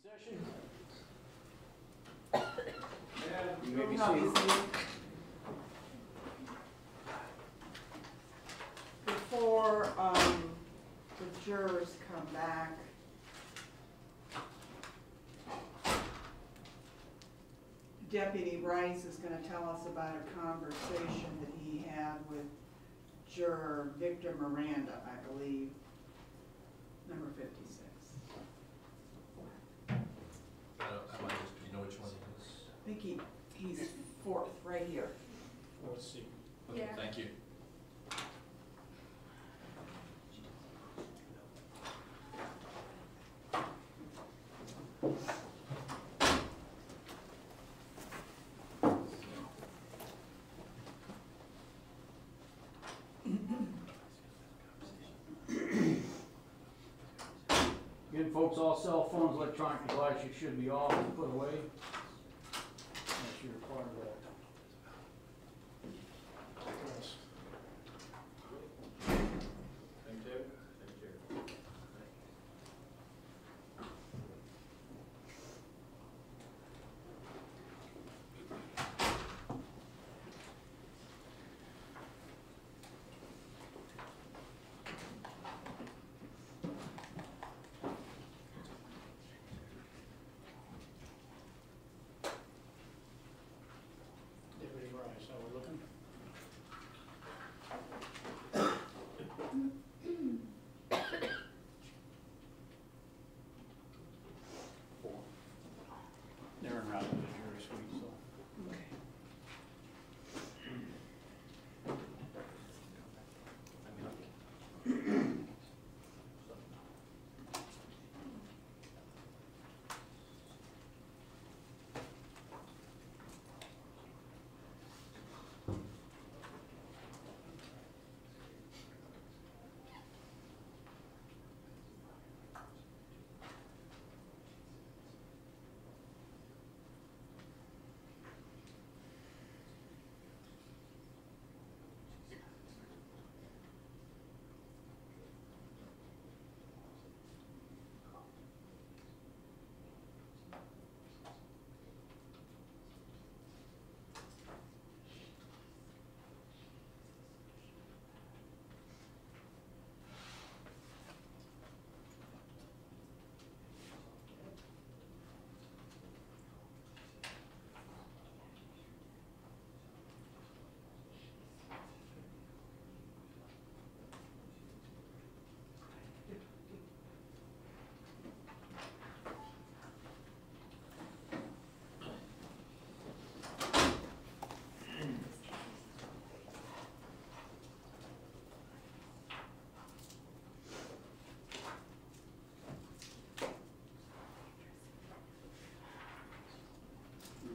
Session. You may be seated. Before the jurors come back, Deputy Rice is going to tell us about a conversation that he had with Juror Victor Miranda, I believe, number 56. Do you know which one it is? I think he's fourth, right here. Let's see. Okay, Yeah. thank you. Again, folks, all cell phones, electronic devices should be off and put away. Unless you're required of that. Yes. Thank you. Thank you. Deputy Rice, how we looking? Four. They're en route to the jury suite, so. Okay.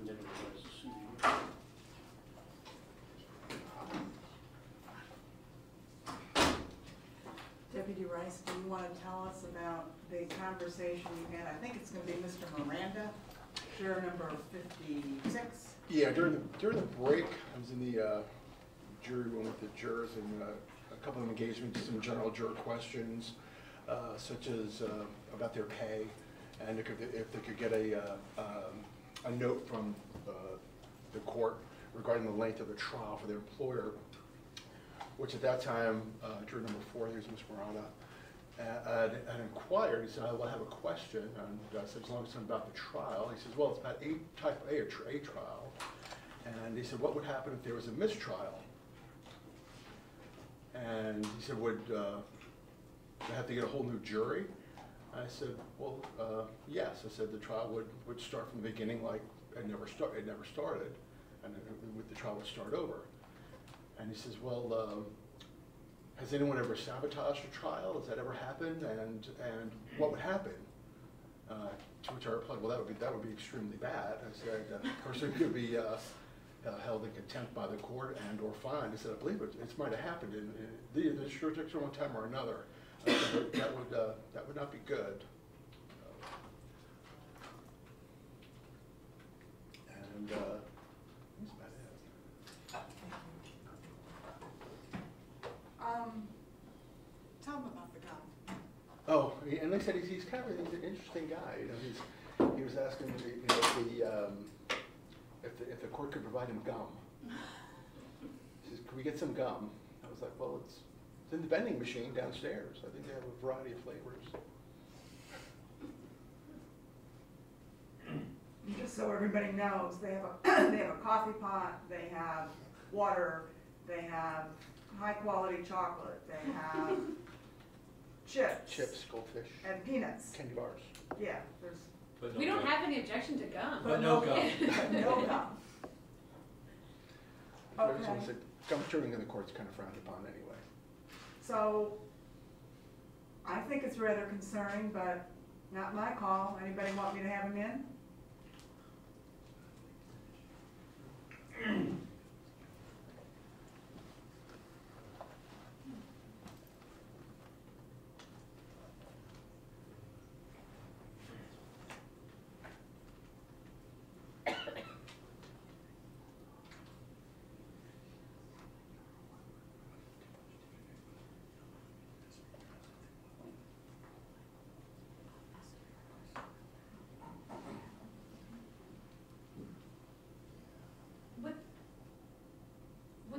Deputy Rice is sitting here. Deputy Rice, do you want to tell us about the conversation you had? I think it's going to be Mr. Miranda, juror number 56. Yeah, during the break, I was in the jury room with the jurors, and a couple of engagements, some general juror questions, such as about their pay, and if they could get a note from the court regarding the length of the trial for their employer, which at that time, juror number 4, here's Ms. Miranda, had inquired. He said, I will have a question, and I said, as long as it's about the trial. He says, well, it's about type A trial. And he said, what would happen if there was a mistrial? And he said, would they have to get a whole new jury? I said, well, yes. I said the trial would start from the beginning, like it never started, and the trial would start over. And he says, well, has anyone ever sabotaged a trial? Has that ever happened? And what would happen? To which I replied, well, that would be extremely bad. I said, a person could be held in contempt by the court and or fined. He said, I believe it might have happened in the jurisdiction one time or another. I said, that would not be good. And that's about it. Tell them about the gun. Oh, and they said he's kind of an interesting guy. You know, was asking, if the court could provide him gum. He says, "Can we get some gum?" I was like, "Well, it's in the vending machine downstairs. I think they have a variety of flavors." Just so everybody knows, they have they have a coffee pot, they have water, they have high quality chocolate, they have chips. Goldfish, And peanuts. candy bars. Yeah, there's But no We don't gum. have any objection to gum. But no gum. no gum. Someone Okay, said gum chewing in the court's kind of frowned upon anyway. so I think it's rather concerning, but not my call. Anybody want me to have him in?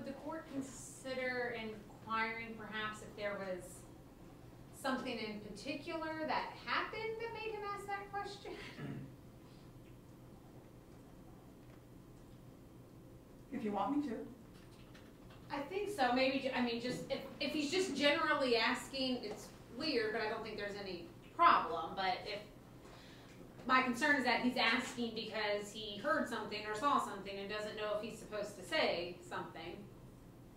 Would the court consider inquiring perhaps if there was something in particular that happened that made him ask that question? If you want me to. I think so, maybe, I mean, just, if he's just generally asking, it's weird, but I don't think there's any problem, but if, my concern is that he's asking because he heard something or saw something and doesn't know if he's supposed to say something.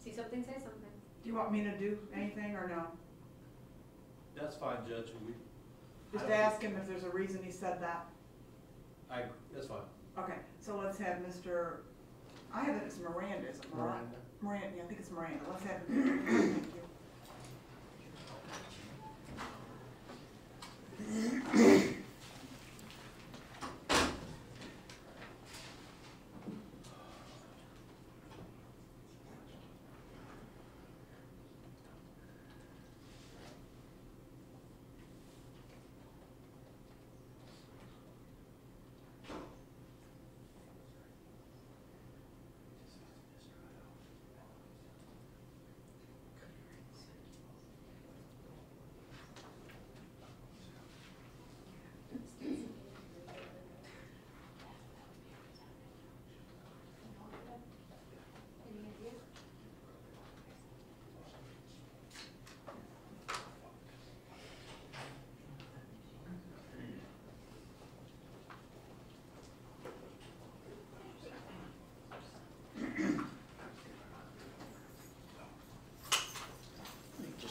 See something, say something. Do you want me to do anything or no? That's fine, Judge. Just ask him if there's a reason he said that. That's fine. Okay, so let's have Mr., I have it as Miranda, is it Miranda? Miranda, yeah, I think it's Miranda. Let's have him. Thank you.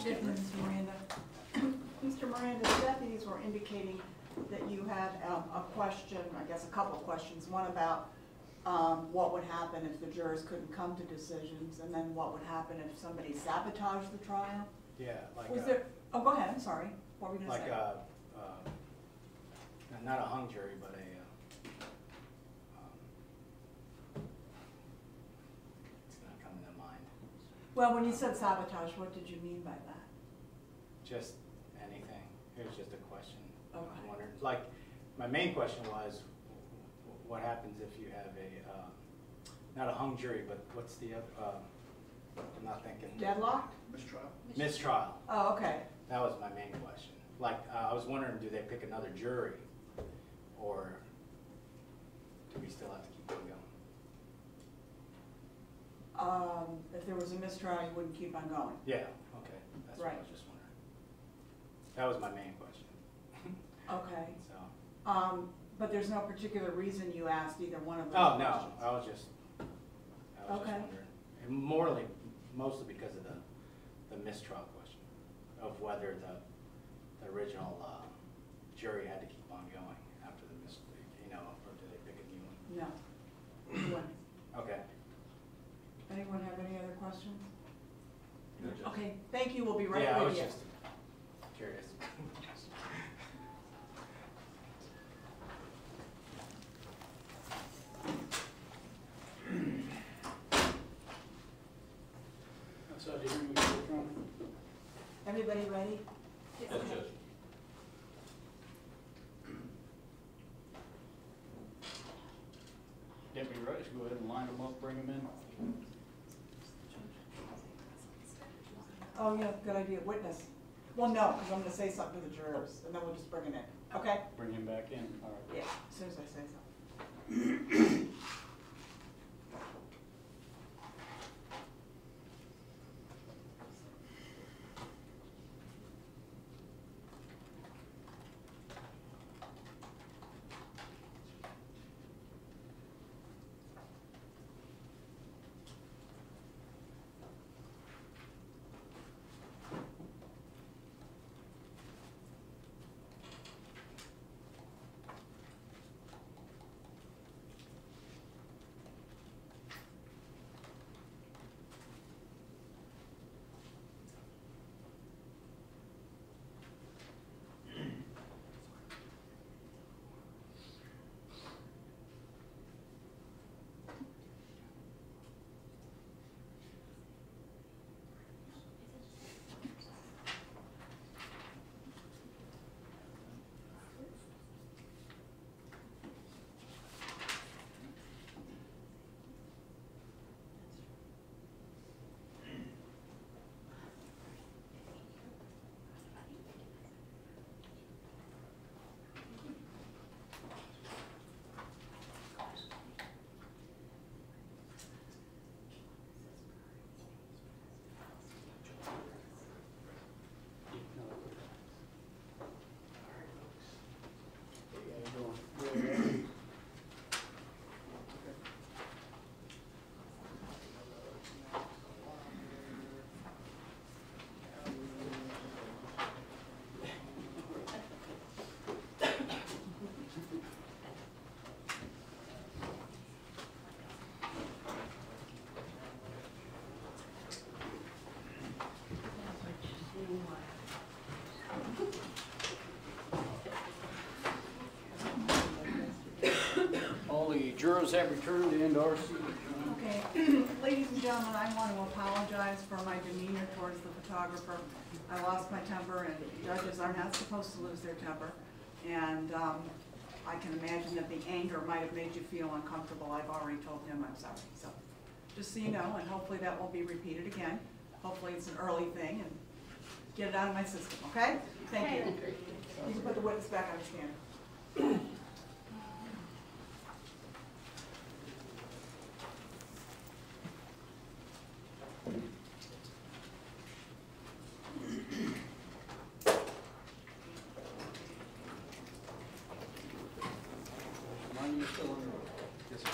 Good, Mr. Miranda. Mr. Miranda, the deputies were indicating that you had a question, I guess a couple of questions. One about what would happen if the jurors couldn't come to decisions, and then what would happen if somebody sabotaged the trial? Yeah, like Was there, oh, go ahead, I'm sorry. What were you gonna like say? not a hung jury, but it's not coming to mind. Well, when you said sabotage, what did you mean by that? Just anything. It was just a question. I was Okay. wondering, like, my main question was, what happens if you have not a hung jury, but what's the other, I'm not thinking. Deadlocked? Mistrial? Mistrial. Oh, okay. That was my main question. Like, I was wondering, do they pick another jury? Or do we still have to keep on going? If there was a mistrial, you wouldn't keep on going. Yeah, okay. That's what I Right. was just wondering. That was my main question. Okay. So. But there's no particular reason you asked either one of those Oh, questions? no, I was just Okay. wondering. And mostly because of the mistrial question, of whether the original jury had to keep on going after the or did they pick a new one? No. You wouldn't. Okay. Anyone have any other questions? No, Judge. Okay, thank you, we'll be right Yeah, I with was you. just curious. Outside the hearing, we can go from. Everybody ready? Yes, Judge. bring him in. Oh, yeah, good idea, witness. Well, no, because I'm gonna say something to the jurors, and then we'll just bring him in, okay? Bring him back in, all right. Yeah, as soon as I say something. All the jurors have returned to end our seat. Okay, ladies and gentlemen, I want to apologize for my demeanor towards the photographer. I lost my temper, and judges are not supposed to lose their temper. And I can imagine that the anger might have made you feel uncomfortable. I've already told him I'm sorry. So, just so you know, and hopefully that won't be repeated again. Hopefully it's an early thing, and get it out of my system, okay? Thank you. You can put the witness back on the stand. Mine, you're still under. Yes, sir.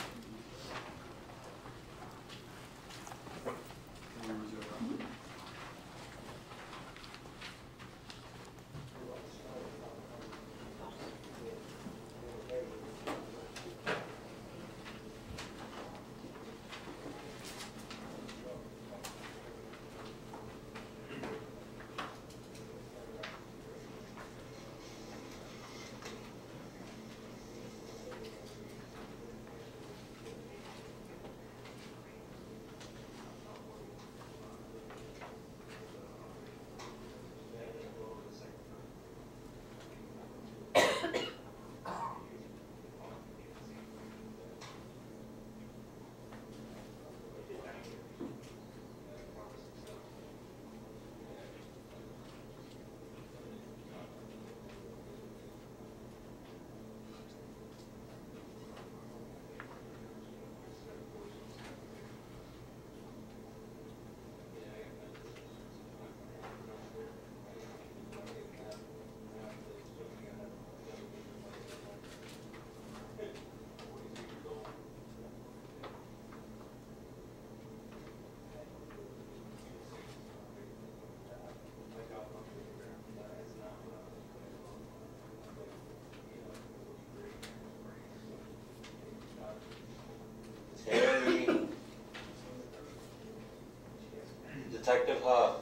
Detective Huff,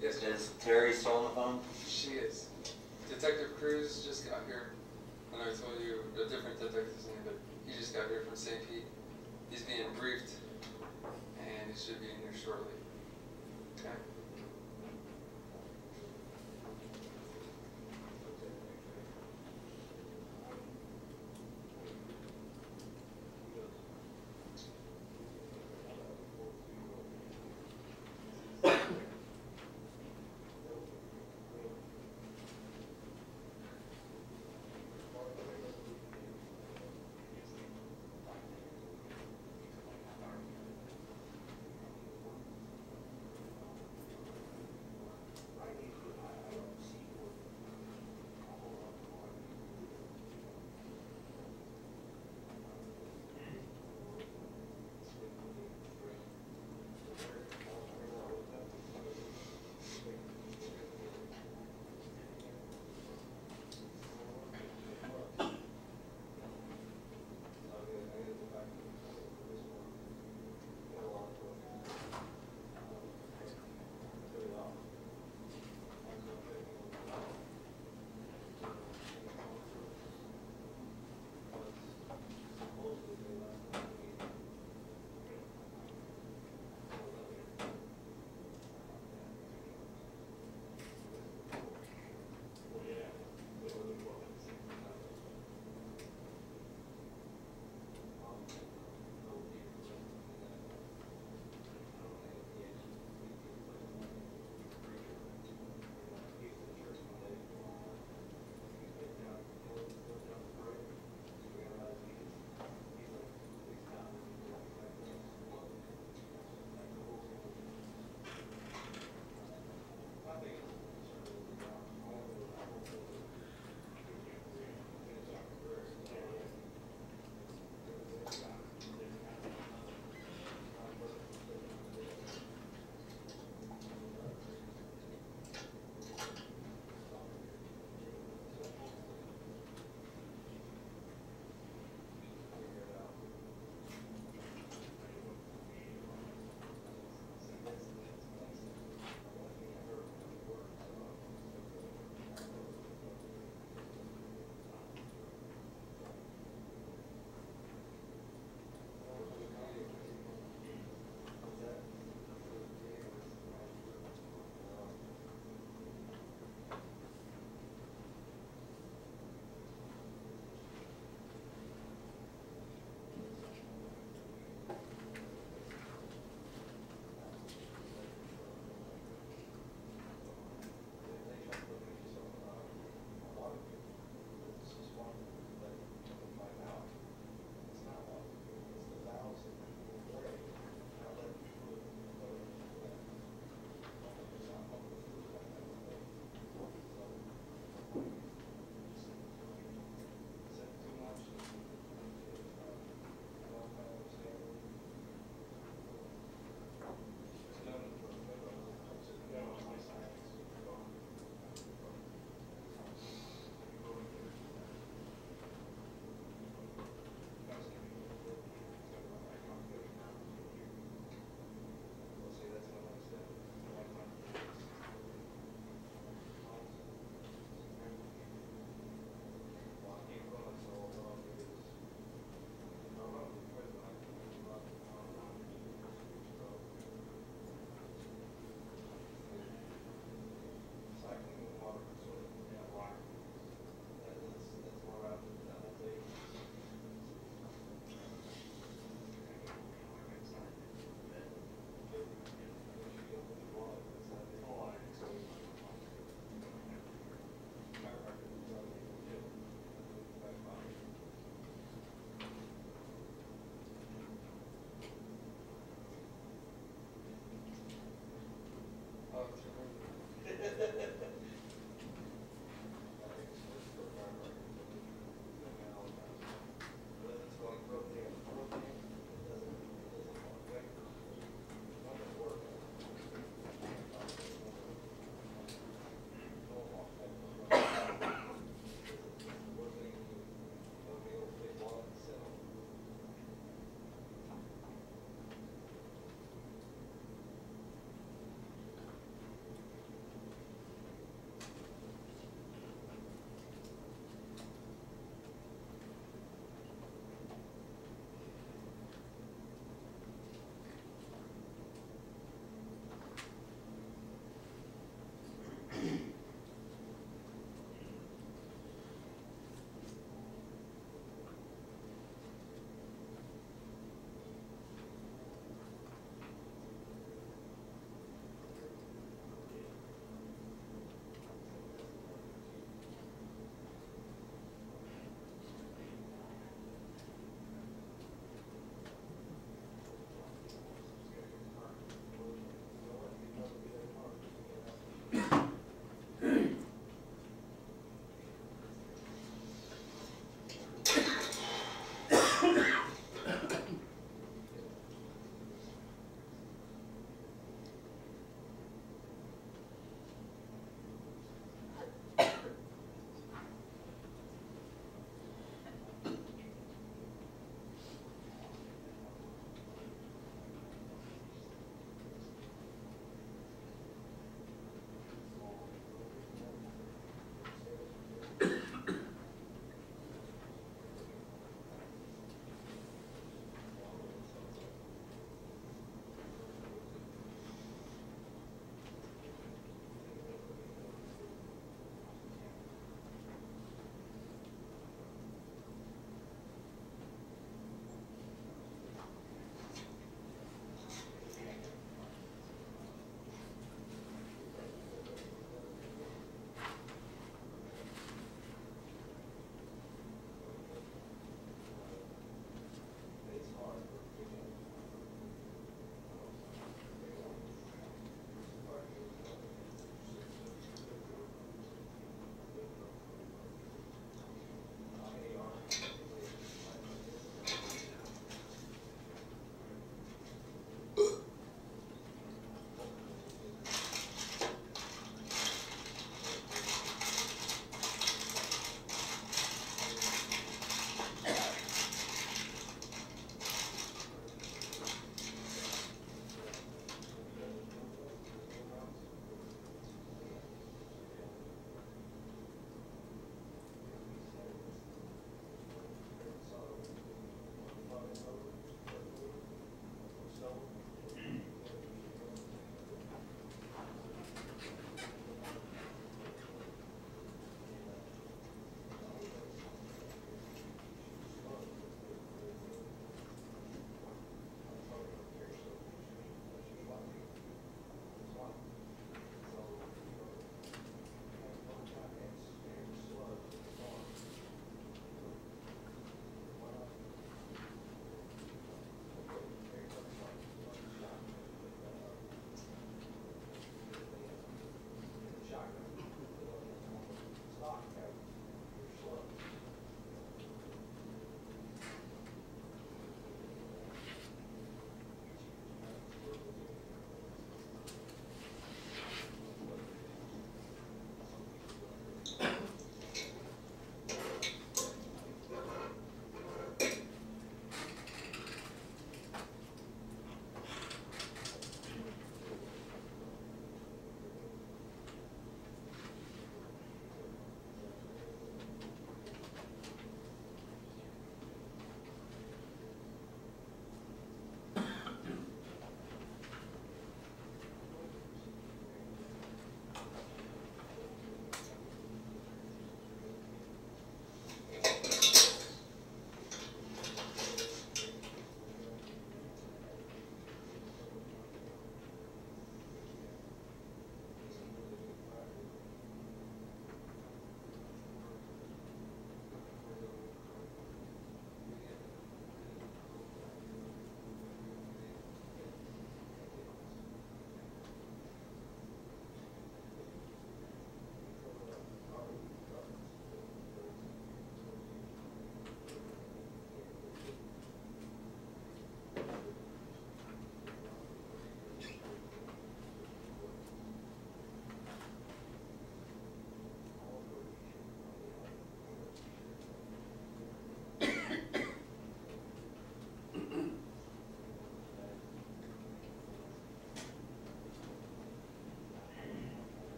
Yes, ma'am. is Terry still on the phone? She is. Detective Cruz just got here. I know I told you a different detective's name, but he just got here from St. Pete. He's being briefed, and he should be in here shortly. Okay?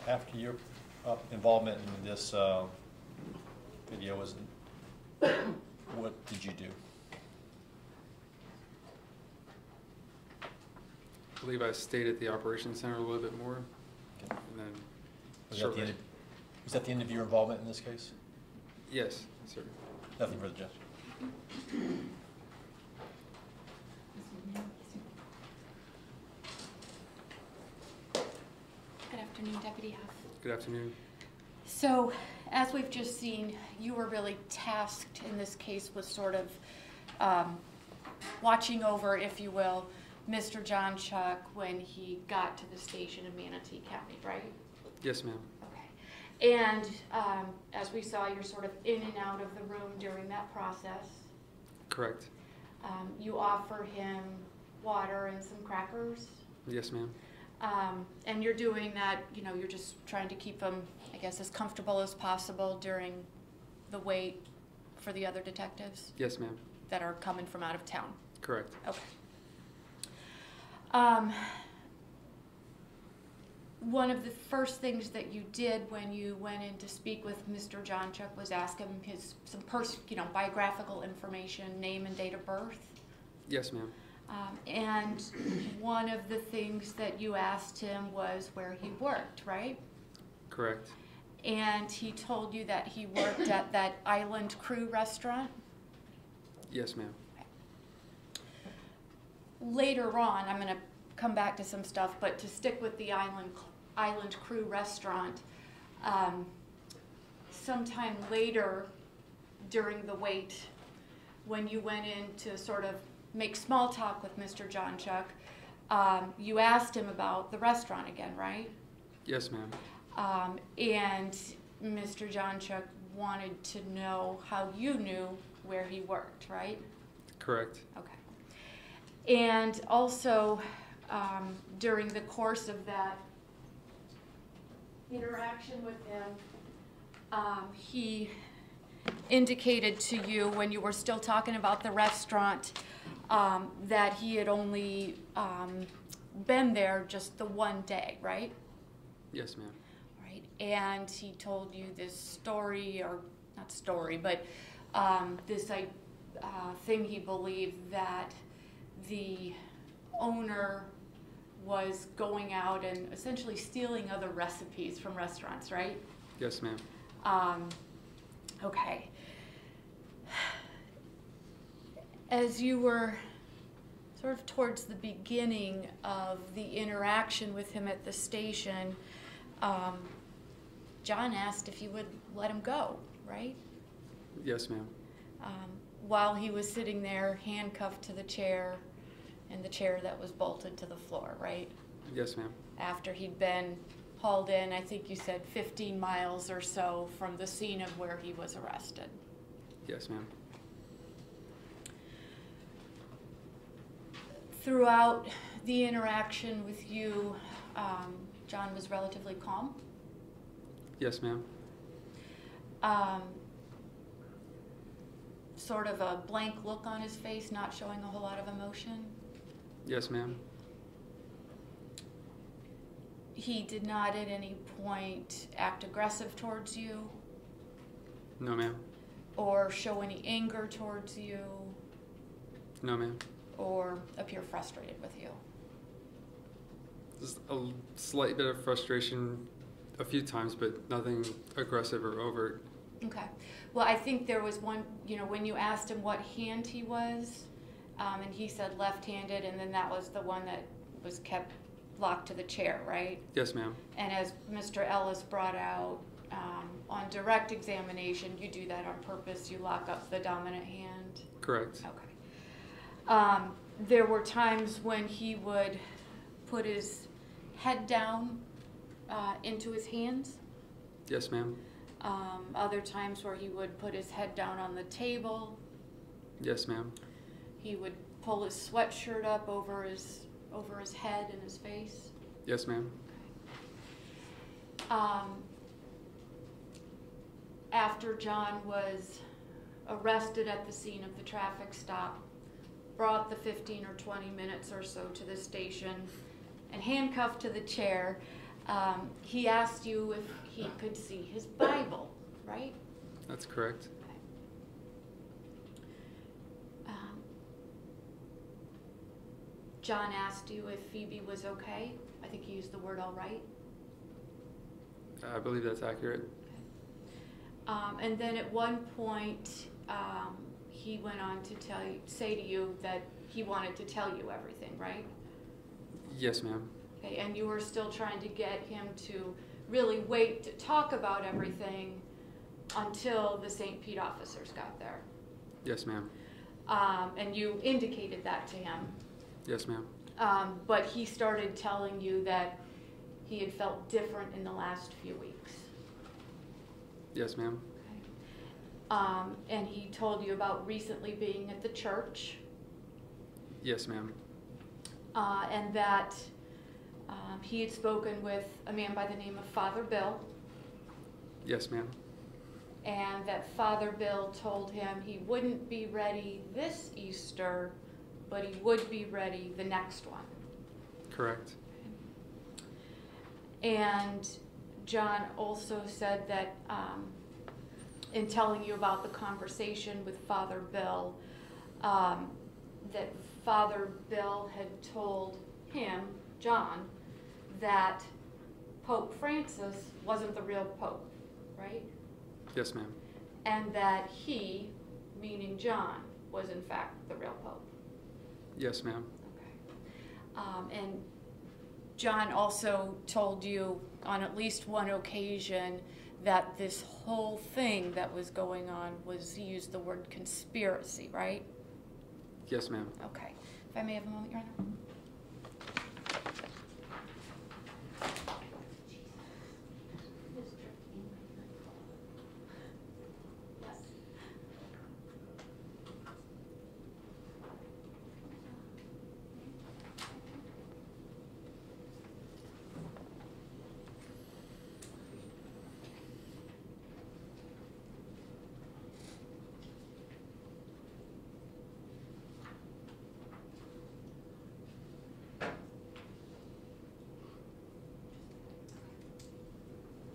After your involvement in this video was, what did you do? I believe I stayed at the operations center a little bit more, Okay. and then Was that the end of your involvement in this case? yes, sir. Nothing further, Judge. Good afternoon, Deputy Huff. Good afternoon. So, as we've just seen, you were really tasked in this case with sort of watching over, if you will, Mr. Jonchuck when he got to the station in Manatee County, right? Yes, ma'am. Okay. And as we saw, you're sort of in and out of the room during that process. Correct. You offer him water and some crackers. Yes, ma'am. And you're doing that, you know, you're just trying to keep him, I guess, as comfortable as possible during the wait for the other detectives Yes, ma'am. that are coming from out of town. Correct. Okay. One of the first things that you did when you went in to speak with Mr. Jonchuck was ask him some biographical information, name and date of birth. Yes, ma'am. And one of the things that you asked him was where he worked, right? Correct. And he told you that he worked at that Island Crew restaurant? Yes, ma'am. Later on, I'm going to come back to some stuff, but to stick with the Island Crew restaurant, sometime later during the wait, when you went in to sort of make small talk with Mr. Jonchuck, you asked him about the restaurant again, right? Yes, ma'am. And Mr. Jonchuck wanted to know how you knew where he worked, right? Correct. Okay. And also, during the course of that interaction with him, he indicated to you when you were still talking about the restaurant that he had only been there just the one day, right? Yes, ma'am. Right. And he told you this story, or not story, but this thing he believed that the owner was going out and essentially stealing other recipes from restaurants, right? Yes, ma'am. Okay. As you were sort of towards the beginning of the interaction with him at the station, John asked if you would let him go, right? Yes, ma'am. While he was sitting there handcuffed to the chair, and the chair that was bolted to the floor, right? Yes, ma'am. After he'd been hauled in, I think you said 15 miles or so from the scene of where he was arrested. Yes, ma'am. Throughout the interaction with you, John was relatively calm. Yes, ma'am. Sort of a blank look on his face, not showing a whole lot of emotion. Yes, ma'am. He did not at any point act aggressive towards you No, ma'am. or show any anger towards you No, ma'am. or appear frustrated with you. Just a slight bit of frustration a few times, but nothing aggressive or overt. Okay. Well, I think there was one, when you asked him what hand he was, and he said left-handed, and then that was the one that was kept locked to the chair, right? Yes, ma'am. And as Mr. Ellis brought out, on direct examination, you do that on purpose, you lock up the dominant hand? Correct. Okay. There were times when he would put his head down into his hands. Yes, ma'am. Other times where he would put his head down on the table. Yes, ma'am. He would pull his sweatshirt up over his head and his face. Yes, ma'am. After John was arrested at the scene of the traffic stop, brought the 15 or 20 minutes or so to the station, and handcuffed to the chair, He asked you if he could see his Bible, right? That's correct. John asked you if Phoebe was okay. I think he used the word all right. I believe that's accurate. And then at one point, he went on to say to you that he wanted to tell you everything, right? Yes, ma'am. Okay, and you were still trying to get him to really wait to talk about everything until the St. Pete officers got there. Yes, ma'am. And you indicated that to him. Yes, ma'am. But he started telling you that he had felt different in the last few weeks. Yes, ma'am. And he told you about recently being at the church. Yes, ma'am. And that he had spoken with a man by the name of Father Bill. Yes, ma'am. And that Father Bill told him he wouldn't be ready this Easter, but he would be ready the next one. Correct. And John also said that in telling you about the conversation with Father Bill, that Father Bill had told him, John, that Pope Francis wasn't the real Pope, right? Yes, ma'am. And that he, meaning John, was in fact the real Pope. Yes, ma'am. Okay. And John also told you on at least one occasion that this whole thing that was going on was, he used the word conspiracy, right? Yes, ma'am. Okay. If I may have a moment, Your Honor.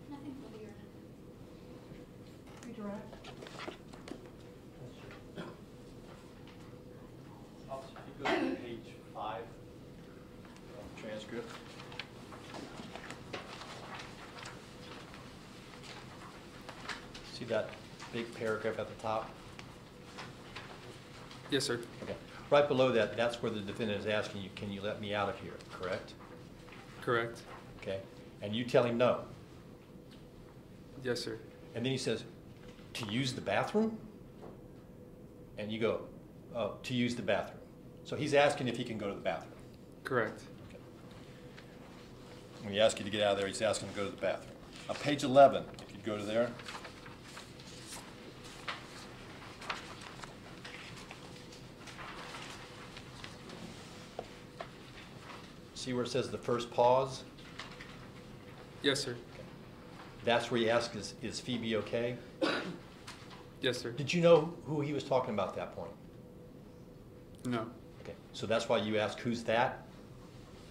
Nothing for the Your Honor. Redirect. Officer, if you go to page 5 of the transcript. See that big paragraph at the top? Yes, sir. Okay. Right below that, that's where the defendant is asking you, can you let me out of here, correct? Correct. Okay. And you tell him no. Yes, sir. And then he says, to use the bathroom? And you go, oh, to use the bathroom. So he's asking if he can go to the bathroom. Correct. Okay. When he asks you to get out of there, he's asking to go to the bathroom. On page 11, if you'd go to there. See where it says the first pause? Yes, sir. That's where he asks, is Phoebe okay? Yes, sir. Did you know who he was talking about at that point? No. Okay, so that's why you asked, who's that?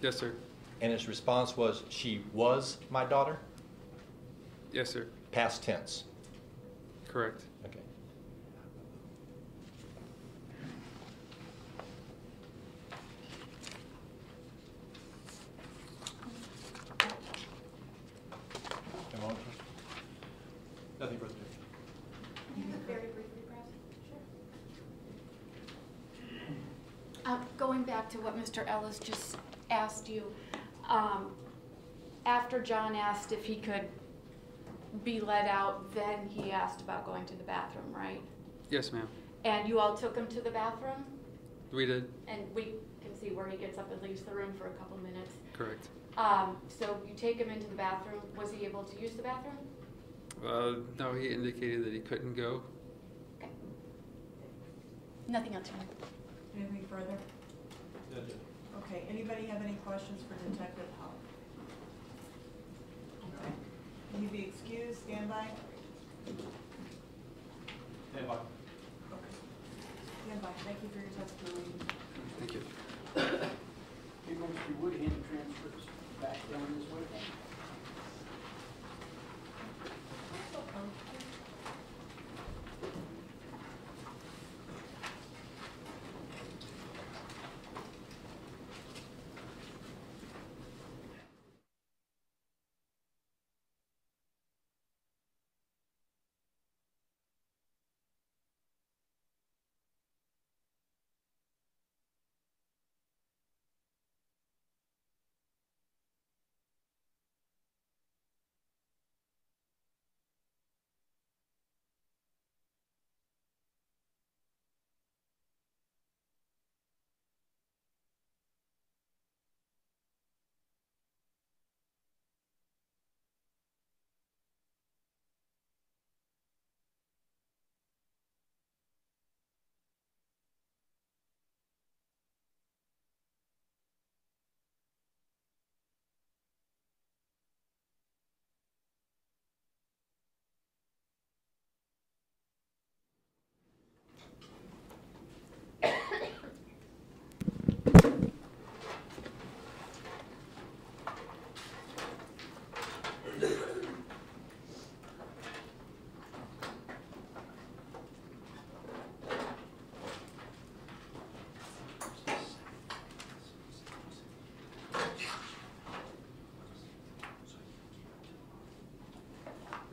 Yes, sir. And his response was, she was my daughter? Yes, sir. Past tense. Correct. Okay. Nothing further. Very briefly, perhaps? Sure. Going back to what Mr. Ellis just asked you, after John asked if he could be let out, then he asked about going to the bathroom, right? Yes, ma'am. And you all took him to the bathroom? We did. And we can see where he gets up and leaves the room for a couple minutes. Correct. So you take him into the bathroom. Was he able to use the bathroom? No, he indicated that he couldn't go. Okay. Nothing else, Your Honor. Anything further? Okay, anybody have any questions for Detective Hull? Okay. Can you be excused? Stand by. Stand by. Okay. Stand by. Thank you for your testimony. Thank you. Hey, Mr. Wood, hand the transcripts back down this way.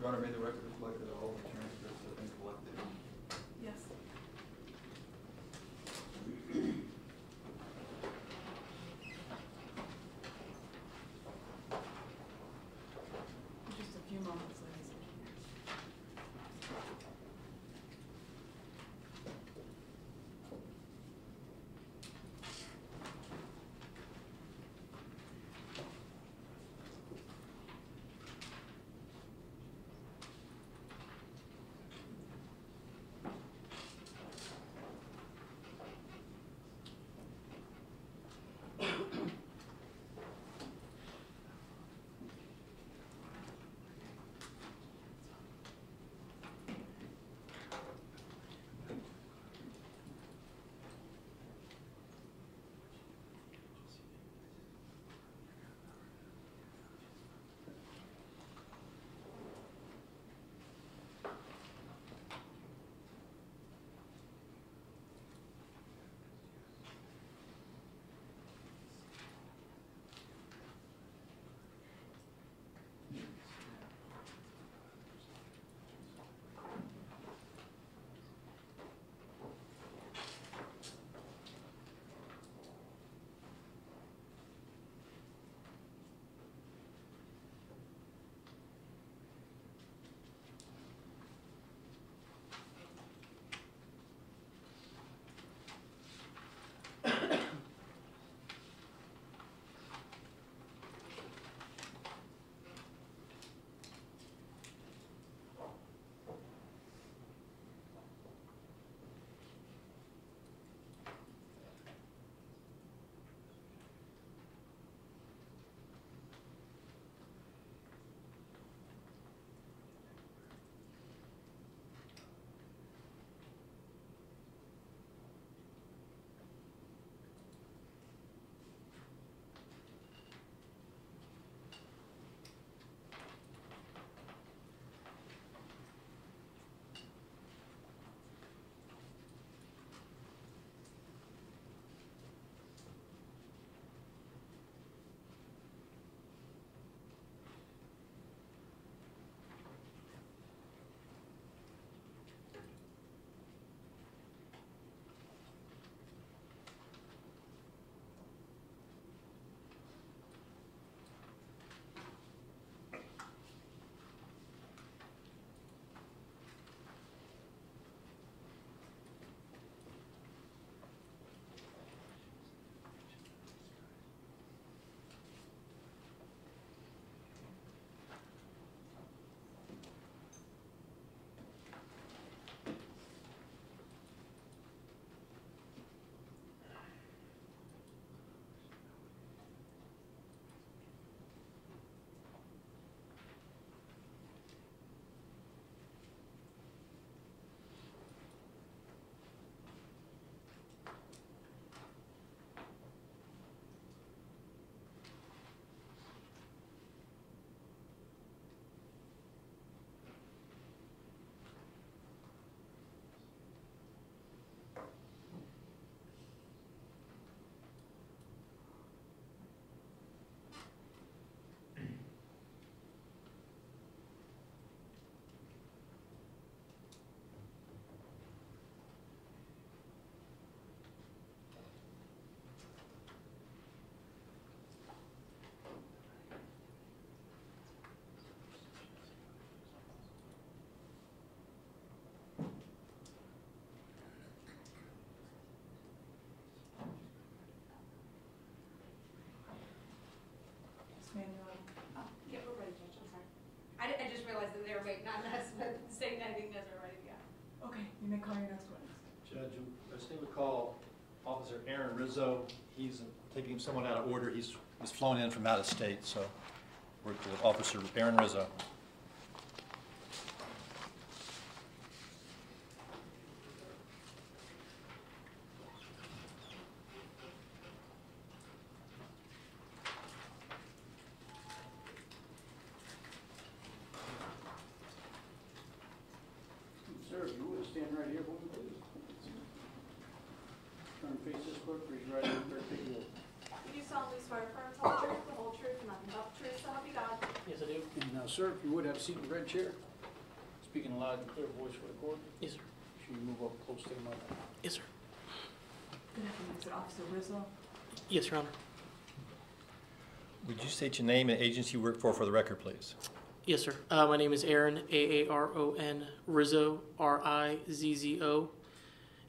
Your Honor, may the record reflect that all the transcripts have been collected? Yes. Just a few moments, ladies and gentlemen. Yeah, we're ready, Judge, I'm sorry. I just realized that they were waiting on us, but saying that I think those are ready to go. Okay, you may call your next witness. Judge, I just need to call Officer Aaron Rizzo. He's taking someone out of order. He's flown in from out of state, so we're with Officer Aaron Rizzo. Sir, if you would, stand right here for me, please. Turn and face this clerk, raise your right hand, and take your oath. Do you solemnly swear to affirm the whole truth, the whole truth, and nothing but the truth, so help you God? Yes, I do. And now, sir, if you would, have a seat in the red chair. speak in a loud and clear voice for the court. Yes, sir. Should you move up close to the mic? Yes, sir. Good afternoon, is it Officer Rizzo? Yes, Your Honor. Would you state your name and agency you work for the record, please? Yes, sir. My name is Aaron, Aaron Rizzo, Rizzo,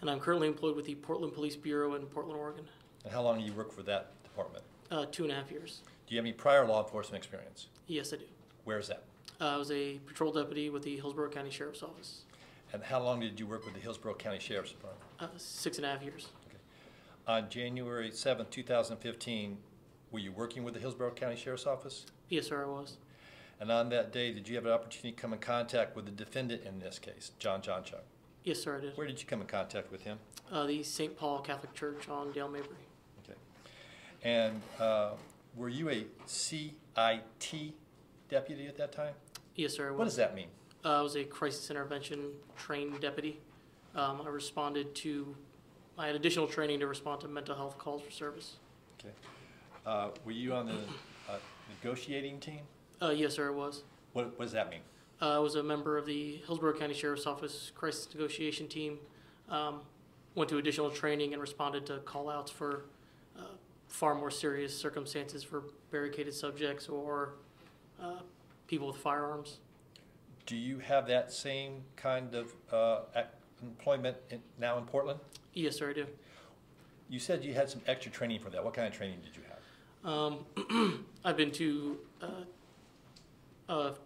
and I'm currently employed with the Portland Police Bureau in Portland, Oregon. And how long do you work for that department? 2.5 years. Do you have any prior law enforcement experience? Yes, I do. Where is that? I was a patrol deputy with the Hillsborough County Sheriff's Office. And how long did you work with the Hillsborough County Sheriff's Department? 6.5 years. Okay. On January 7th, 2015, were you working with the Hillsborough County Sheriff's Office? Yes, sir, I was. And on that day, did you have an opportunity to come in contact with the defendant in this case, John Jonchuck? Yes, sir, I did. Where did you come in contact with him? The St. Paul Catholic Church on Dale Mabry. Okay. And were you a CIT deputy at that time? Yes, sir, I was. What does that mean? I was a crisis intervention trained deputy. I had additional training to respond to mental health calls for service. Okay. Were you on the negotiating team? Yes, sir, I was. What does that mean? I was a member of the Hillsborough County Sheriff's Office crisis negotiation team. Went to additional training and responded to call-outs for far more serious circumstances for barricaded subjects or people with firearms. Do you have that same kind of employment now in Portland? Yes, sir, I do. You said you had some extra training for that. What kind of training did you have? I've been to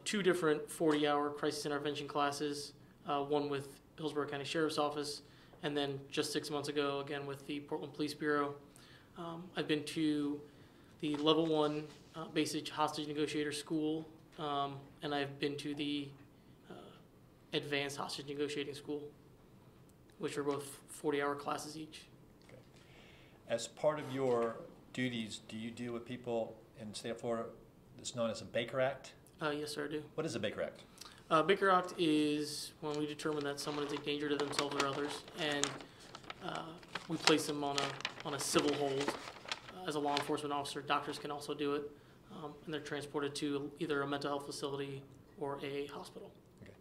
2 different 40-hour crisis intervention classes, one with Hillsborough County Sheriff's Office, and then just 6 months ago, again with the Portland Police Bureau. I've been to the Level 1 Basic Hostage Negotiator School, and I've been to the Advanced Hostage Negotiating School, which are both 40-hour classes each. Okay. As part of your duties, do you deal with people in the state of Florida that's known as a Baker Act? Yes, sir, I do. What is a Baker Act? Baker Act is when we determine that someone is a danger to themselves or others, and we place them on a civil hold. As a law enforcement officer, doctors can also do it, and they're transported to either a mental health facility or a hospital. Okay.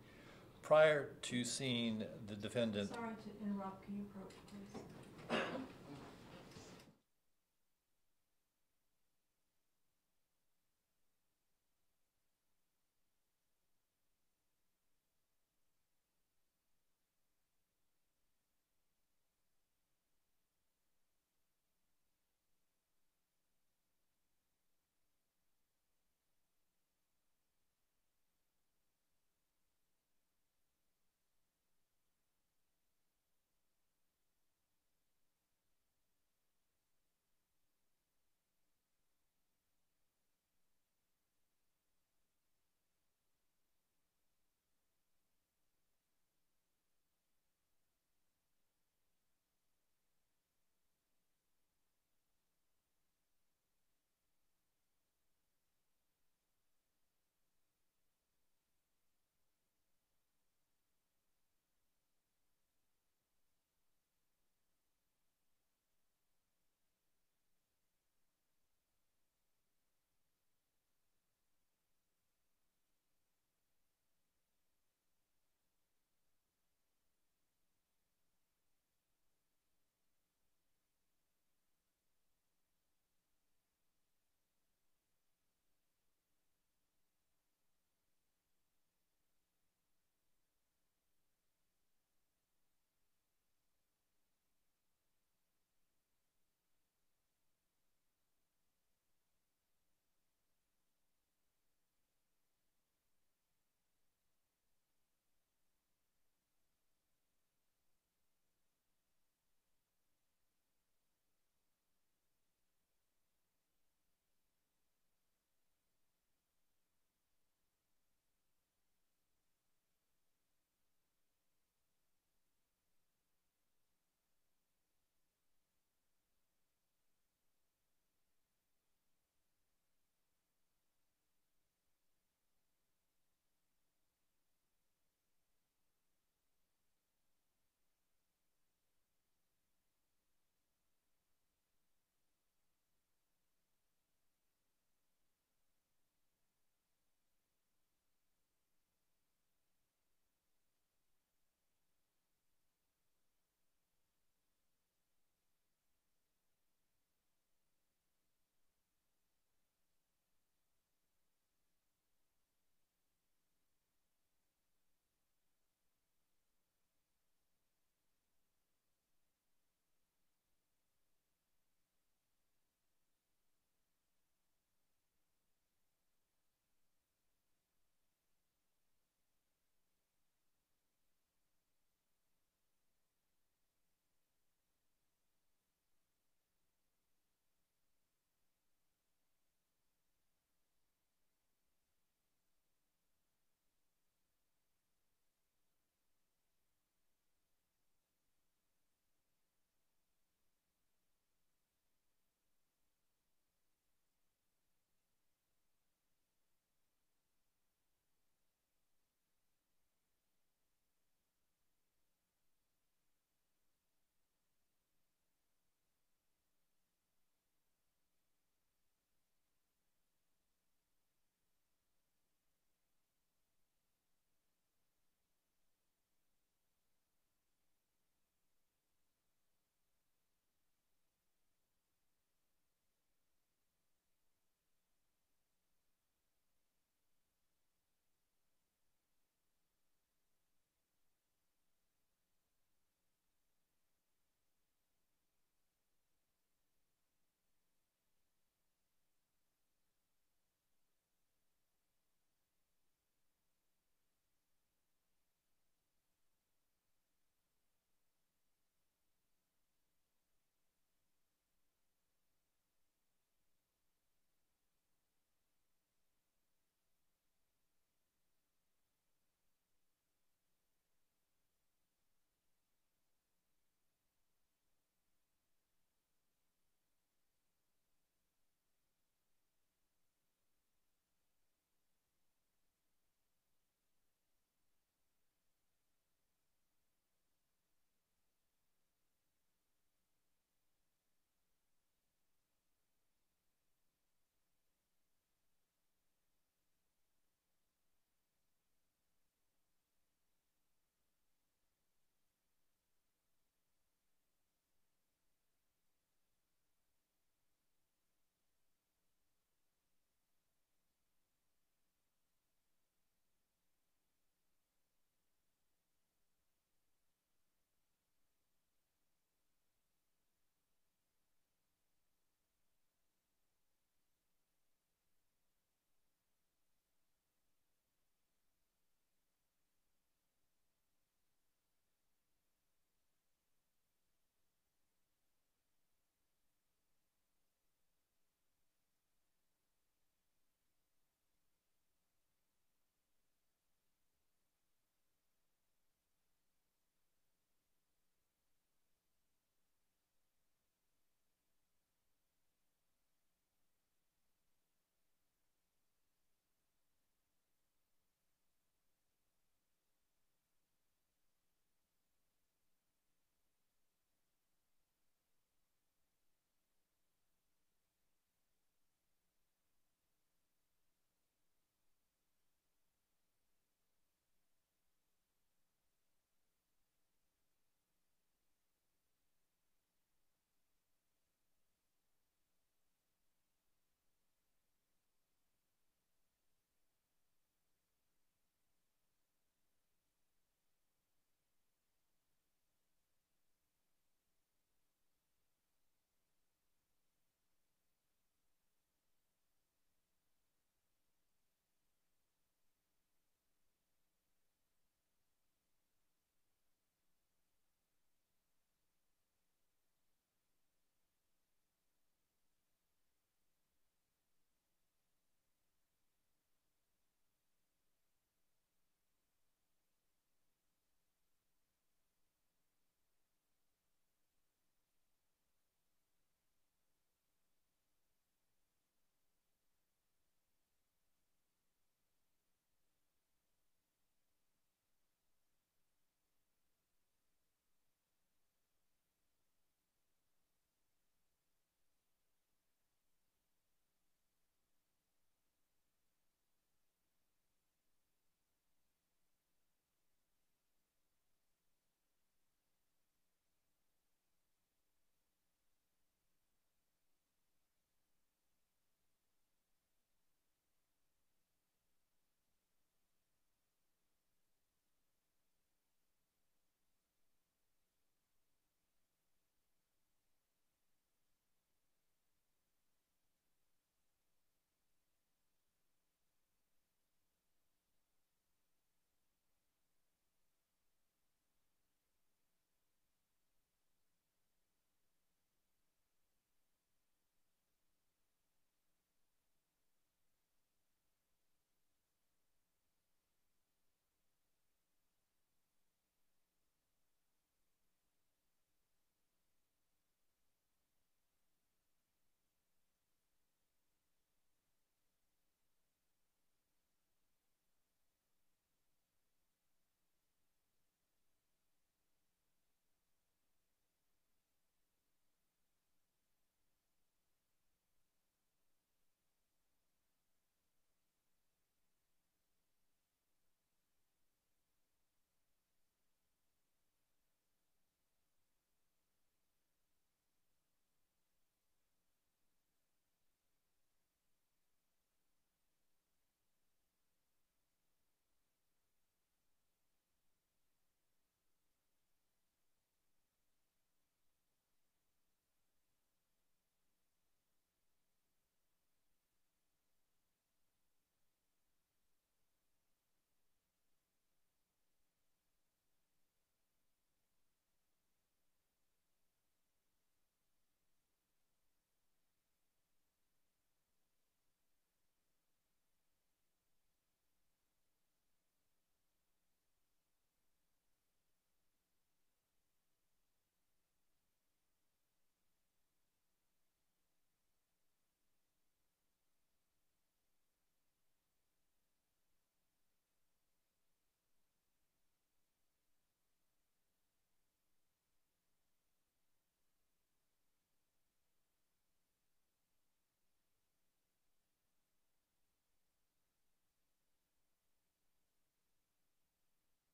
Prior to seeing the defendant... Sorry to interrupt, can you approach, please?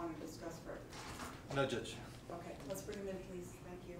want to discuss further? No, Judge. Okay, let's bring him in, please. Thank you.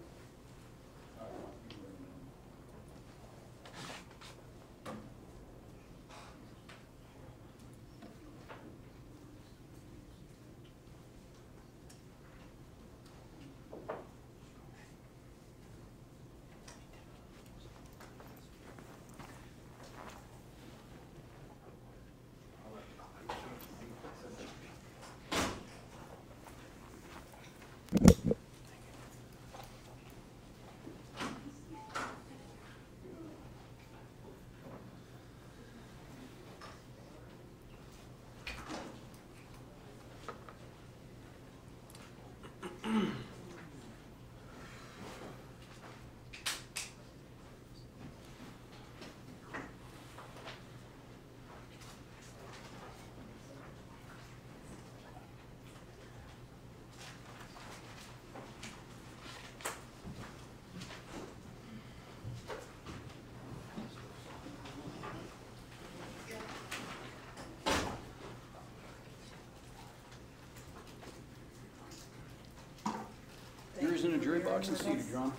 Jury's in a jury box and seated, Your Honor.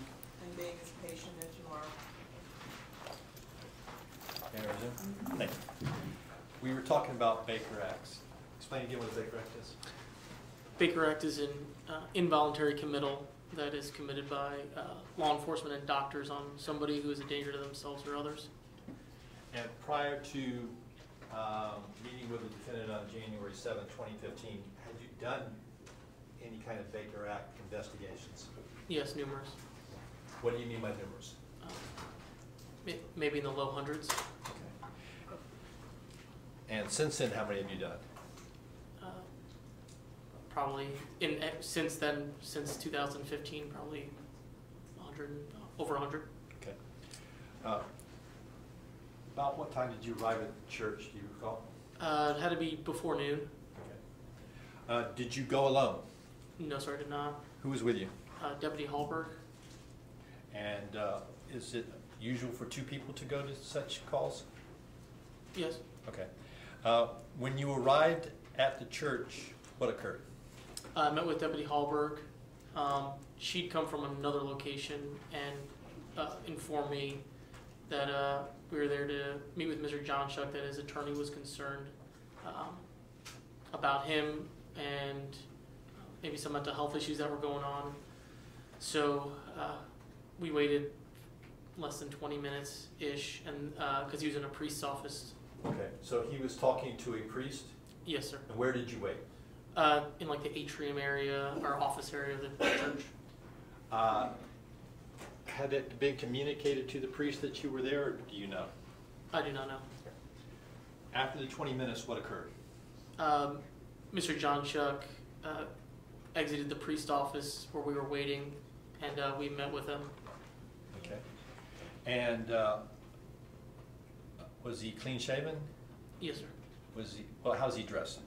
And being as patient as you are. Thank you. We were talking about Baker Acts. Explain again what the Baker Act is. Baker Act is an involuntary committal that is committed by law enforcement and doctors on somebody who is a danger to themselves or others. And prior to meeting with the defendant on January 7, 2015, had you done any kind of Baker Act investigations? Yes, numerous. What do you mean by numerous? Maybe in the low hundreds. Okay. And since then, how many have you done? Probably since then, since 2015, probably 100, over 100. Okay. About what time did you arrive at the church? Do you recall? It had to be before noon. Okay. Did you go alone? No, sir, I did not. Who was with you? Deputy Harper. And is it usual for two people to go to such calls? Yes. Okay. When you arrived at the church, what occurred? I met with Deputy Hallberg. She'd come from another location and informed me that we were there to meet with Mr. Jonchuck, that his attorney was concerned about him and maybe some mental health issues that were going on. So we waited less than 20 minutes-ish, and because he was in a priest's office. Okay, so he was talking to a priest? Yes, sir. And where did you wait? In like the atrium area, or office area of the church. Had it been communicated to the priest that you were there, or do you know? I do not know. After the 20 minutes, what occurred? Mr. Jonchuck exited the priest office where we were waiting, and we met with him. Okay. And was he clean shaven? Yes, sir. Was he? Well, how's he dressed?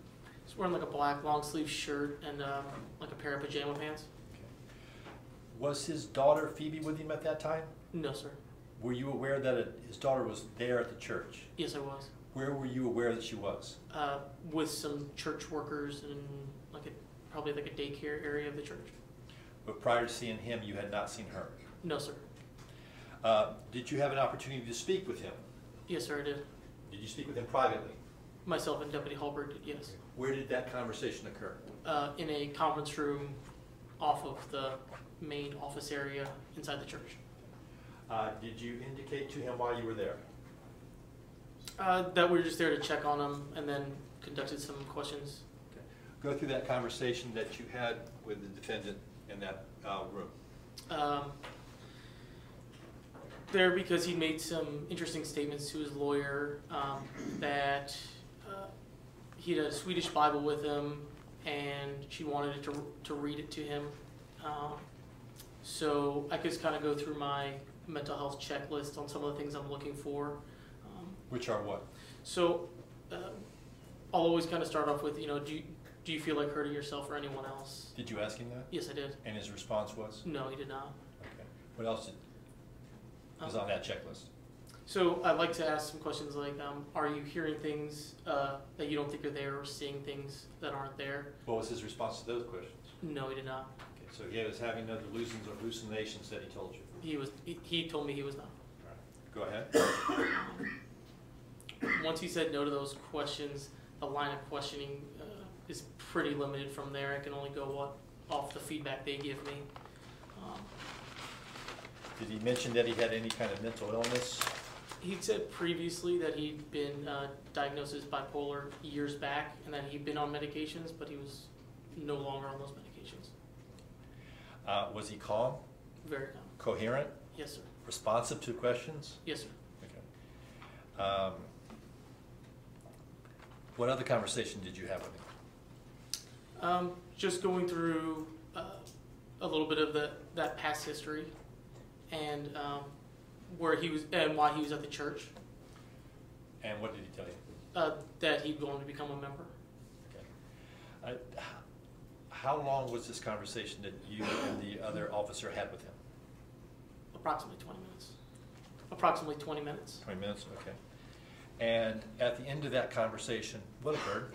He's wearing like a black long sleeve shirt and like a pair of pajama pants. Okay. Was his daughter Phoebe with him at that time? No, sir. Were you aware that his daughter was there at the church? Yes, I was. Where were you aware that she was? With some church workers and like probably like a daycare area of the church. But prior to seeing him, you had not seen her? No, sir. Did you have an opportunity to speak with him? Yes, sir, I did. Did you speak with him privately? Myself and Deputy Hallberg did, yes. Where did that conversation occur? In a conference room off of the main office area inside the church. Did you indicate to him while you were there? That we were just there to check on him and then conducted some questions. Okay. Go through that conversation that you had with the defendant in that room. There because he made some interesting statements to his lawyer that he had a Swedish Bible with him and she wanted to read it to him. So I could kind of go through my mental health checklist on some of the things I'm looking for. Which are what? So I'll always kind of start off with, do you feel like hurting yourself or anyone else? Did you ask him that? Yes, I did. And his response was? No, he did not. Okay. What else was on that checklist? So I'd like to ask some questions like, are you hearing things that you don't think are there, or seeing things that aren't there? What was his response to those questions? No, he did not. Okay, so he was having no delusions or hallucinations that he told you? He told me he was not. All right. Go ahead. Once he said no to those questions, the line of questioning is pretty limited from there. I can only go off the feedback they give me. Did he mention that he had any kind of mental illness? He'd said previously that he'd been diagnosed as bipolar years back, and that he'd been on medications, but he was no longer on those medications. Was he calm? Very calm. Coherent? Yes, sir. Responsive to questions? Yes, sir. Okay. What other conversation did you have with him? Just going through a little bit of that past history, and where he was and why he was at the church. And what did he tell you? That he'd going to become a member. Okay. How long was this conversation that you and the other officer had with him? Approximately 20 minutes. Approximately 20 minutes. 20 minutes, okay. And at the end of that conversation, what occurred?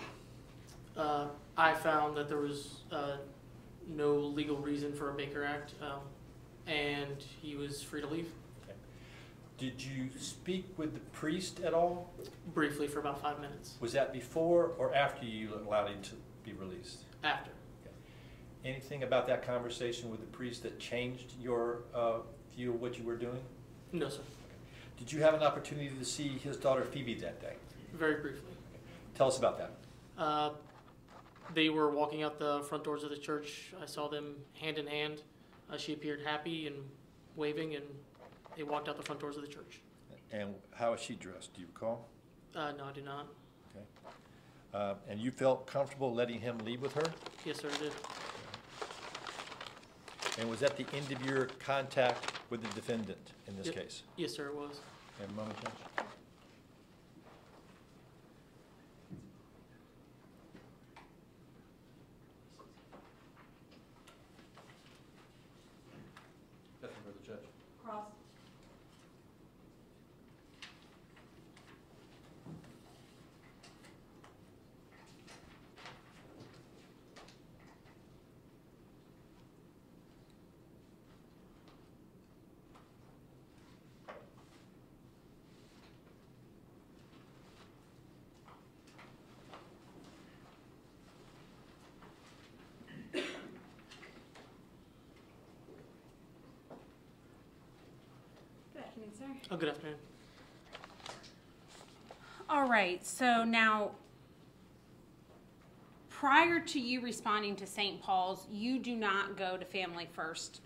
I found that there was no legal reason for a Baker Act, and he was free to leave. Okay. Did you speak with the priest at all? Briefly, for about 5 minutes. Was that before or after you allowed him to be released? After. Okay. Anything about that conversation with the priest that changed your view of what you were doing? No, sir. Did you have an opportunity to see his daughter Phoebe that day? Very briefly. Okay. Tell us about that. They were walking out the front doors of the church. I saw them hand in hand. She appeared happy and waving, and they walked out the front doors of the church. And how was she dressed? Do you recall? No, I do not. Okay. And you felt comfortable letting him leave with her? Yes, sir, I did. And was that the end of your contact with the defendant in this case? Yes, sir, it was. And a moment, Judge. Nothing for the judge. Cross. Good afternoon, sir. Oh, good afternoon. All right, so now, prior to you responding to St. Paul's, you do not go to Family First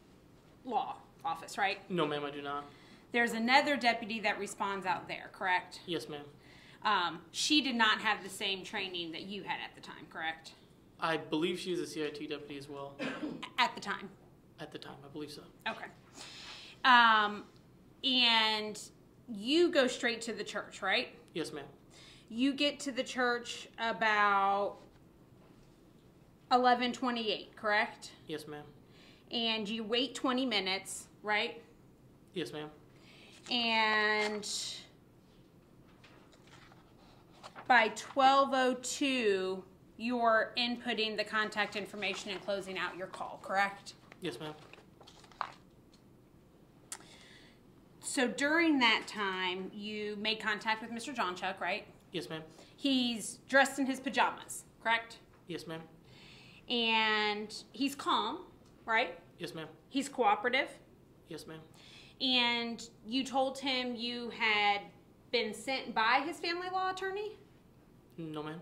Law Office, right? No, ma'am, I do not. There's another deputy that responds out there, correct? Yes, ma'am. She did not have the same training that you had at the time, correct? I believe she is a CIT deputy as well. At the time? At the time, I believe so. Okay. And you go straight to the church, right? Yes, ma'am. You get to the church about 11:28, correct? Yes, ma'am. And you wait 20 minutes, right? Yes, ma'am. And by 12:02, you're inputting the contact information and closing out your call, correct? Yes, ma'am. So during that time, you made contact with Mr. Jonchuck, right? Yes, ma'am. He's dressed in his pajamas, correct? Yes, ma'am. And he's calm, right? Yes, ma'am. He's cooperative. Yes, ma'am. And you told him you had been sent by his family law attorney? No, ma'am.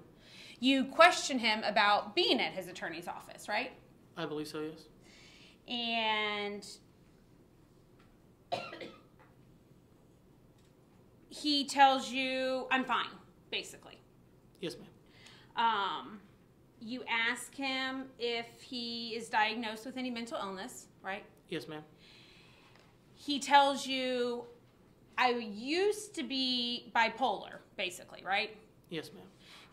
You questioned him about being at his attorney's office, right? I believe so, yes. And he tells you, I'm fine, basically. Yes, ma'am. You ask him if he is diagnosed with any mental illness, right? Yes, ma'am. He tells you, I used to be bipolar, basically, right? Yes, ma'am.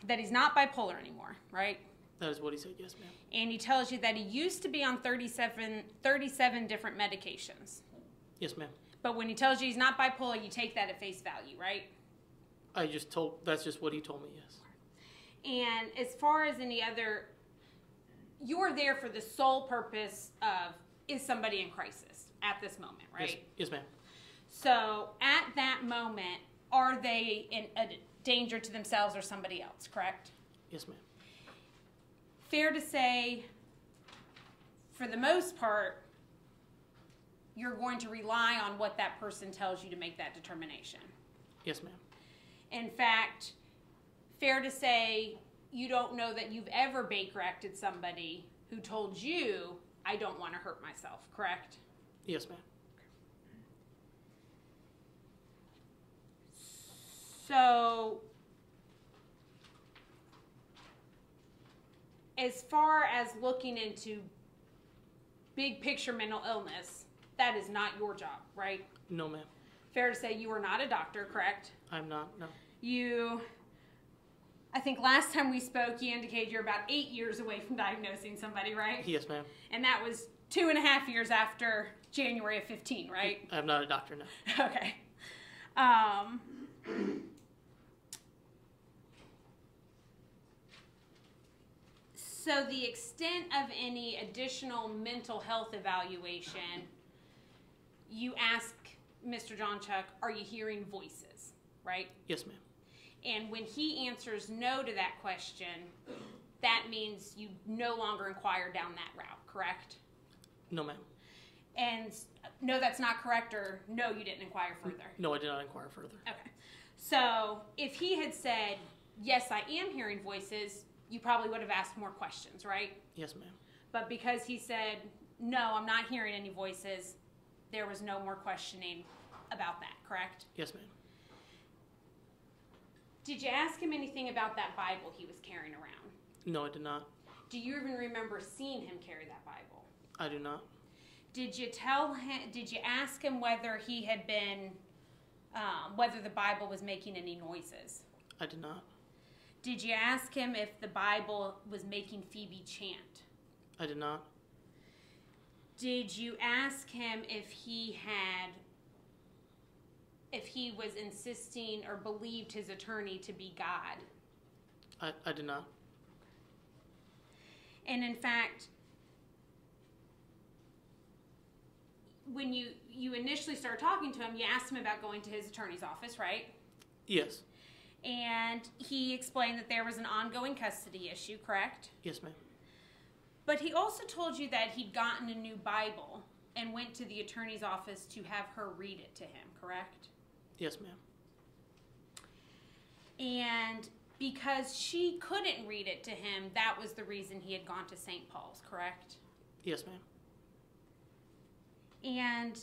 That he's not bipolar anymore, right? That is what he said, yes, ma'am. And he tells you that he used to be on 37 different medications. Yes, ma'am. But when he tells you he's not bipolar, you take that at face value, right? That's just what he told me, yes. And as far as any other, you're there for the sole purpose of, is somebody in crisis at this moment, right? Yes, ma'am. So at that moment, are they in a danger to themselves or somebody else, correct? Yes, ma'am. Fair to say, for the most part, you're going to rely on what that person tells you to make that determination. Yes, ma'am. In fact, fair to say, you don't know that you've ever Baker-acted somebody who told you, I don't want to hurt myself, correct? Yes, ma'am. So, as far as looking into big picture mental illness, that is not your job, right? No, ma'am. Fair to say you are not a doctor, correct? I'm not, no. I think last time we spoke, you indicated you're about 8 years away from diagnosing somebody, right? Yes, ma'am. And that was 2.5 years after January of 15, right? I'm not a doctor, no. Okay. So the extent of any additional mental health evaluation, you ask Mr. Jonchuck, are you hearing voices, right? Yes, ma'am. And when he answers no to that question, that means you no longer inquire down that route, correct? No, ma'am. And no, that's not correct, or no, you didn't inquire further? No, I did not inquire further. Okay. So if he had said, yes, I am hearing voices, you probably would have asked more questions, right? Yes, ma'am. But because he said, no, I'm not hearing any voices, there was no more questioning about that, correct? Yes, ma'am. Did you ask him anything about that Bible he was carrying around? No, I did not. Do you even remember seeing him carry that Bible? I do not. Did you ask him whether he had been, whether the Bible was making any noises? I did not. Did you ask him if the Bible was making Phoebe chant? I did not. Did you ask him if he was insisting or believed his attorney to be God? I did not. And in fact, when you initially started talking to him, you asked him about going to his attorney's office, right? Yes. And he explained that there was an ongoing custody issue, correct? Yes, ma'am. But he also told you that he'd gotten a new Bible and went to the attorney's office to have her read it to him, correct? Yes, ma'am. And because she couldn't read it to him, that was the reason he had gone to St. Paul's, correct? Yes, ma'am. And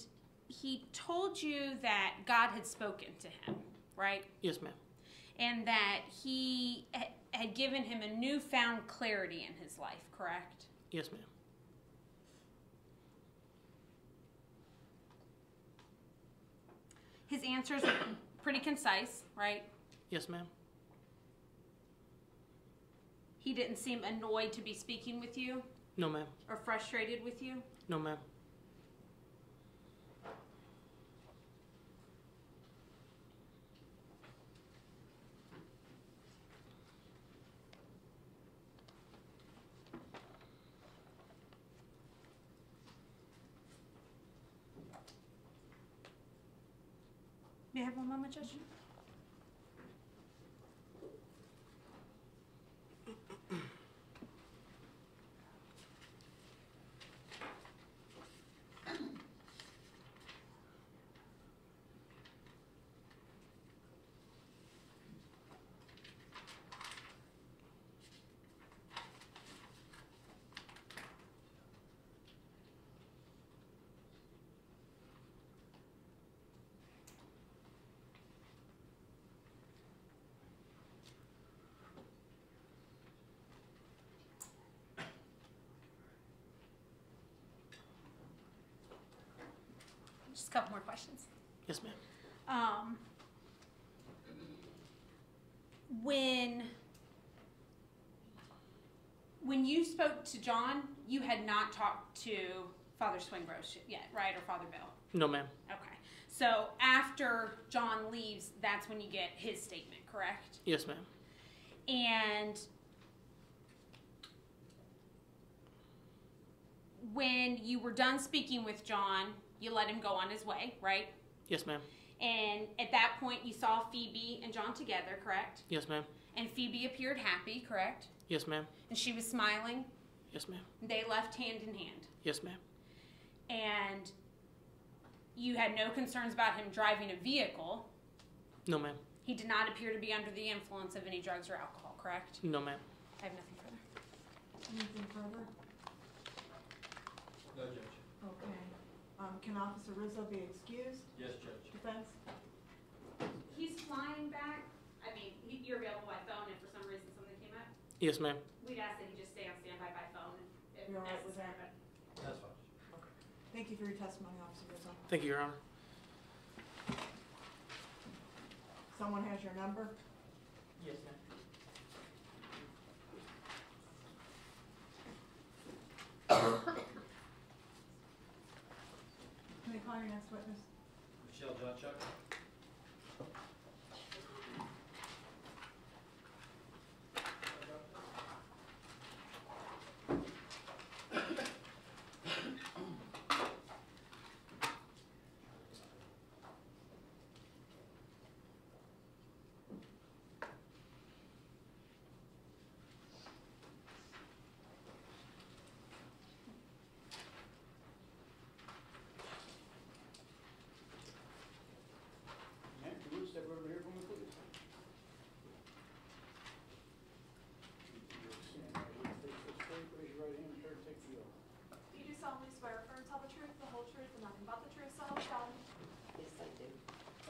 he told you that God had spoken to him, right? Yes, ma'am. And that he had given him a newfound clarity in his life, correct? Yes, ma'am. His answers are pretty concise, right? Yes, ma'am. He didn't seem annoyed to be speaking with you? No, ma'am. Or frustrated with you? No, ma'am. May I have one moment, Judge? Just a couple more questions. Yes, ma'am. When you spoke to John, you had not talked to Father Swingrove yet, right, or Father Bill? No, ma'am. Okay. So after John leaves, that's when you get his statement, correct? Yes, ma'am. And when you were done speaking with John, you let him go on his way, right? Yes, ma'am. And at that point, you saw Phoebe and John together, correct? Yes, ma'am. And Phoebe appeared happy, correct? Yes, ma'am. And she was smiling. Yes, ma'am. They left hand in hand. Yes, ma'am. And you had no concerns about him driving a vehicle. No, ma'am. He did not appear to be under the influence of any drugs or alcohol, correct? No, ma'am. I have nothing further. Anything further? No, Judge. Okay. Can Officer Rizzo be excused? Yes, Judge. Defense? He's flying back. I mean, you're available by phone if for some reason something came up. Yes, ma'am. We'd ask that he just stay on standby by phone if You're all right with necessary. that? That's fine. Okay. Thank you for your testimony, Officer Rizzo. Thank you, Your Honor. Someone has your number? Yes, ma'am. Can we call your next witness? Michelle Jonchuck. Ma'am, can you step over here for me, please? Stand right here, face this straight, raise your right hand and try to take the oath. You do solemnly swear affirm to tell the truth, the whole truth, and nothing but the truth, so help you God. Yes, I do.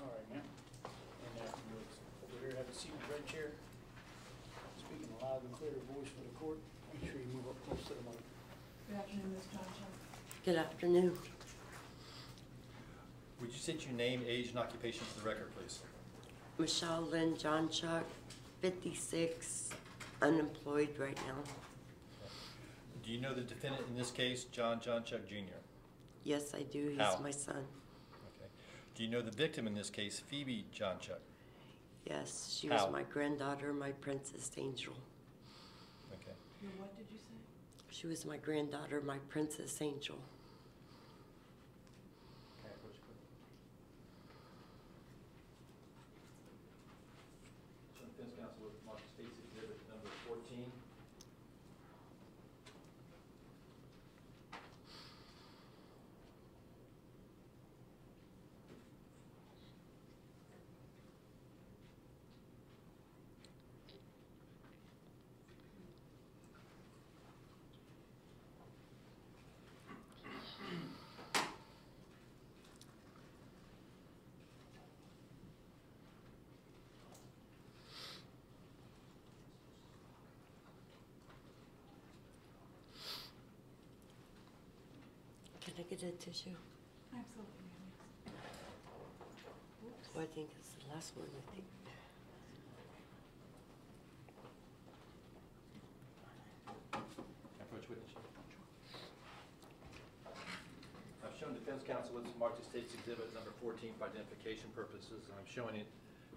All right, ma'am. And afterwards, over here, have a seat in the red chair. Speaking a loud and clear voice for the court. Make sure you move up close to the mic. Good afternoon, Ms. Johnson. Good afternoon. Would you state your name, age, and occupation for the record, please? Michelle Lynn Jonchuck, 56, unemployed right now. Do you know the defendant in this case, John Jonchuck Jr.? Yes, I do. He's How? my son. Okay. Do you know the victim in this case, Phoebe Jonchuck? Yes, she How? was my granddaughter, my princess angel. Okay. Your what did you say? She was my granddaughter, my princess angel. Can I approach you, please? Defense counsel with Mark State's exhibit number 14. Can I get a tissue? Absolutely, ma'am. Oh, I think it's the last one, I think. Can I approach witness? I've shown defense counsel with Mark State's exhibit number 14 for identification purposes, and I'm showing it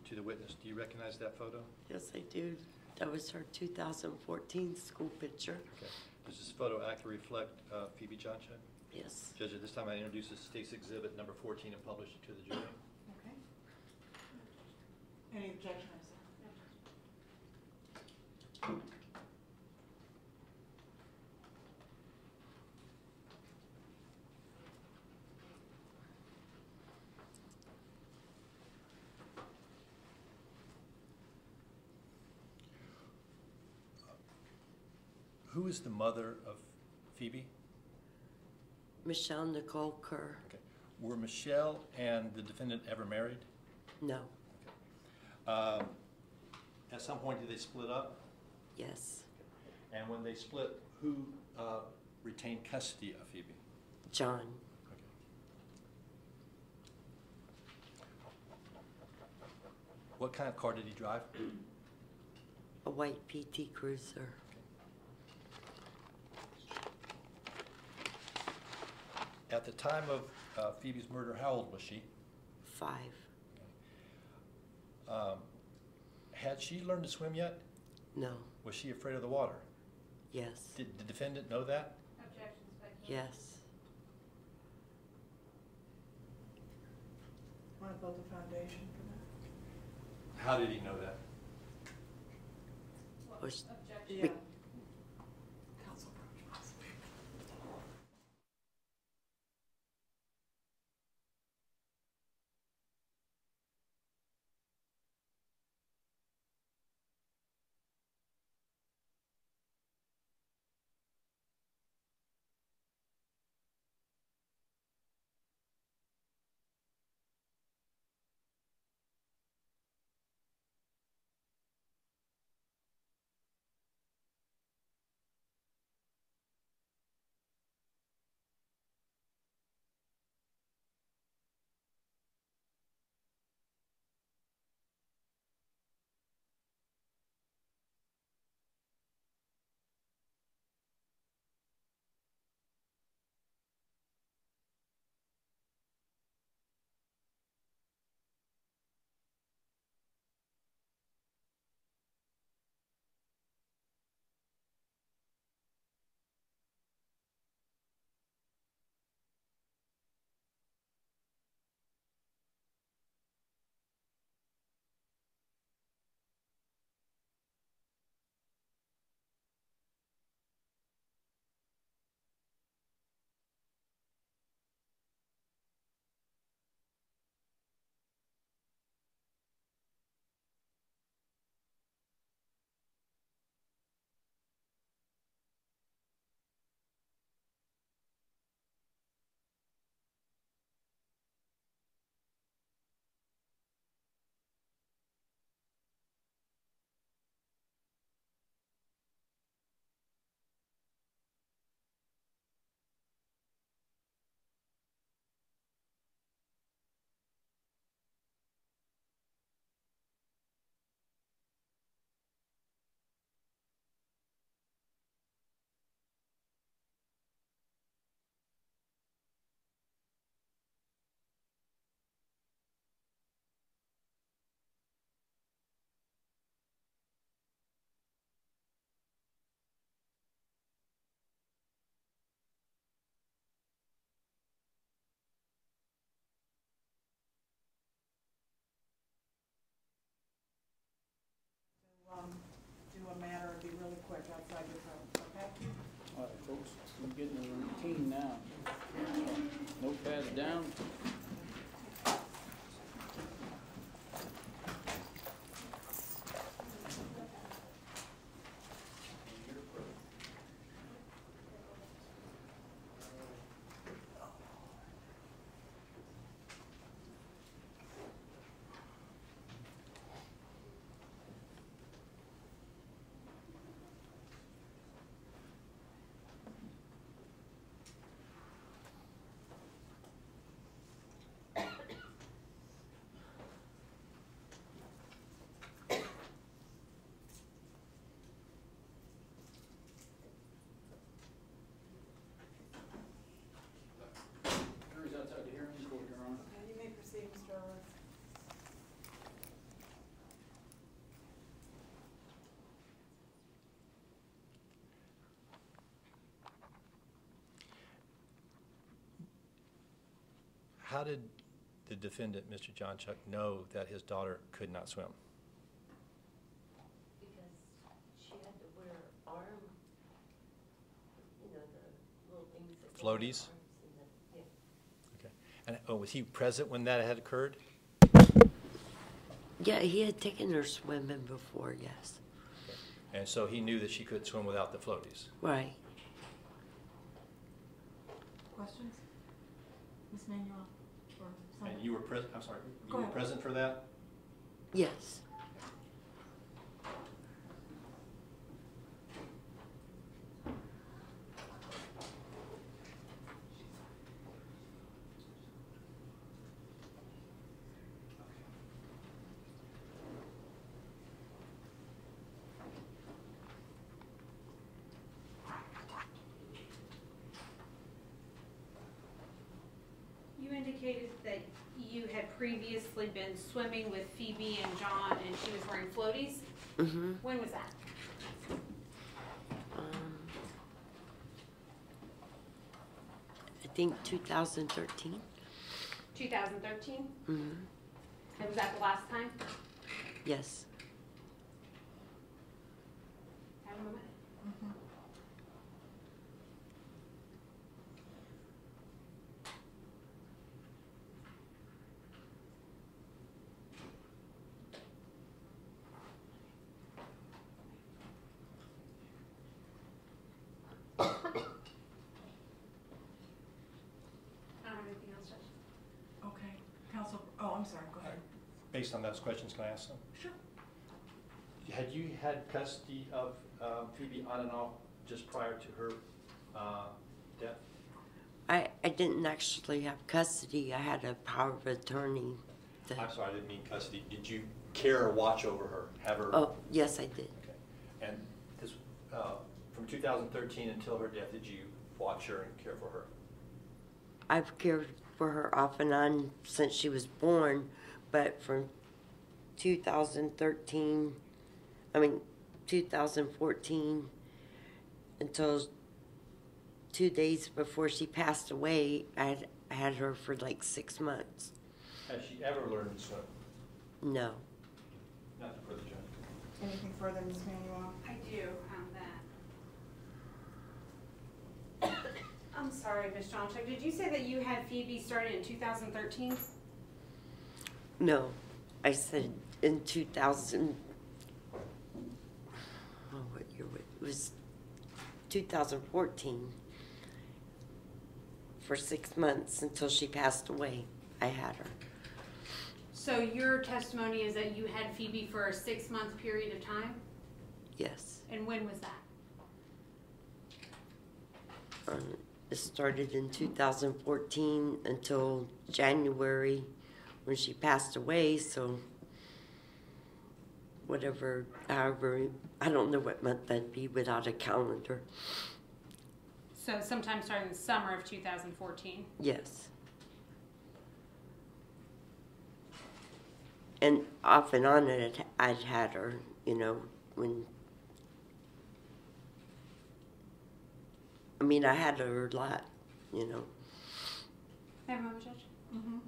to the witness. Do you recognize that photo? Yes, I do. That was her 2014 school picture. Okay. Does this photo accurately reflect Phoebe Jonchuck? Yes. Judge, at this time I introduce the state's exhibit number 14 and publish it to the jury. Okay. Any objections? Who is the mother of Phoebe? Michelle Nicole Kerr. Okay. Were Michelle and the defendant ever married? No. At some point, did they split up? Yes. And when they split, who retained custody of Phoebe? John. Okay. What kind of car did he drive? A white PT Cruiser. At the time of Phoebe's murder, how old was she? 5. Had she learned to swim yet? No. Was she afraid of the water? Yes. Did the defendant know that? Objections, Becky. Yes. Want to build a foundation for that? How did he know that? Was, Objection. Yeah. Council Brown. Do a matter, be really quick outside your phone, okay? All right, folks, we're getting a routine now. Notepads down. Jury's outside the hearing court, Your Honor. Okay, you may proceed, Mr. Owens. How did the defendant, Mr. Jonchuck, know that his daughter could not swim? because she had to wear arm, the little things that go on Floaties? arms and yeah. Okay. And was he present when that had occurred? Yeah, he had taken her swimming before, yes. And so he knew that she couldn't swim without the floaties. Right. Questions? Ms. Manuel? Or And Simon? you were present, I'm sorry, you Go were ahead. present for that? Yes. You indicated that you had previously been swimming with Phoebe and John, and she was wearing floaties? Mm-hmm. When was that? I think 2013. 2013? Mm-hmm. And was that the last time? Yes. Have a moment. Mhm. I don't have anything else, Judge. Okay, Counsel, oh, I'm sorry, go ahead. Based on those questions, can I ask them? Sure. Had you had custody of Phoebe on and off just prior to her death? I didn't actually have custody. I had a power of attorney. I'm sorry, I didn't mean custody. Did you care or watch over her? Have her? Oh, yes, I did. Okay. And this, from 2013 until her death, did you watch her and care for her? I've cared for her off and on since she was born, but from 2014 until 2 days before she passed away, I had her for like 6 months. Has she ever learned to swim? No. Nothing further, Judge. Anything further, Ms. Manuel? I do that. I'm sorry, Ms. Jonchuck. Did you say that you had Phoebe started in 2013? No. I said in 2000, what year was it? It was 2014. For 6 months until she passed away, I had her. So your testimony is that you had Phoebe for a 6-month period of time? Yes. And when was that? It started in 2014 until January when she passed away, so however, I don't know what month that'd be without a calendar. So sometime starting the summer of 2014? Yes. And off and on I'd had her, when... I had her a lot, Have a moment, Judge? Mm-hmm.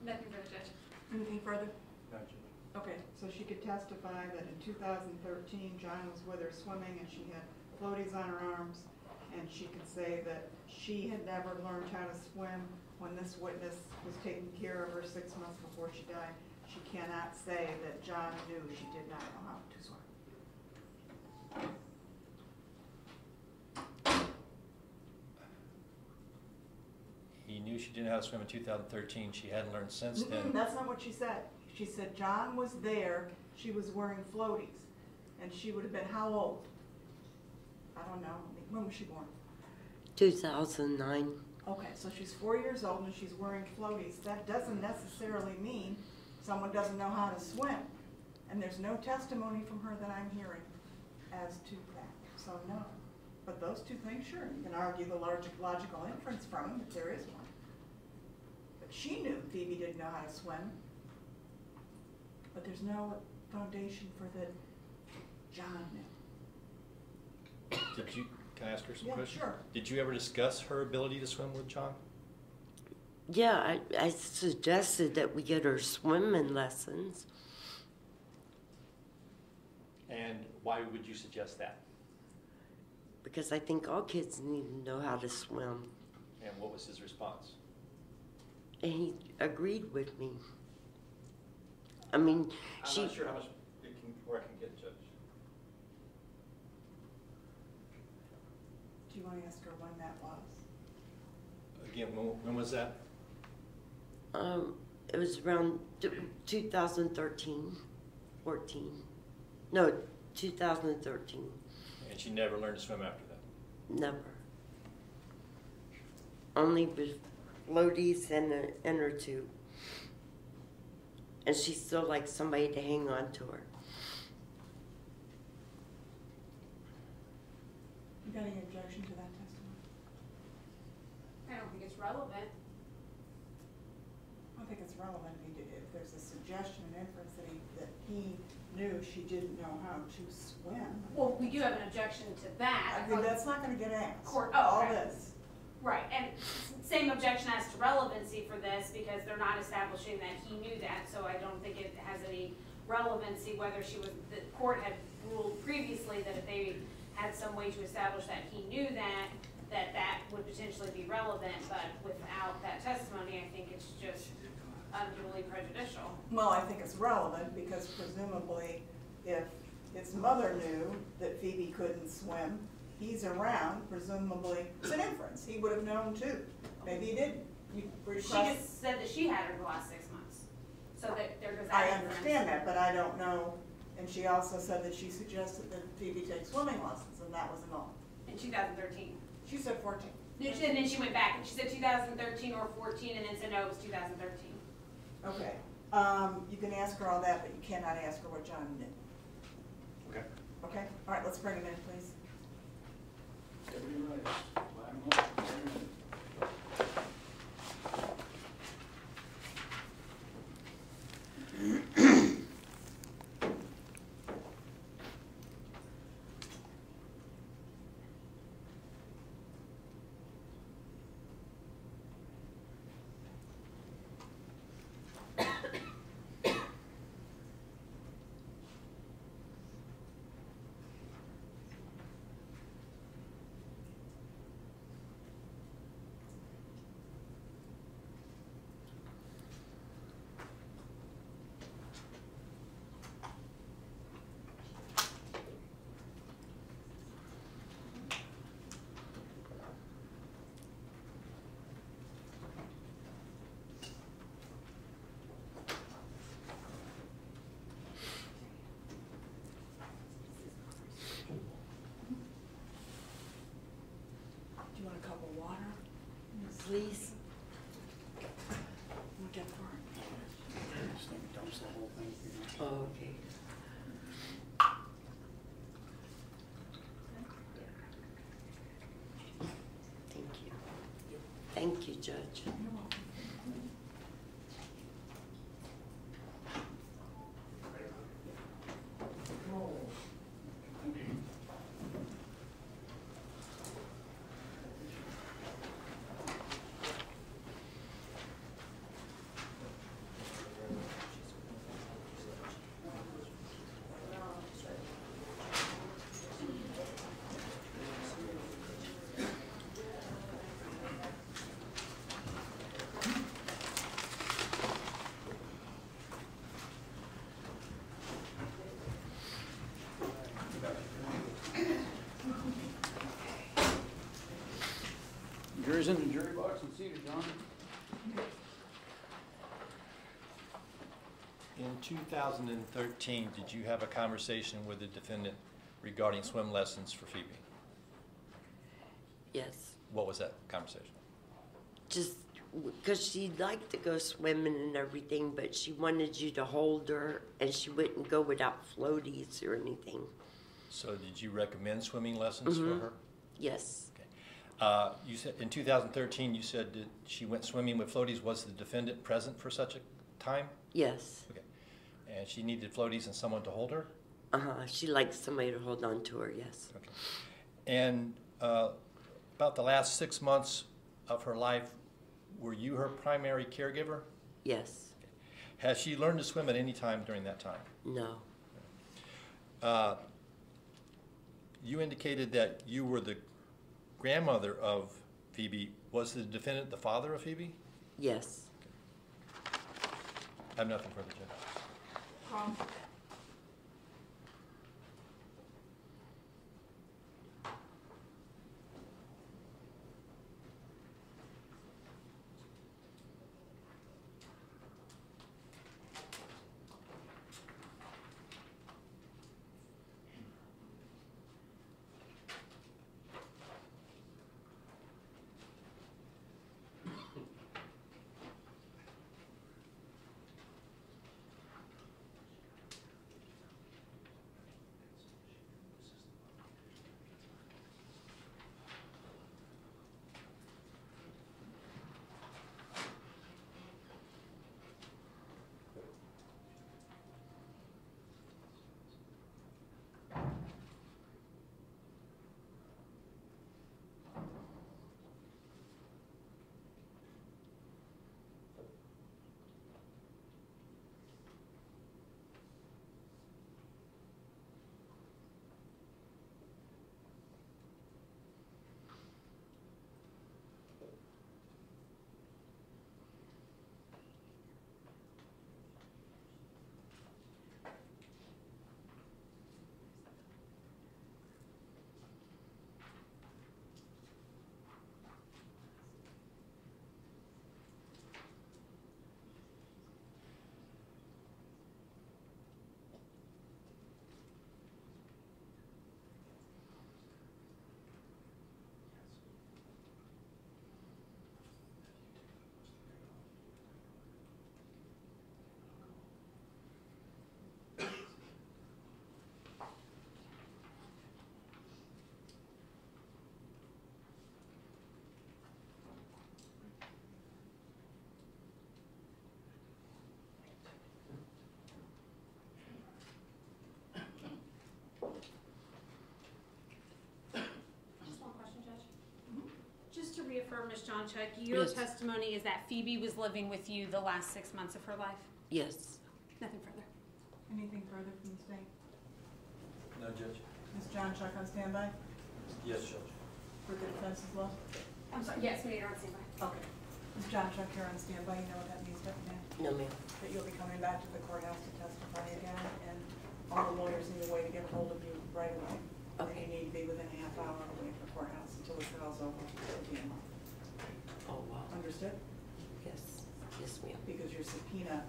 Nothing further, Judge. Anything further? No, Judge. Okay, so she could testify that in 2013, John was with her swimming and she had floaties on her arms, and she could say that she had never learned how to swim when this witness was taking care of her 6 months before she died. She cannot say that John knew she did not know how to swim. He knew she didn't know how to swim in 2013. She hadn't learned since then. That's not what she said. She said John was there, she was wearing floaties, and she would have been how old? I don't know. When was she born? 2009. Okay, so she's 4 years old and she's wearing floaties. That doesn't necessarily mean someone doesn't know how to swim. And there's no testimony from her that I'm hearing as to that. So no. But those two things, sure, you can argue the logical inference from them, if there is one. But she knew Phoebe didn't know how to swim. But there's no foundation for that John knew. Can I ask her some Yeah, questions? sure. Did you ever discuss her ability to swim with John? Yeah, I suggested that we get her swimming lessons. And why would you suggest that? Because I think all kids need to know how to swim. And what was his response? And he agreed with me. I mean, I'm not sure how much where I can get, Judge. Do you want to ask her when that was? Again, when was that? It was around 2013, 14. No, 2013. And she never learned to swim after that? Never. Only with floaties and an inner tube. And she still likes somebody to hang on to her. You got any objection to that testimony? I don't think it's relevant. I think it's relevant if there's a suggestion, an inference that he knew she didn't know how to swim. Well, we do have an objection to that. I mean, that's not going to get asked. All okay. This. Right, and same objection as to relevancy for this because they're not establishing that he knew that, so I don't think it has any relevancy whether the court had ruled previously that if they had some way to establish that he knew that would potentially be relevant, but without that testimony, I think it's just unduly prejudicial. Well, I think it's relevant because presumably if his mother knew that Phoebe couldn't swim, he's around, presumably, it's an inference. He would have known too. Maybe he didn't. She just said that she had her the last 6 months. So that there goes that I inference. understand that, but I don't know. And she also said that she suggested that Phoebe take swimming lessons, and that was a no. In 2013. She said 14. And then she went back and she said 2013 or 14 and then said no, it was 2013. Okay. You can ask her all that, but you cannot ask her what John did. Okay. Okay? All right, let's bring him in, please. Deputy Rice. Do you want a cup of water? Please. We'll get for it. This thing dumps the whole thing. Oh, okay. Thank you. Thank you, Judge. You're welcome. Jury's in the jury box and seated, John. In 2013, did you have a conversation with the defendant regarding swim lessons for Phoebe? Yes. What was that conversation? Just because she liked to go swimming and everything, but she wanted you to hold her, and she wouldn't go without floaties or anything. So did you recommend swimming lessons for her? Yes. You said in 2013, you said that she went swimming with floaties. Was the defendant present for such a time? Yes. Okay. And she needed floaties and someone to hold her? She likes somebody to hold on to her, yes. Okay. And about the last 6 months of her life, were you her primary caregiver? Yes. Okay. Has she learned to swim at any time during that time? No. You indicated that you were the grandmother of Phoebe. Was the defendant the father of Phoebe? Yes. I have nothing further, Judge. Just to reaffirm, Ms. Jonchuck, your Yes. testimony is that Phoebe was living with you the last 6 months of her life? Yes. Nothing further. Anything further from the state? No, Judge. Ms. Jonchuck on standby Yes, Judge. for the defense as well? I'm sorry, yes, we are on standby. Okay. Ms. Jonchuck, you're on standby, you know what that means, don't you, ma'am? No, ma'am. That you'll be coming back to the courthouse to testify again, and all the lawyers need a way to get hold of you right away. Okay. And you need to be within a half hour away from the courthouse until the trial's over at the end. Oh, wow. Understood? Yes. Yes, ma'am. Because your subpoena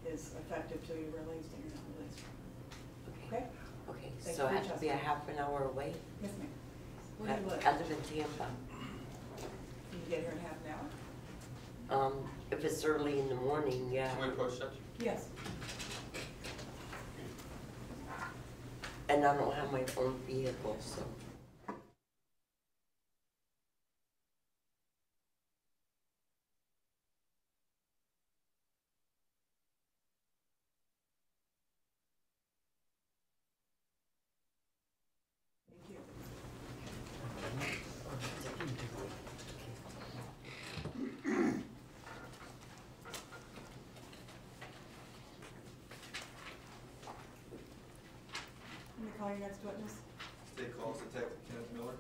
is effective till you're released and you're not released. Okay? Okay, Thank so you I for have to be a testifying. half an hour away? Yes, ma'am. Where do you live? I live in Tampa. Can you get here in half an hour? If it's early in the morning, yeah. Can we approach, Judge? Yes. And I don't have my own vehicle, so. Thank you. Let me call your next witness. State calls Detective Kenneth Miller.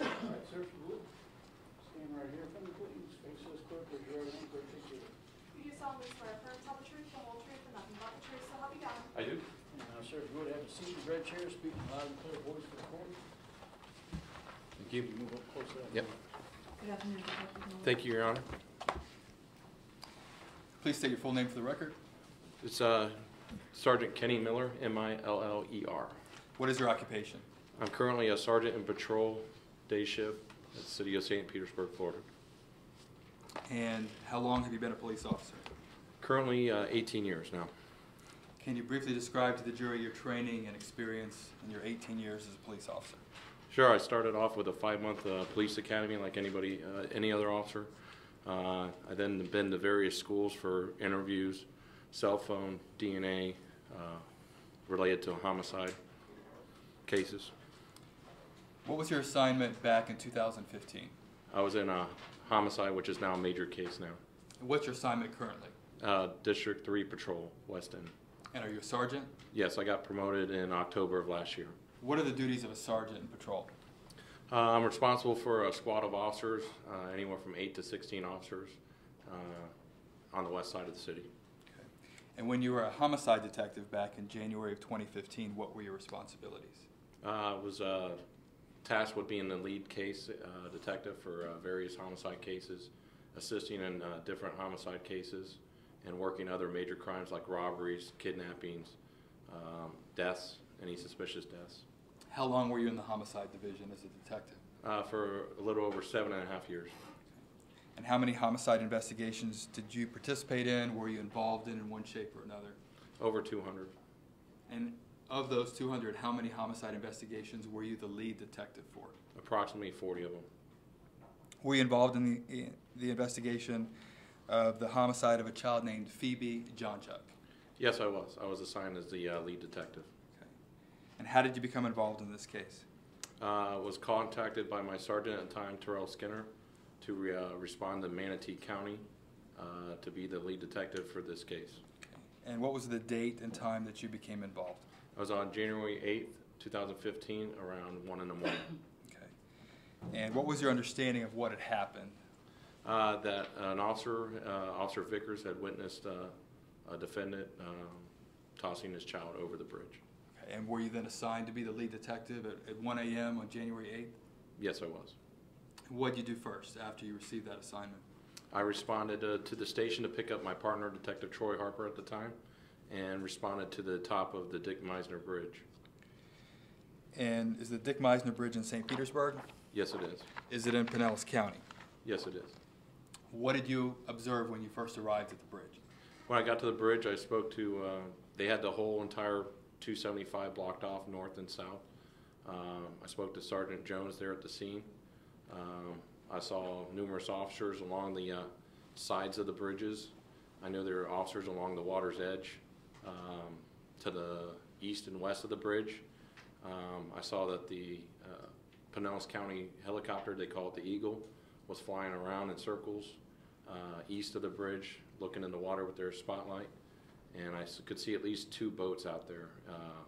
All right, sir, if you would, stand right here from the please, face this clerk, raise your right hand, clerk, take your oath. Do you solemnly swear affirm to tell the truth, the whole truth, and nothing but the truth, so help you God? I do. And now, sir, if you would have a seat in the red chair, speak in a loud and clear voice for the court. Thank you. You move up close to that. Yep. Good afternoon, Detective Miller. Thank you, Your Honor. Please state your full name for the record. It's Sergeant Kenny Miller, M-I-L-L-E-R. What is your occupation? I'm currently a sergeant in patrol day shift at the city of St. Petersburg, Florida. And how long have you been a police officer? Currently 18 years now. Can you briefly describe to the jury your training and experience in your 18 years as a police officer? Sure, I started off with a 5-month police academy like anybody, any other officer. I then been to various schools for interviews, cell phone, DNA, related to homicide cases. What was your assignment back in 2015? I was in a homicide, which is now a major case now. And what's your assignment currently? District 3 Patrol, West End. And are you a sergeant? Yes, I got promoted in October of last year. What are the duties of a sergeant in patrol? I'm responsible for a squad of officers, anywhere from 8 to 16 officers on the west side of the city. Okay. And when you were a homicide detective back in January of 2015, what were your responsibilities? I was tasked with being the lead case detective for various homicide cases, assisting in different homicide cases, and working other major crimes like robberies, kidnappings, deaths, any suspicious deaths. How long were you in the homicide division as a detective? For a little over 7.5 years. And how many homicide investigations did you participate in? Were you involved in one shape or another? Over 200. And of those 200, how many homicide investigations were you the lead detective for? Approximately 40 of them. Were you involved in the investigation of the homicide of a child named Phoebe Jonchuck? Yes, I was. I was assigned as the lead detective. Okay. And how did you become involved in this case? I was contacted by my sergeant at the time, Terrell Skinner, to respond to Manatee County to be the lead detective for this case. Okay. And what was the date and time that you became involved? I was on January 8th, 2015, around 1 in the morning. Okay. And what was your understanding of what had happened? That an officer, Officer Vickers, had witnessed a defendant tossing his child over the bridge. Okay. And were you then assigned to be the lead detective at 1 a.m. on January 8th? Yes, I was. What did you do first after you received that assignment? I responded to the station to pick up my partner, Detective Troy Harper at the time, and responded to the top of the Dick Misener Bridge. And is the Dick Misener Bridge in St. Petersburg? Yes, it is. Is it in Pinellas County? Yes, it is. What did you observe when you first arrived at the bridge? When I got to the bridge, I spoke to, they had the whole entire 275 blocked off north and south. I spoke to Sergeant Jones there at the scene. I saw numerous officers along the sides of the bridges. I know there were officers along the water's edge to the east and west of the bridge. I saw that the Pinellas County helicopter, they call it the Eagle, was flying around in circles east of the bridge, looking in the water with their spotlight. And I could see at least 2 boats out there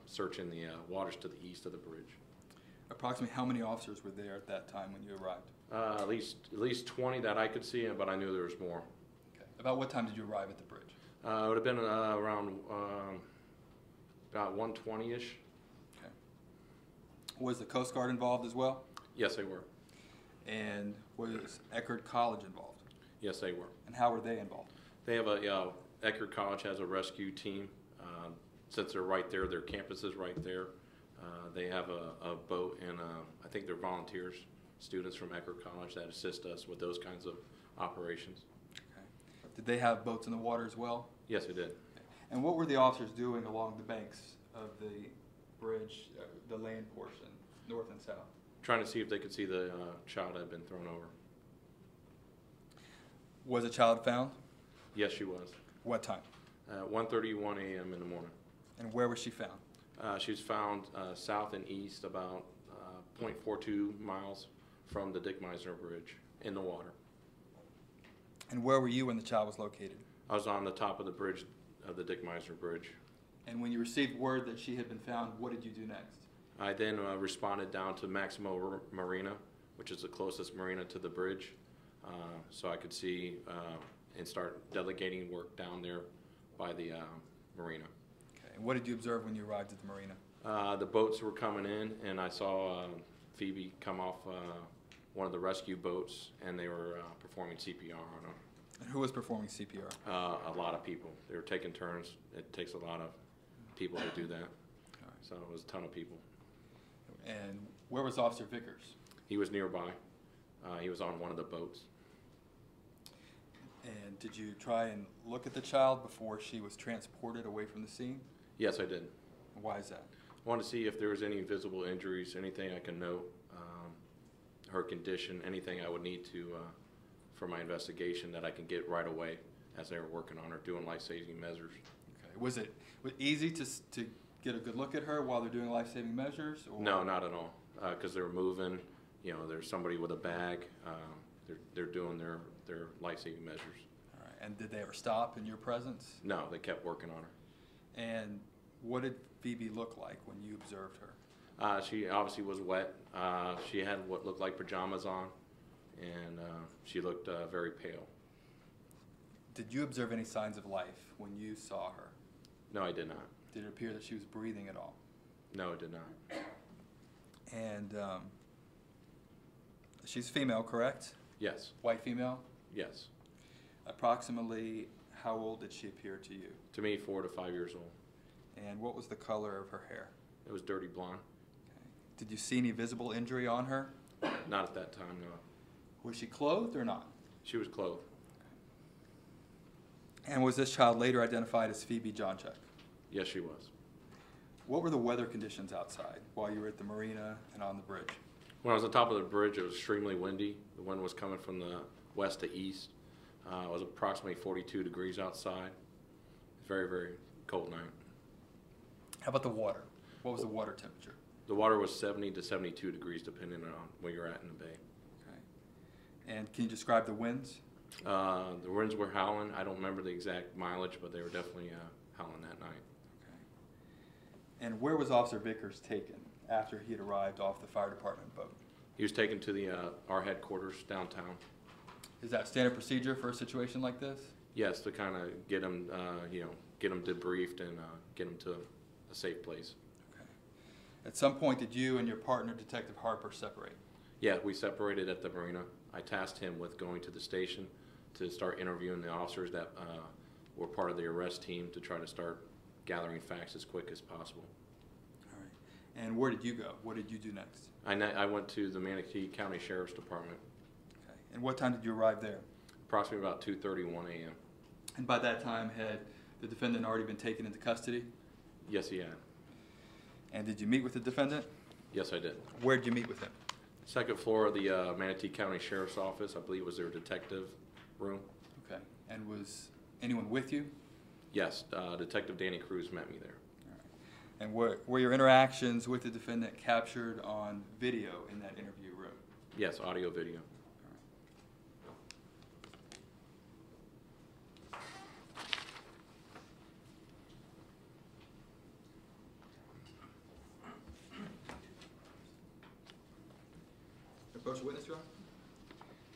searching the waters to the east of the bridge. Approximately how many officers were there at that time when you arrived? At least 20 that I could see, but I knew there was more. Okay. About what time did you arrive at the bridge? It would have been around about 1:20-ish. Okay. Was the Coast Guard involved as well? Yes, they were. And was Eckerd College involved? Yes, they were. And how were they involved? They have Eckerd College has a rescue team. Since they're right there, their campus is right there. They have a boat, and I think they're volunteers, students from Eckerd College that assist us with those kinds of operations. Okay. Did they have boats in the water as well? Yes, they did. Okay. And what were the officers doing along the banks of the bridge, the land portion, north and south? Trying to see if they could see the child that had been thrown over. Was a child found? Yes, she was. What time? 1:31 a.m. in the morning. And where was she found? She was found south and east about 0.42 miles from the Dick Misener Bridge in the water. And where were you when the child was located? I was on the top of the bridge of the Dick Misener Bridge. And when you received word that she had been found, what did you do next? I then responded down to Maximo Marina, which is the closest marina to the bridge, so I could see and start delegating work down there by the marina. Okay. And what did you observe when you arrived at the marina? The boats were coming in, and I saw Phoebe come off one of the rescue boats, and they were performing CPR on her. And who was performing CPR? A lot of people. They were taking turns. It takes a lot of people to do that. All right. So it was a ton of people. And where was Officer Vickers? He was nearby. He was on one of the boats. And did you try and look at the child before she was transported away from the scene? Yes, I did. Why is that? I wanted to see if there was any visible injuries, anything I can note. her condition, anything I would need to for my investigation that I can get right away as they were working on her, doing life-saving measures. Okay. Was it easy to get a good look at her while they're doing life-saving measures? Or? No, not at all, because they were moving. You know, there's somebody with a bag. They're doing their life-saving measures. All right. And did they ever stop in your presence? No, they kept working on her. And what did Phoebe look like when you observed her? She obviously was wet. She had what looked like pajamas on, and she looked very pale. Did you observe any signs of life when you saw her? No, I did not. Did it appear that she was breathing at all? No, it did not. And she's female, correct? Yes. White female? Yes. Approximately how old did she appear to you? To me, 4 to 5 years old. And what was the color of her hair? It was dirty blonde. Okay. Did you see any visible injury on her? Not at that time, no. Was she clothed or not? She was clothed. Okay. And was this child later identified as Phoebe Jonchuck? Yes, she was. What were the weather conditions outside while you were at the marina and on the bridge? When I was on top of the bridge, it was extremely windy. The wind was coming from the west to east. It was approximately 42 degrees outside. Very, very cold night. How about the water? What was the water temperature? The water was 70 to 72 degrees, depending on where you're at in the bay. Okay. And can you describe the winds? The winds were howling. I don't remember the exact mileage, but they were definitely howling that night. Okay. And where was Officer Vickers taken after he had arrived off the fire department boat? He was taken to the our headquarters downtown. Is that standard procedure for a situation like this? Yes, to kind of get him, get him debriefed and get him to a safe place. Okay. At some point, did you and your partner, Detective Harper, separate? Yeah, we separated at the marina. I tasked him with going to the station to start interviewing the officers that were part of the arrest team to try to start gathering facts as quick as possible. All right. And where did you go? What did you do next? I went to the Manatee County Sheriff's Department. Okay. And what time did you arrive there? Approximately about 2:31 a.m. And by that time, had the defendant already been taken into custody? Yes, he had. And did you meet with the defendant? Yes, I did. Where did you meet with him? Second floor of the Manatee County Sheriff's Office. I believe was their detective room. Okay. And was anyone with you? Yes, Detective Danny Cruz met me there. All right. And were your interactions with the defendant captured on video in that interview room? Yes, audio, video. Approach the witness, Your Honor.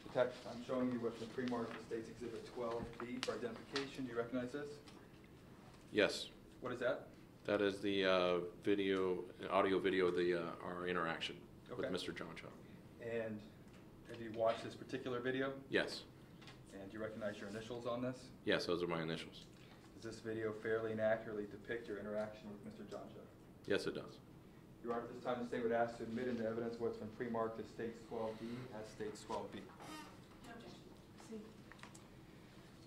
Detective, I'm showing you what the pre-marked State's Exhibit 12B for identification. Do you recognize this? Yes. What is that? That is the audio, video of our interaction with Mr. Jonchuck. And have you watched this particular video? Yes. And do you recognize your initials on this? Yes, those are my initials. Does this video fairly and accurately depict your interaction with Mr. Jonchuck? Yes, it does. Your Honor, at this time, the State would ask to admit into evidence what's been pre-marked as States 12B as States 12B. No objection.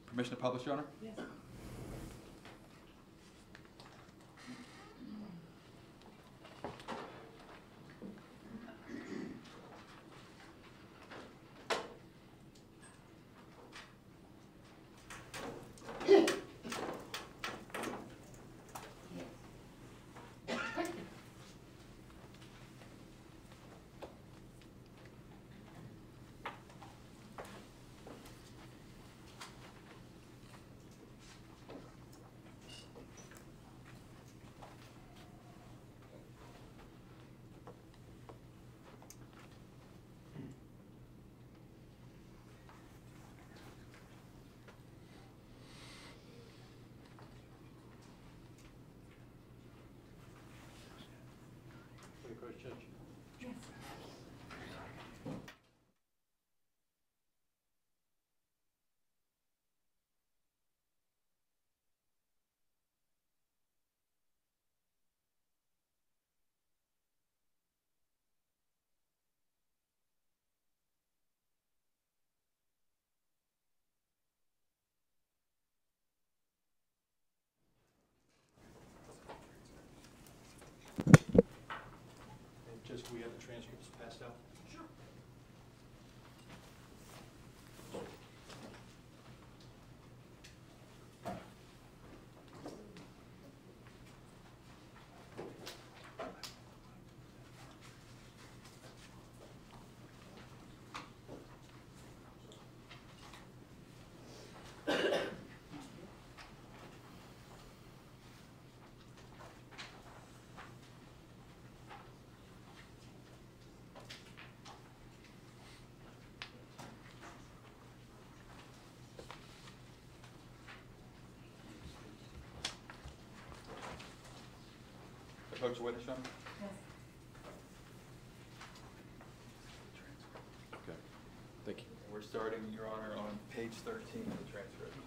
Permission to publish, Your Honor? Yes. approach the witness, Your Honor? Okay, thank you. We're starting, Your Honor, on page 13 of the transcript.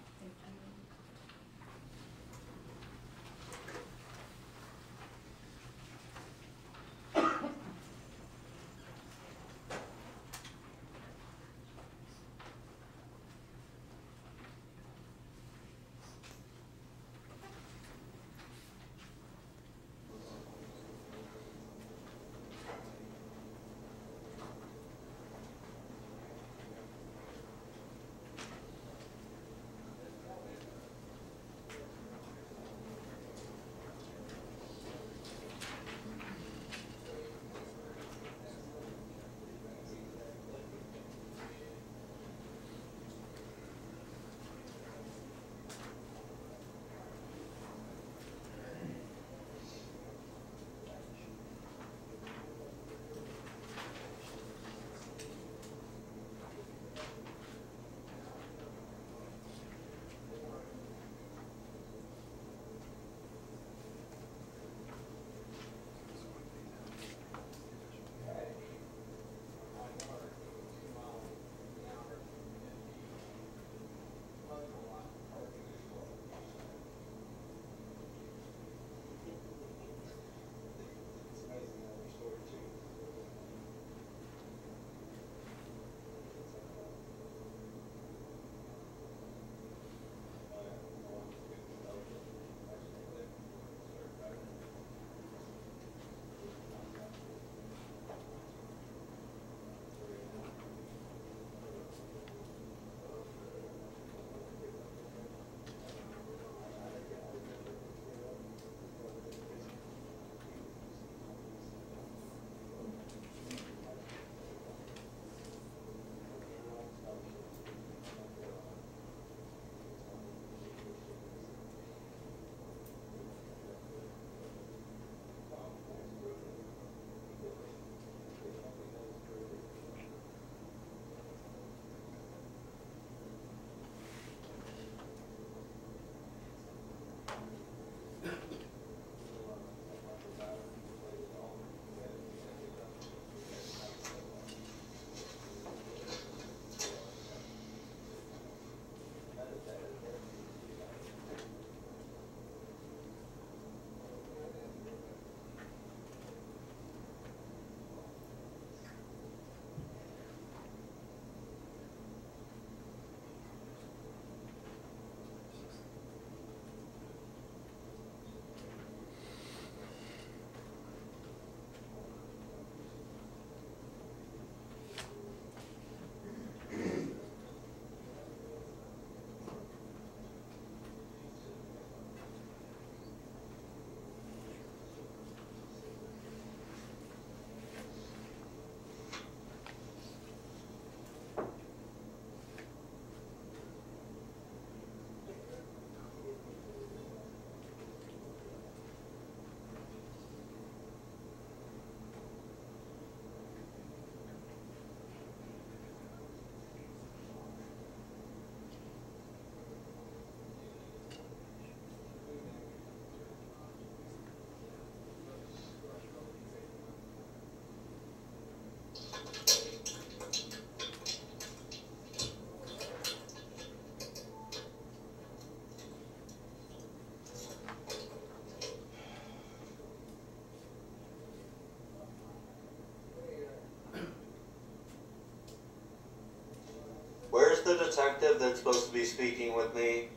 Where's the detective that's supposed to be speaking with me?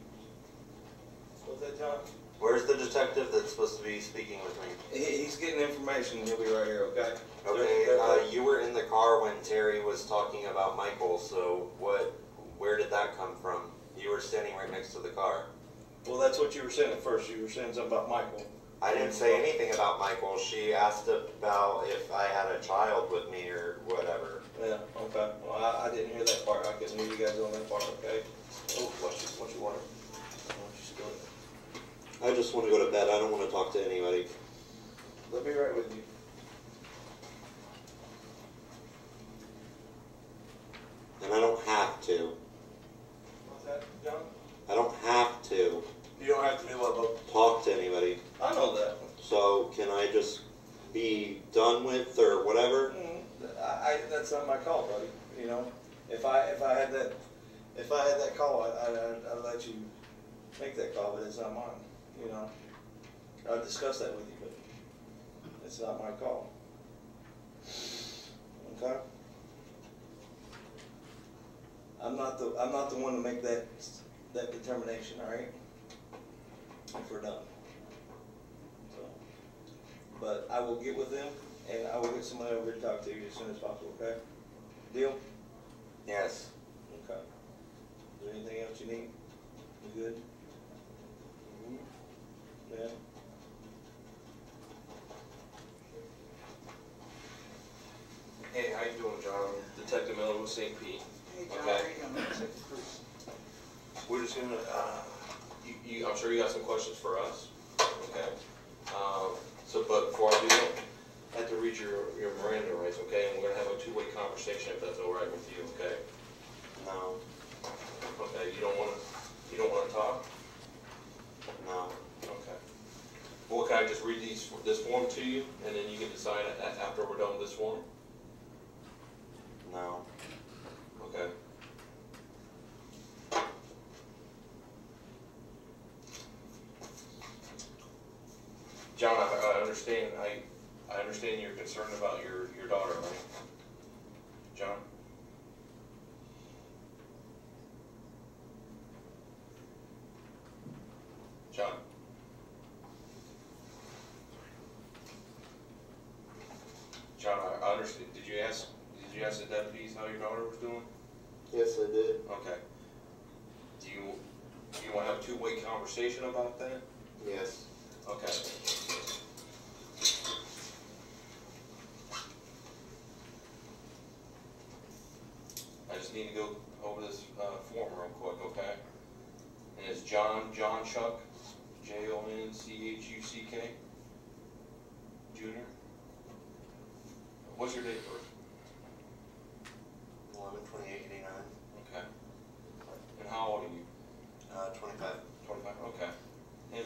What's that, John? Where's the detective that's supposed to be speaking with me? He's getting information. He'll be right here, okay? Okay, you were in the car when Terry was talking about Michael, so where did that come from? You were standing right next to the car. Well, that's what you were saying at first. You were saying something about Michael. I didn't say anything about Michael. She asked about if I had a child with me or whatever. Yeah, okay. Well, I didn't hear that part. I couldn't hear you guys on that part, okay? Oh, what you want? I just want to go to bed. I don't want to talk to anybody. They'll be right with you. And I don't have to. What's that, John? I don't have to. You don't have to do what, Bob? Talk to anybody. I know that. So can I just that's not my call, buddy. You know, if I had that call, I'd let you make that call, but it's not mine. You know, I'll discuss that with you, but it's not my call. Okay. I'm not the one to make that determination. All right. If we're done. So, but I will get with them and I will get somebody over to talk to you as soon as possible. Okay. Deal? Yes. Okay. Is there anything else you need? You good? Yeah. Hey, how you doing, John? Detective Miller with St. Pete. Hey, John, Okay. how you doing? We're just gonna, I'm sure you got some questions for us. Okay. But before I do that, I have to read your Miranda rights, okay? And we're gonna have a two-way conversation if that's all right with you, okay? No. Okay, you don't wanna talk? No. Okay. Well, can I just read this form to you, and then you can decide after we're done with this form? No. Okay. John, I understand. I understand you're concerned about your daughter, right? John? John? John, I understand. Did you ask the deputies how your daughter was doing? Yes, I did. Okay. Do you want to have a two-way conversation about that? Yes. Okay. I just need to go over this form real quick, okay? And it's Jonchuck, Jonchuck, Jr. What's your date of birth? 11/28/89. Okay. And how old are you? 25. 25, okay. And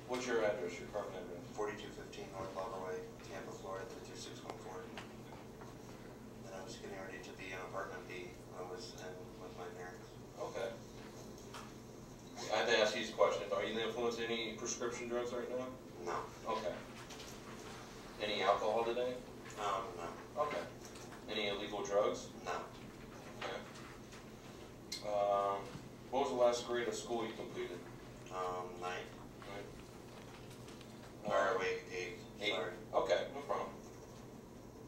what's your address, your current address? 4215 North Lava Way, Tampa, Florida 32614. And I was getting ready to be in apartment B. I was in with my parents. Okay. I had to ask these questions. Are you influencing any prescription drugs right now? No. Okay. Any alcohol today? No. Okay. Any illegal drugs? No. Okay. What was the last grade of school you completed? 9. Or Or wait, 8. 8. Sorry. Okay, no problem.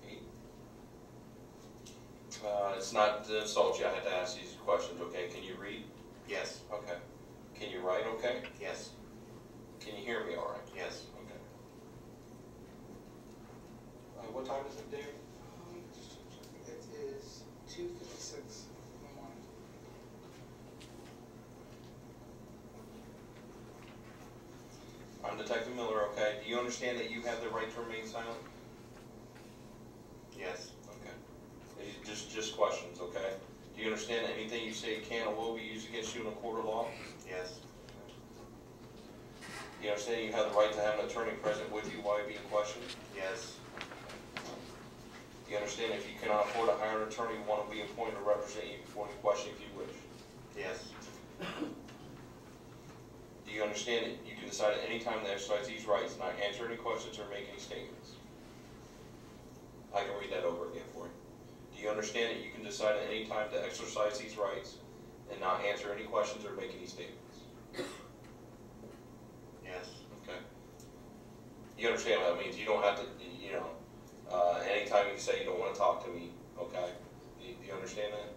8. It's not to insult you. I had to ask these questions. Okay. Can you read? Yes. Okay. Can you write? Okay. Yes. Can you hear me all right? Yes. Okay. What time is it, Dave? It is 2:56 in the morning. I'm Detective Miller, okay? Do you understand that you have the right to remain silent? Yes. Okay. Just questions, okay? Do you understand that anything you say can or will be used against you in a court of law? Yes. Do you understand you have the right to have an attorney present with you while you're being questioned? Yes. Do you understand if you cannot afford to hire an attorney, one will be appointed to represent you before any question if you wish? Yes. Do you understand that you can decide at any time to exercise these rights, not answer any questions or make any statements? I can read that over again for you. Do you understand that you can decide at any time to exercise these rights and not answer any questions or make any statements? Yes. Okay. You understand what that means? You don't have to, anytime you say you don't want to talk to me, okay? Do you understand that?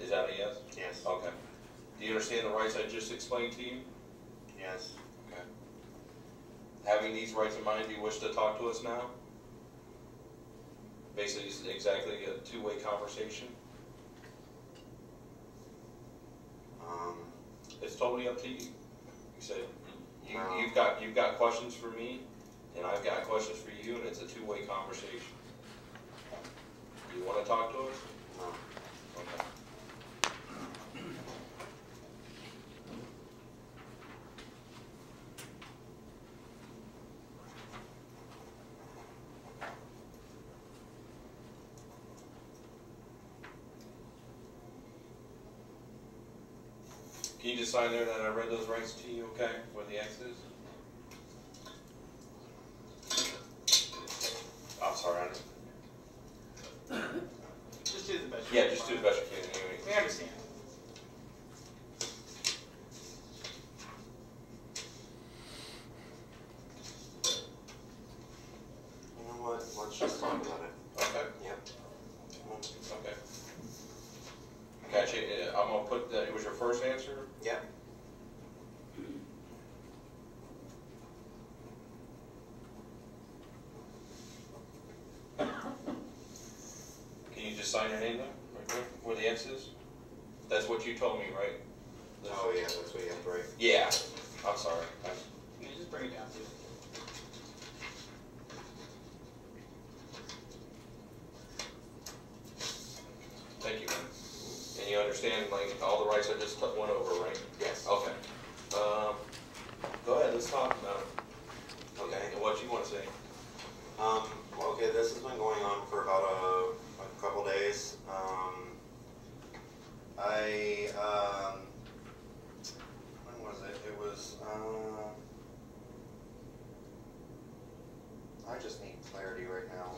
Is that a yes? Yes. Okay. Do you understand the rights I just explained to you? Yes. Okay. Having these rights in mind, do you wish to talk to us now? Basically, it's exactly a two-way conversation. It's totally up to you. You said you've got questions for me, and I've got questions for you, and it's a two-way conversation. Do you want to talk to us? No. Okay. Can you just sign there that I read those rights to you, okay, where the X is? I'm sorry, I didn't. Just do the best. Yeah, just do the best you can anyway. We understand. You know what? Let's just talk about it. Okay. Yep. Okay. Gotcha. I'm gonna put that, it was your first answer? Yeah. Can you just sign your name there, right there, where the X is? That's what you told me, right? Oh yeah, that's what you have to write. Yeah, I'm sorry. You just bring it down to it. Thank you, man. And you understand, like, all the rights I just went over, right? Yes. Okay. Go ahead, let's talk about it. Okay. And what you want to say. Well, okay, this has been going on for about a couple days. When was it? It was, I just need clarity right now.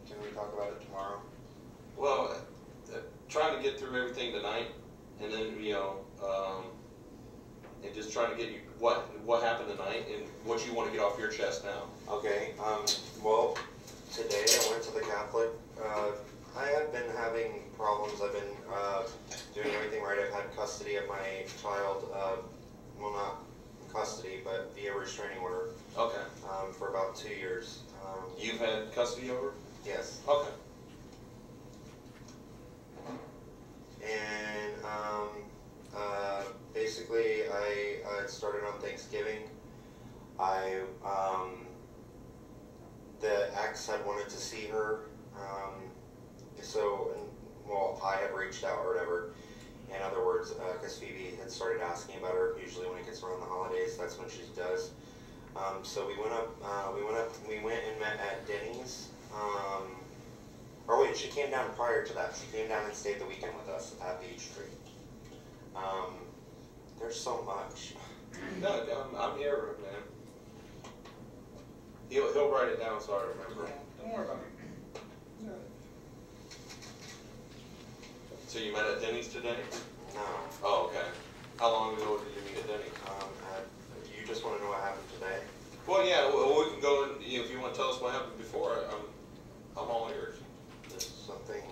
Can we talk about it tomorrow? Well, trying to get through everything tonight, and then, and just trying to get you, what happened tonight, and what you want to get off your chest now. Okay, well, today I went to the Catholic. I have been having problems. I've been doing everything right. I've had custody of my child, well, not custody, but via restraining order. Okay. For about 2 years. You've had custody over? Yes. Okay. And basically, I started on Thanksgiving. The ex had wanted to see her, I had reached out or whatever. In other words, because Phoebe had started asking about her. Usually when it gets around the holidays, that's when she does. So we went and met at Denny's. Or wait, she came down prior to that. She came down and stayed the weekend with us at Beach Street. There's so much. No, I'm here, man. He'll write it down so I remember. Don't worry about it. So you met at Denny's today? No. Oh, okay. How long ago did you meet at Denny's? You just want to know what happened today? Well, yeah, we can go, if you want to tell us what happened before, I'm all ears. Something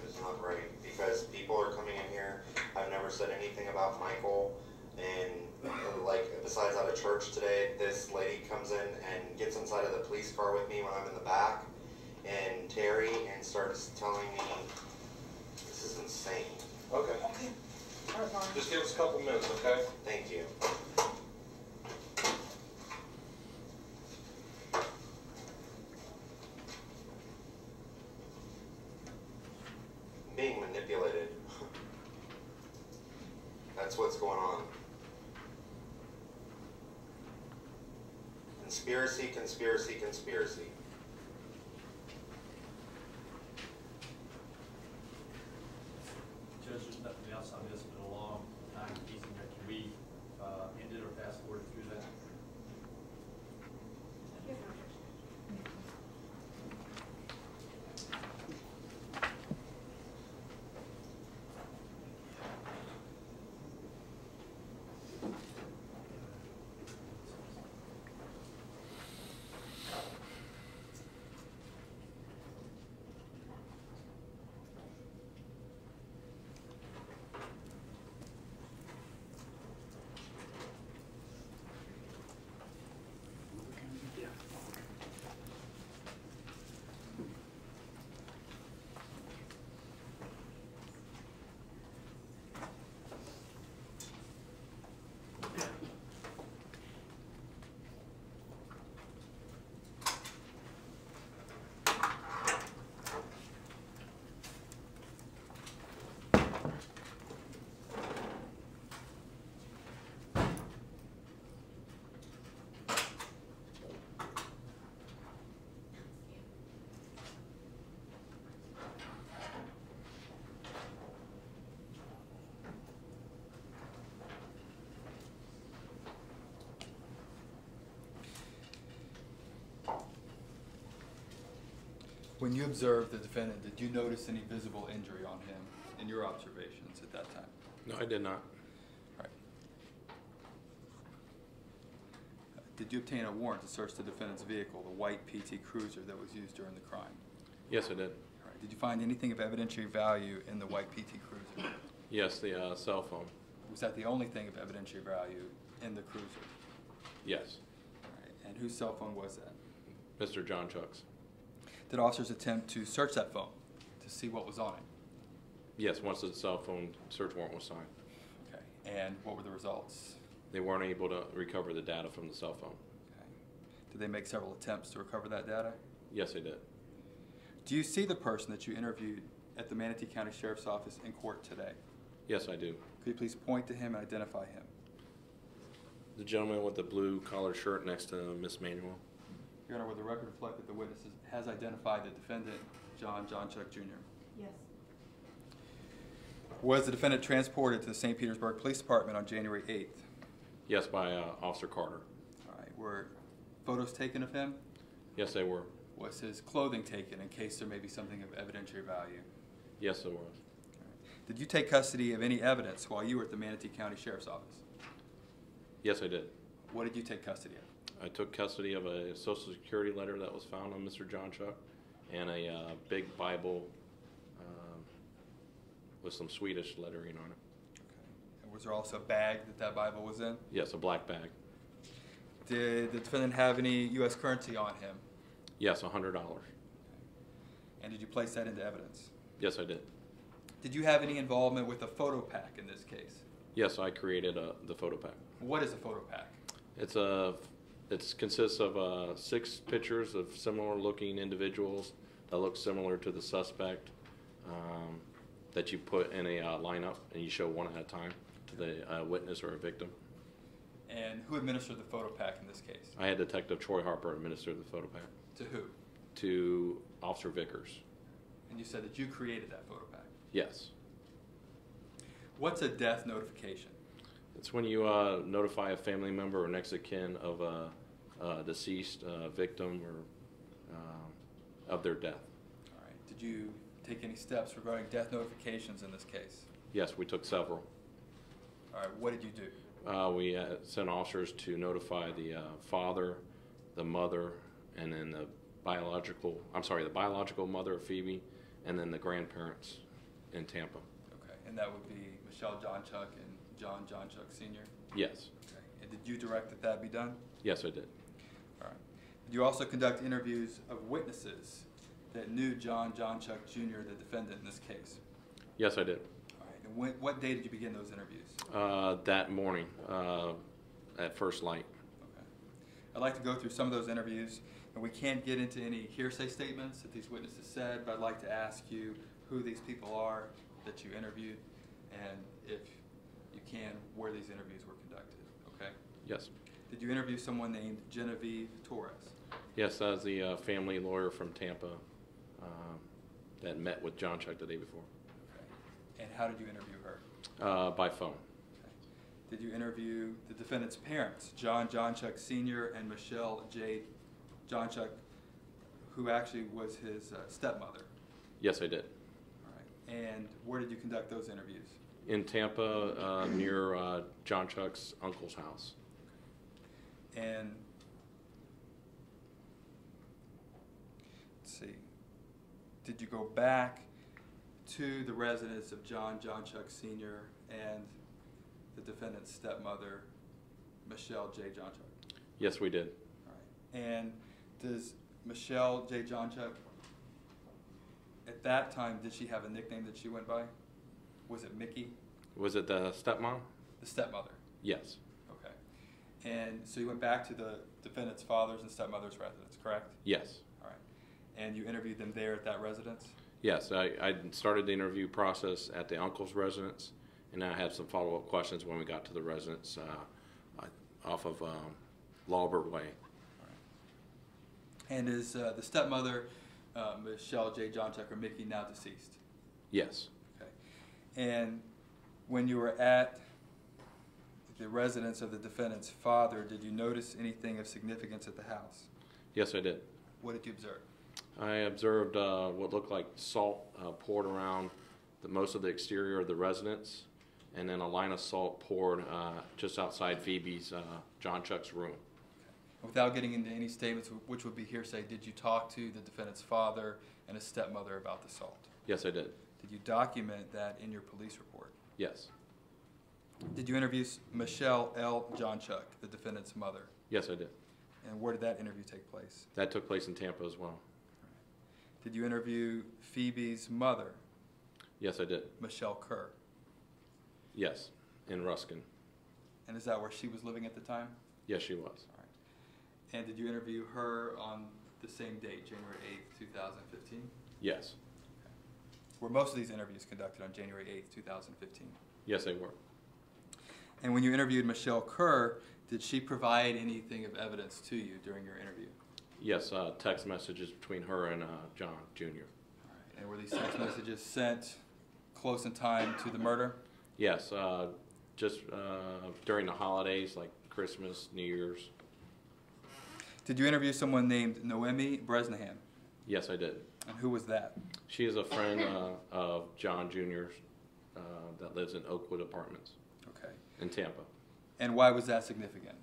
is not right because people are coming in here. I've never said anything about Michael, and like besides out of church today, this lady comes in and gets inside of the police car with me when I'm in the back, and Terry, and starts telling me this is insane. Okay. Okay. All right, fine. Just give us a couple minutes, okay? Thank you. Being manipulated. That's what's going on. Conspiracy, conspiracy, conspiracy. Judge, there's nothing else on this but a long time. Can we end it or fast forward through that? When you observed the defendant, did you notice any visible injury on him in your observations at that time? No, I did not. Right. Did you obtain a warrant to search the defendant's vehicle, the white PT Cruiser that was used during the crime? Yes, I did. All right. Did you find anything of evidentiary value in the white PT Cruiser? Yes, the cell phone. Was that the only thing of evidentiary value in the Cruiser? Yes. All right. And whose cell phone was that? Mr. Jonchuck's. Did officers attempt to search that phone to see what was on it? Yes, once the cell phone search warrant was signed. Okay. And what were the results? They weren't able to recover the data from the cell phone. Okay. Did they make several attempts to recover that data? Yes, they did. Do you see the person that you interviewed at the Manatee County Sheriff's Office in court today? Yes, I do. Could you please point to him and identify him? The gentleman with the blue collared shirt next to Miss Manuel. Your Honor, will the record reflect that the witness has identified the defendant, John Jonchuck, Jr.? Yes. Was the defendant transported to the St. Petersburg Police Department on January 8th? Yes, by Officer Carter. All right. Were photos taken of him? Yes, they were. Was his clothing taken in case there may be something of evidentiary value? Yes, there was. Right. Did you take custody of any evidence while you were at the Manatee County Sheriff's Office? Yes, I did. What did you take custody of? I took custody of a Social Security letter that was found on Mr. Jonchuck and a big Bible with some Swedish lettering on it. Okay. And was there also a bag that Bible was in? Yes, a black bag. Did the defendant have any U.S. currency on him? Yes, $100. Okay. And did you place that into evidence? Yes, I did. Did you have any involvement with a photo pack in this case? Yes, I created the photo pack. What is a photo pack? It consists of 6 pictures of similar looking individuals that look similar to the suspect that you put in a lineup and you show one at a time to the witness or a victim. And who administered the photo pack in this case? I had Detective Troy Harper administer the photo pack. To who? To Officer Vickers. And you said that you created that photo pack? Yes. What's a death notification? It's when you notify a family member or next of kin of a deceased victim or of their death. All right. Did you take any steps regarding death notifications in this case? Yes, we took several. All right. What did you do? We sent officers to notify the father, the mother, and then the biological mother of Phoebe, and then the grandparents in Tampa. Okay. And that would be Michelle Jonchuck and John Jonchuck Sr.? Yes. Okay. And did you direct that that be done? Yes, I did. All right. Did you also conduct interviews of witnesses that knew John Jonchuck Jr., the defendant in this case? Yes, I did. All right. And what day did you begin those interviews? That morning, at first light. Okay. I'd like to go through some of those interviews, and we can't get into any hearsay statements that these witnesses said, but I'd like to ask you who these people are that you interviewed, and if you can, where these interviews were conducted, okay? Yes. Did you interview someone named Genevieve Torres? Yes, that was the family lawyer from Tampa that met with Jonchuck the day before. Okay. And how did you interview her? By phone. Okay. Did you interview the defendant's parents, John Jonchuck Sr. and Michelle J. Jonchuck, who actually was his stepmother? Yes, I did. All right. And where did you conduct those interviews? In Tampa, near Jonchuck's uncle's house. And let's see, did you go back to the residence of John Jonchuck Sr. and the defendant's stepmother, Michelle J. Jonchuck? Yes, we did. All right. And does Michelle J. Jonchuck, at that time, did she have a nickname that she went by? Was it Mickey? Was it the stepmom? The stepmother? Yes. Okay. And so you went back to the defendant's father's and stepmother's residence, correct? Yes. All right. And you interviewed them there at that residence? Yes, I started the interview process at the uncle's residence, and I had some follow-up questions when we got to the residence off of Lawbert Way. All right. And is the stepmother, Michelle J. Jonchuck, or Mickey, now deceased? Yes. Okay. And when you were at the residence of the defendant's father, did you notice anything of significance at the house? Yes, I did. What did you observe? I observed what looked like salt poured around most of the exterior of the residence, and then a line of salt poured just outside Phoebe Jonchuck's room. Without getting into any statements which would be hearsay, did you talk to the defendant's father and his stepmother about the salt? Yes, I did. Did you document that in your police report? Yes. Did you interview Michelle L. Jonchuck, the defendant's mother? Yes, I did. And where did that interview take place? That took place in Tampa as well. Did you interview Phoebe's mother? Yes, I did. Michelle Kerr. Yes, in Ruskin. And is that where she was living at the time? Yes, she was. All right. And did you interview her on the same date, January 8th, 2015? Yes. Okay. Were most of these interviews conducted on January 8th, 2015? Yes, they were. And when you interviewed Michelle Kerr, did she provide anything of evidence to you during your interview? Yes, text messages between her and John Jr. All right. And were these text messages sent close in time to the murder? Yes, just during the holidays like Christmas, New Year's. Did you interview someone named Noemi Bresnahan? Yes, I did. And who was that? She is a friend of John Jr.'s that lives in Oakwood Apartments. Okay. In Tampa. And why was that significant?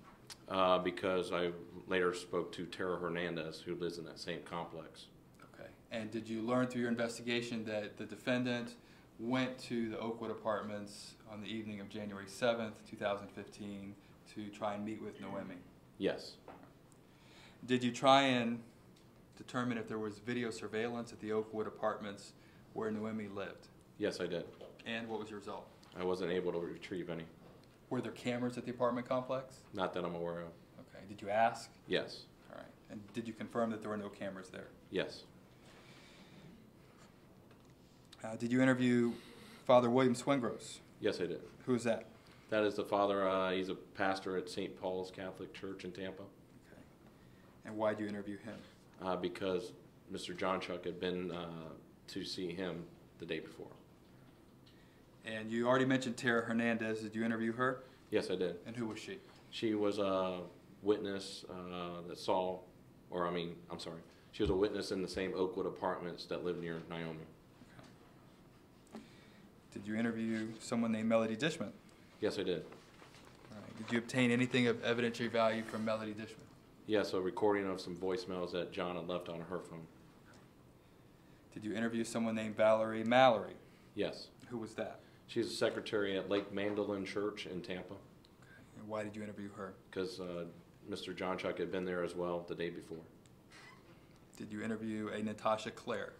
Because I later spoke to Tara Hernandez, who lives in that same complex. Okay. And did you learn through your investigation that the defendant went to the Oakwood Apartments on the evening of January 7th, 2015 to try and meet with Noemi? Yes. Did you try and determine if there was video surveillance at the Oakwood Apartments where Noemi lived? Yes, I did. And what was your result? I wasn't able to retrieve any. Were there cameras at the apartment complex? Not that I'm aware of. Okay. Did you ask? Yes. All right. And did you confirm that there were no cameras there? Yes. Did you interview Father William Swingross? Yes, I did. Who is that? That is the father. He's a pastor at St. Paul's Catholic Church in Tampa. Okay. And why did you interview him? Because Mr. Jonchuck had been to see him the day before. And you already mentioned Tara Hernandez. Did you interview her? Yes, I did. And who was she? She was a witness that saw, she was a witness in the same Oakwood Apartments that lived near Naomi. Okay. Did you interview someone named Melody Dishman? Yes, I did. All right. Did you obtain anything of evidentiary value from Melody Dishman? Yes, a recording of some voicemails that John had left on her phone. Did you interview someone named Valerie Mallory? Yes. Who was that? She's a secretary at Lake Mandolin Church in Tampa. Okay. And why did you interview her? Because Mr. Jonchuck had been there as well the day before. Did you interview a Natasha Clare?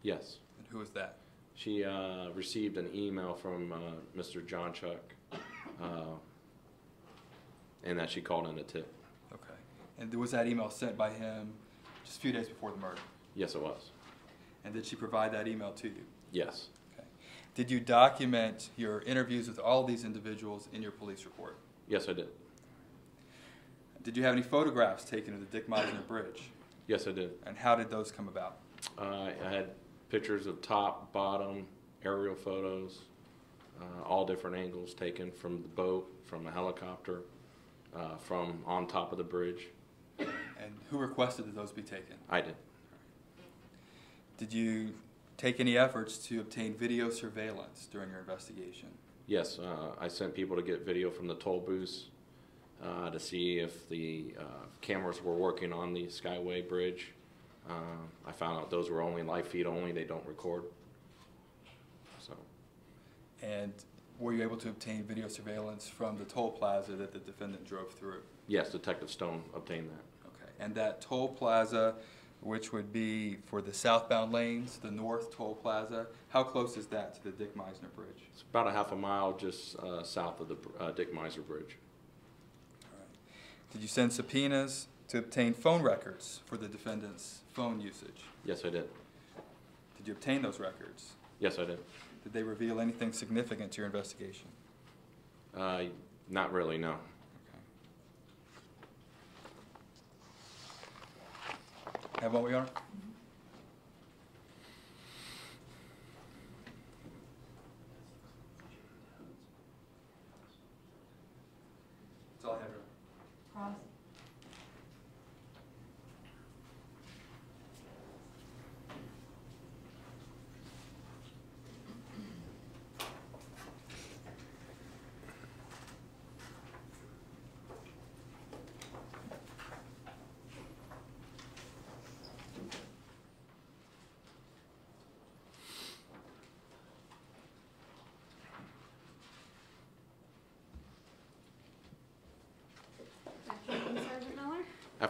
Yes. And who was that? She received an email from Mr. Jonchuck and that she called in a tip. Okay. And was that email sent by him just a few days before the murder? Yes, it was. And did she provide that email to you? Yes. Okay. Did you document your interviews with all these individuals in your police report? Yes, I did. Did you have any photographs taken of the Dick Misener Bridge? Yes, I did. And how did those come about? I had pictures of top, bottom, aerial photos, all different angles taken from the boat, from a helicopter, from on top of the bridge. And who requested that those be taken? I did. Did you take any efforts to obtain video surveillance during your investigation? Yes, I sent people to get video from the toll booths to see if the cameras were working on the Skyway Bridge. I found out those were only live feed only, they don't record. So. And were you able to obtain video surveillance from the toll plaza that the defendant drove through? Yes, Detective Stone obtained that. Okay. And that toll plaza, which would be for the southbound lanes, the north toll plaza, how close is that to the Dick Misener Bridge? It's about a half a mile just south of the Dick Misener Bridge. All right. Did you send subpoenas to obtain phone records for the defendant's phone usage? Yes, I did. Did you obtain those records? Yes, I did. Did they reveal anything significant to your investigation? Not really, no. Okay. Have one, Your Honor? That's all I have, Your Honor. Cross.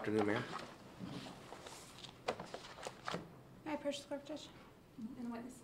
afternoon, ma'am. May I approach the clerk, Judge? And the witness?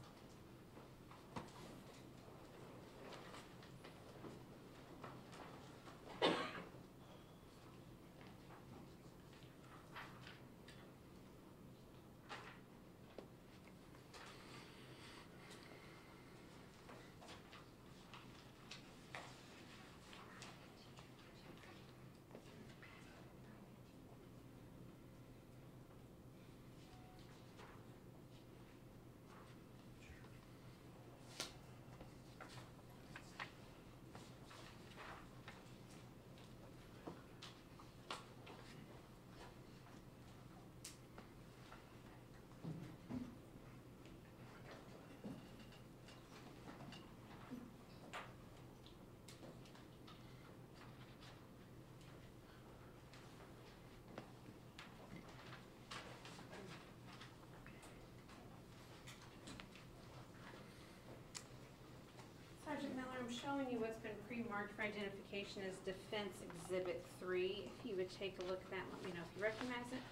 Sergeant Miller, I'm showing you what's been pre-marked for identification as Defense Exhibit 3. If you would take a look at that, let me know if you recognize it.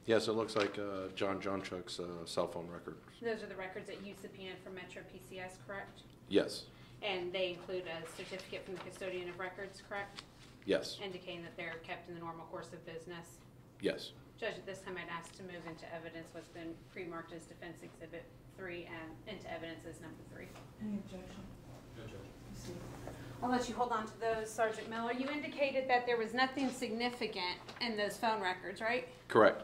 Yes, it looks like John Jonchuck's cell phone records. Those are the records that you subpoenaed from Metro PCS, correct? Yes, And they include a certificate from the custodian of records, correct? yes, Indicating that they're kept in the normal course of business. yes. Judge, at this time I'd ask to move into evidence what's been pre-marked as Defense Exhibit 3 and into evidence as number 3. Any objection? No, Judge. I'll let you hold on to those, Sergeant Miller. You indicated that there was nothing significant in those phone records, right? Correct.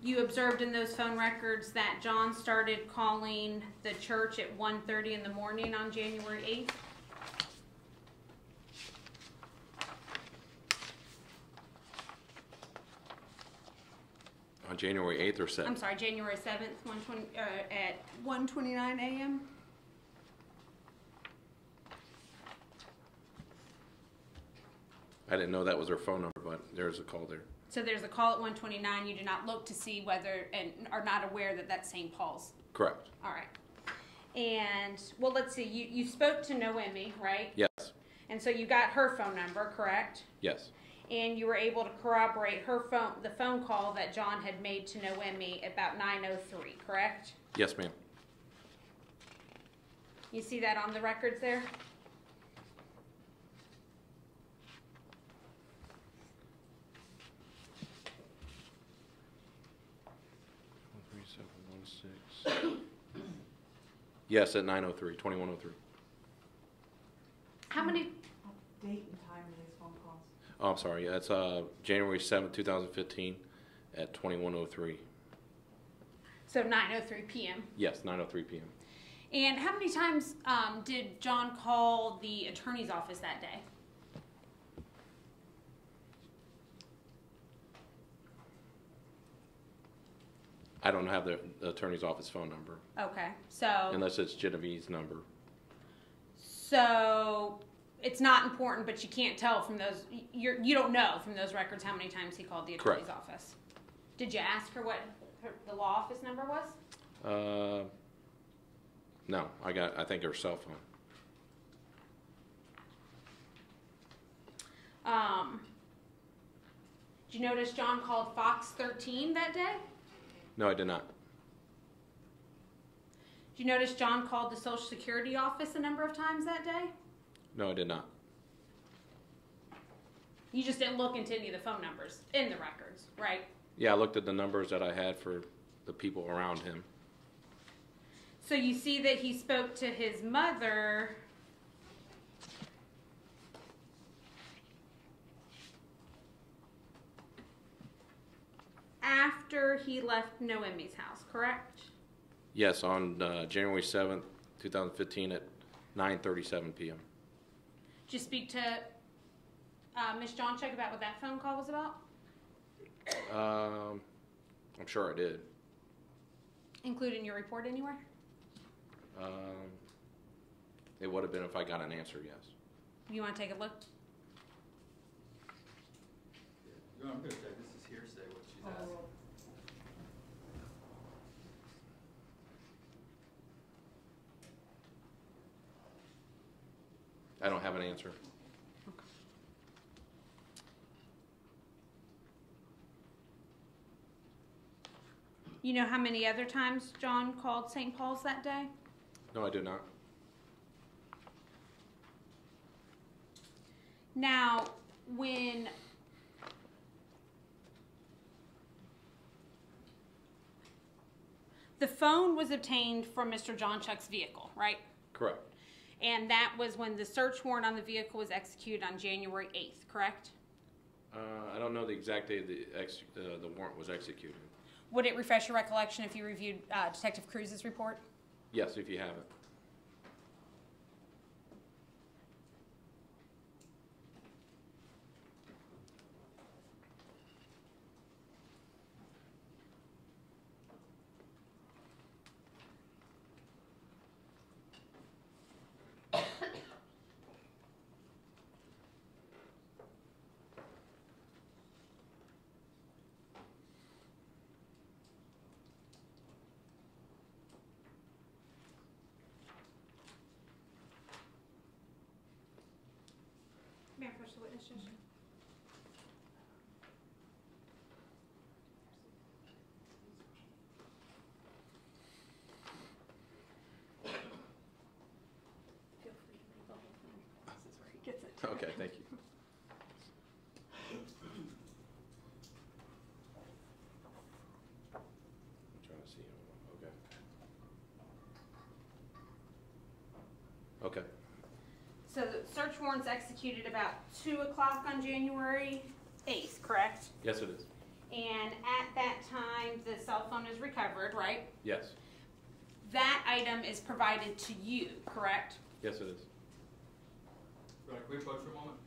You observed in those phone records that John started calling the church at 1:30 in the morning on January 8th? On January 8th or 7th? I'm sorry, January 7th, at 1:29 a.m.? I didn't know that was her phone number, but there's a call there. So there's a call at 1:29. You did not look to see whether, and are not aware that that's St. Paul's? Correct. All right. And, well, let's see, you spoke to Noemi, right? Yes, And so you got her phone number, correct? yes, And you were able to corroborate the phone call that John had made to Noemi about 9:03, correct? yes, ma'am. You see that on the records there? Yes, at 9:03, 21:03. How many? Date and time of these phone calls? Oh, I'm sorry. Yeah, it's January 7th, 2015 at 21:03. So 9:03 p.m. Yes, 9:03 p.m. And how many times did John call the attorney's office that day? I don't have the attorney's office phone number, Okay, so unless it's Genevieve's number. so it's not important, but you can't tell from those. You don't know from those records how many times he called the attorney's Correct. office. Did you ask her what the law office number was? No, I think her cell phone. Did you notice John called Fox 13 that day? No, I did not. Did you notice John called the Social Security office a number of times that day? No, I did not. You just didn't look into any of the phone numbers in the records, right? Yeah, I looked at the numbers that I had for the people around him. So you see that he spoke to his mother after he left Noemi's house, correct? Yes, on January 7th, 2015 at 9:37 p.m. Did you speak to Ms. Jonchuck about what that phone call was about? I'm sure I did. Included in your report anywhere? It would have been if I got an answer, yes. You want to take a look? I'm going to say this is hearsay, what she's asking. have an answer. You know how many other times John called St. Paul's that day? No, I do not. Now, when the phone was obtained from Mr. Jonchuck's vehicle, right? Correct. And that was when the search warrant on the vehicle was executed on January 8th, correct? I don't know the exact day the warrant was executed. Would it refresh your recollection if you reviewed Detective Cruz's report? Yes, if you have it. May I approach the witness, Judge? Feel free to read the whole thing. This is where he gets it. Okay, thank you. I'm trying to see. Okay. Okay. So the search warrant's executed about 2 o'clock on January 8th, correct? Yes, it is. And at that time, the cell phone is recovered, right? Yes. That item is provided to you, correct? Yes, it is. Right, can we approach for a moment?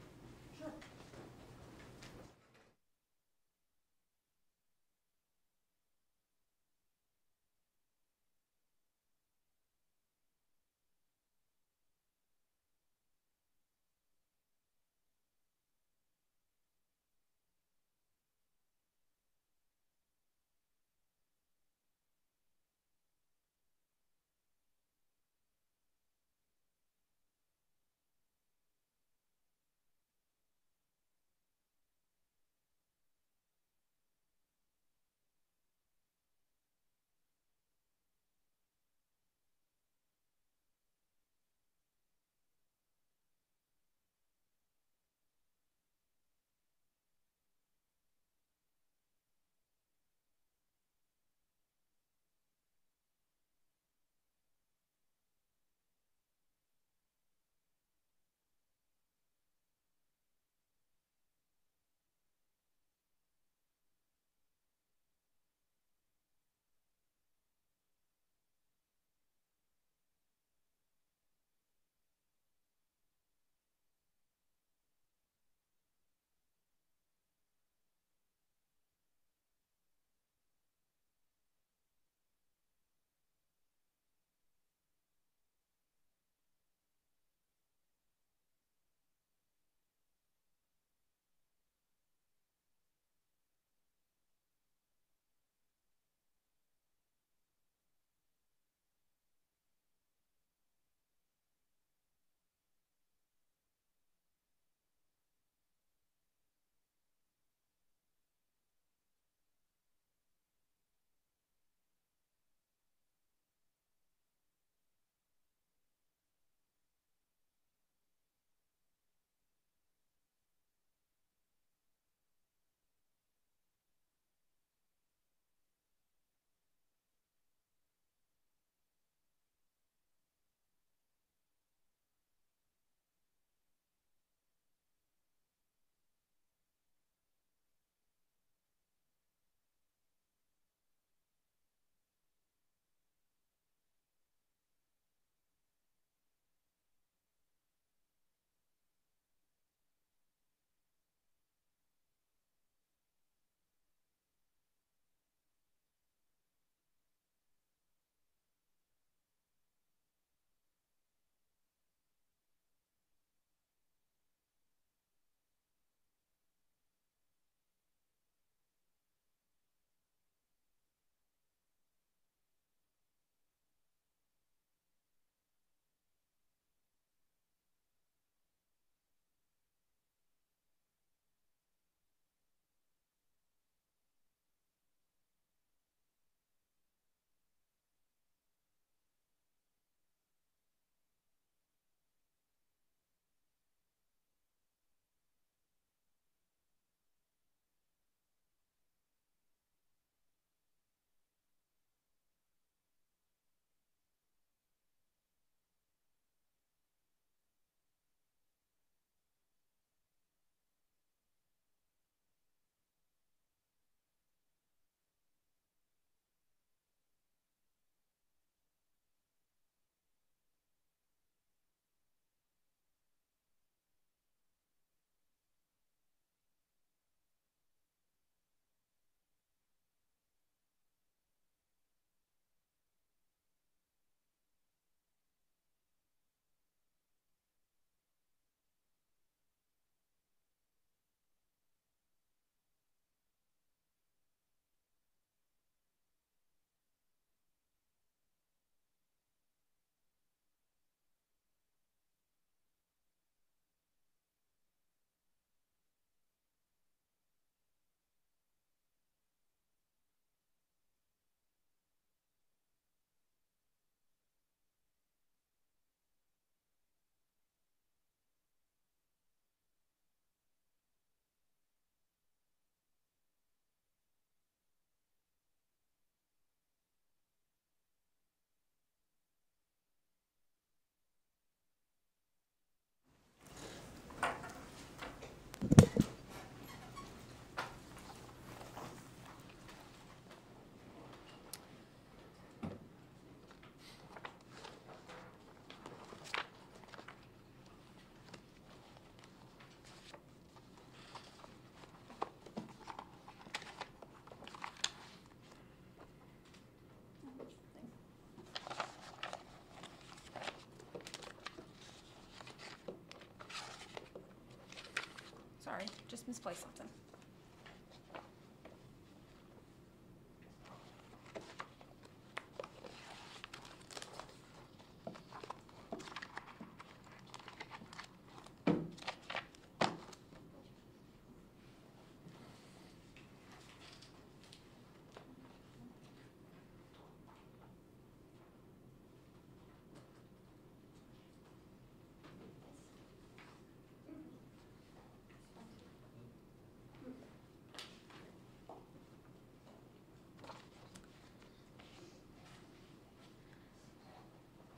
sorry, just misplaced something.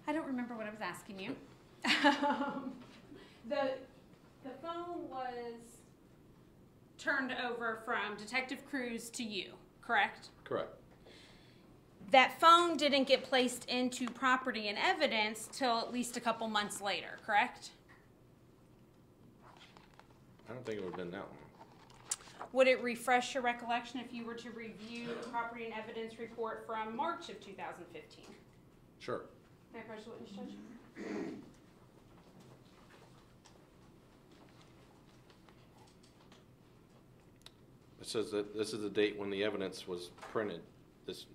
I don't remember what I was asking you. The phone was turned over from Detective Cruz to you, correct? Correct. That phone didn't get placed into property and evidence till at least a couple months later, correct? I don't think it would have been that long. Would it refresh your recollection if you were to review the property and evidence report from March of 2015? Sure. May I approach the witness, Judge? It says that this is the date when the evidence was printed. This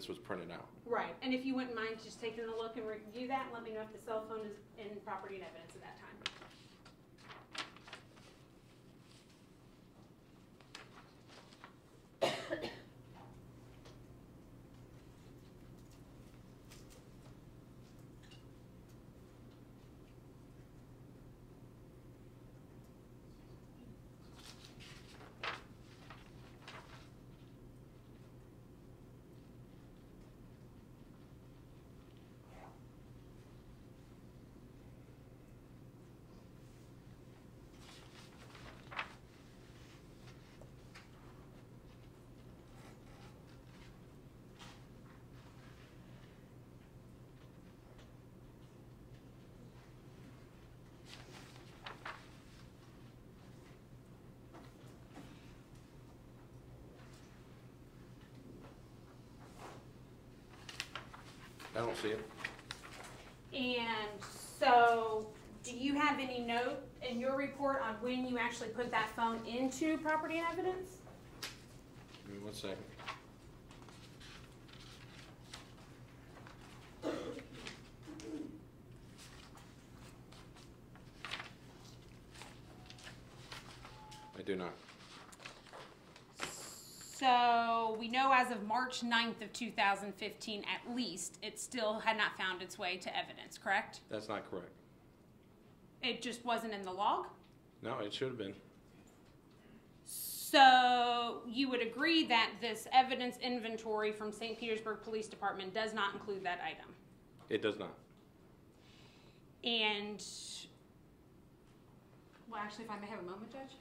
was printed out. Right, and if you wouldn't mind just taking a look and review that and let me know if the cell phone is in property and evidence at that time. I don't see it. And so, do you have any note in your report on when you actually put that phone into property and evidence? Give me 1 second. I do not. So we know as of March 9th of 2015, at least, it still had not found its way to evidence, correct? That's not correct. It just wasn't in the log? No, it should have been. So you would agree that this evidence inventory from St. Petersburg Police Department does not include that item? It does not. And, well, actually, if I may have a moment, Judge?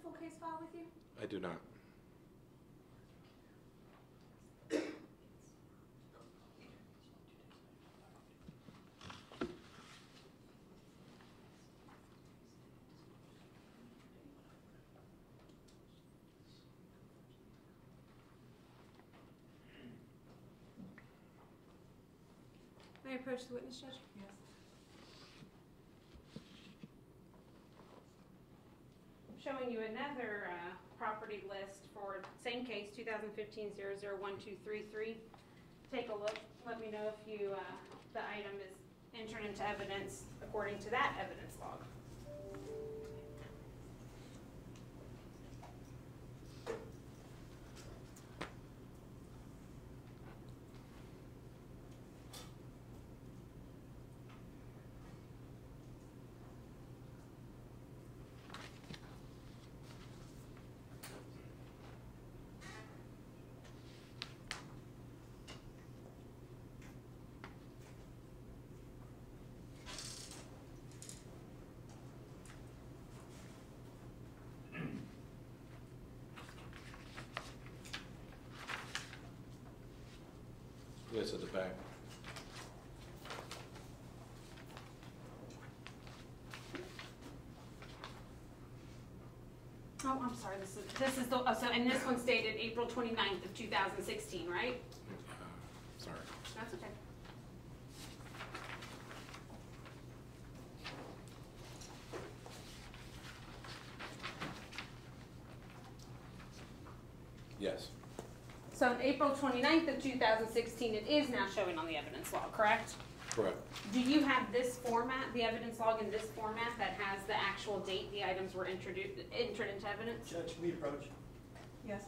full case file with you? I do not. May I approach the witness, Judge? Yes. Showing you another property list for same case, 2015-001233. Take a look. Let me know if you the item is entered into evidence according to that evidence log. Yes, at the back. Oh, I'm sorry. This is the so and this one's dated April 29th of 2016, right? Sorry. That's okay. Yes. So on April 29th of 2016, it is now showing on the evidence log, correct? Correct. Do you have this format, the evidence log in this format that has the actual date the items were entered into evidence? Judge, can we approach? Yes.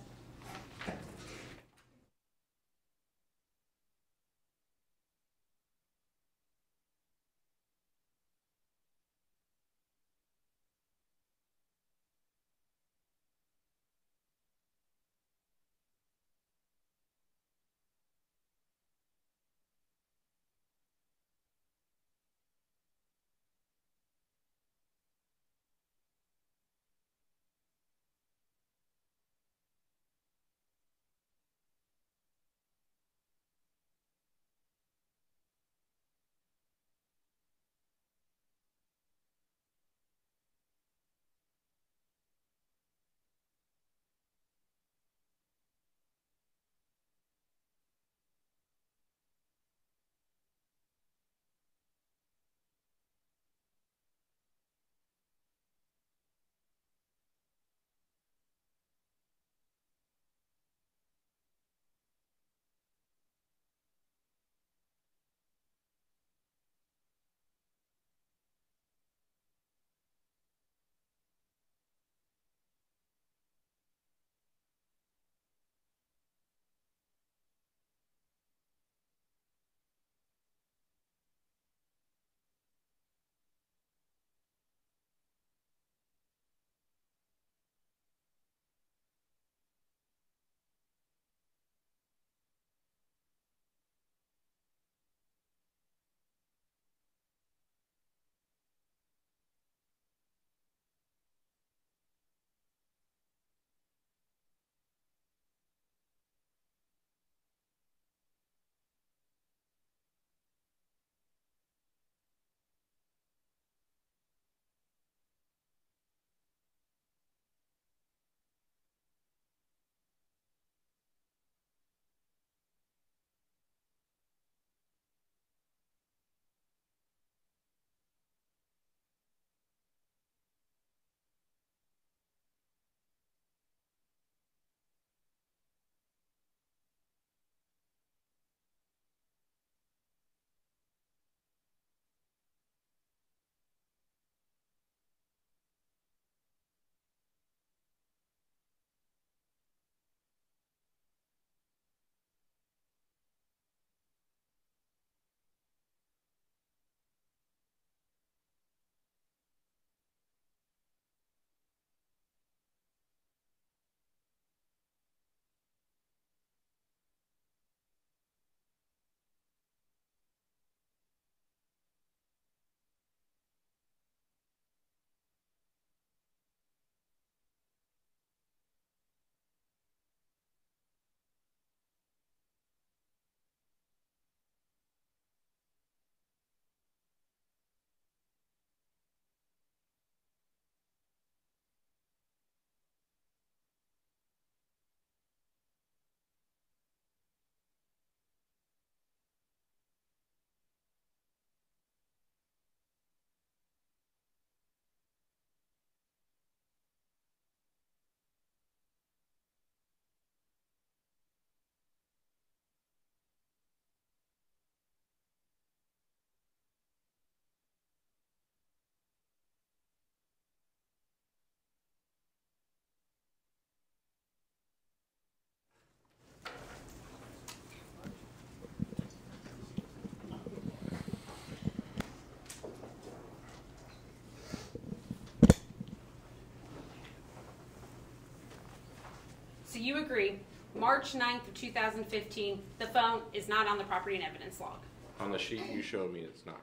So you agree, March 9th of 2015, the phone is not on the property and evidence log. On the sheet you showed me, it's not.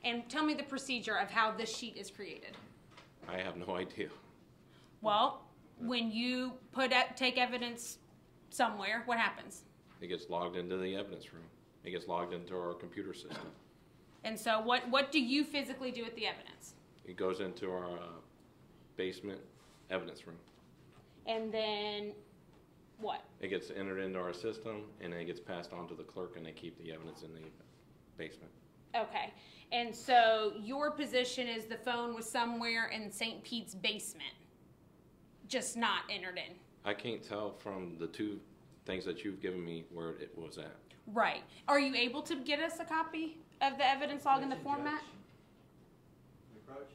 And tell me the procedure of how this sheet is created. I have no idea. Well, when you take evidence somewhere, what happens? It gets logged into the evidence room. It gets logged into our computer system. And so what do you physically do with the evidence? It goes into our basement evidence room. And then what? It gets entered into our system, and then it gets passed on to the clerk, and they keep the evidence in the basement. Okay. And so your position is the phone was somewhere in St. Pete's basement, just not entered in. I can't tell from the two things that you've given me where it was at. Right. Are you able to get us a copy of the evidence log in the format? Approach?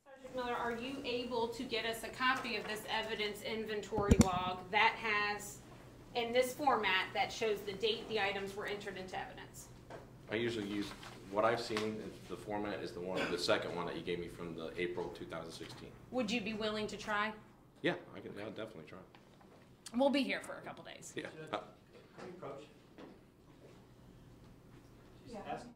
Sergeant Miller, are you able to get us a copy of this evidence inventory log that has, in this format, that shows the date the items were entered into evidence? I usually use, what I've seen, the format is the second one that you gave me from the April 2016. Would you be willing to try? Yeah, I'll definitely try. We'll be here for a couple days. Yeah. Can you approach? She's asking.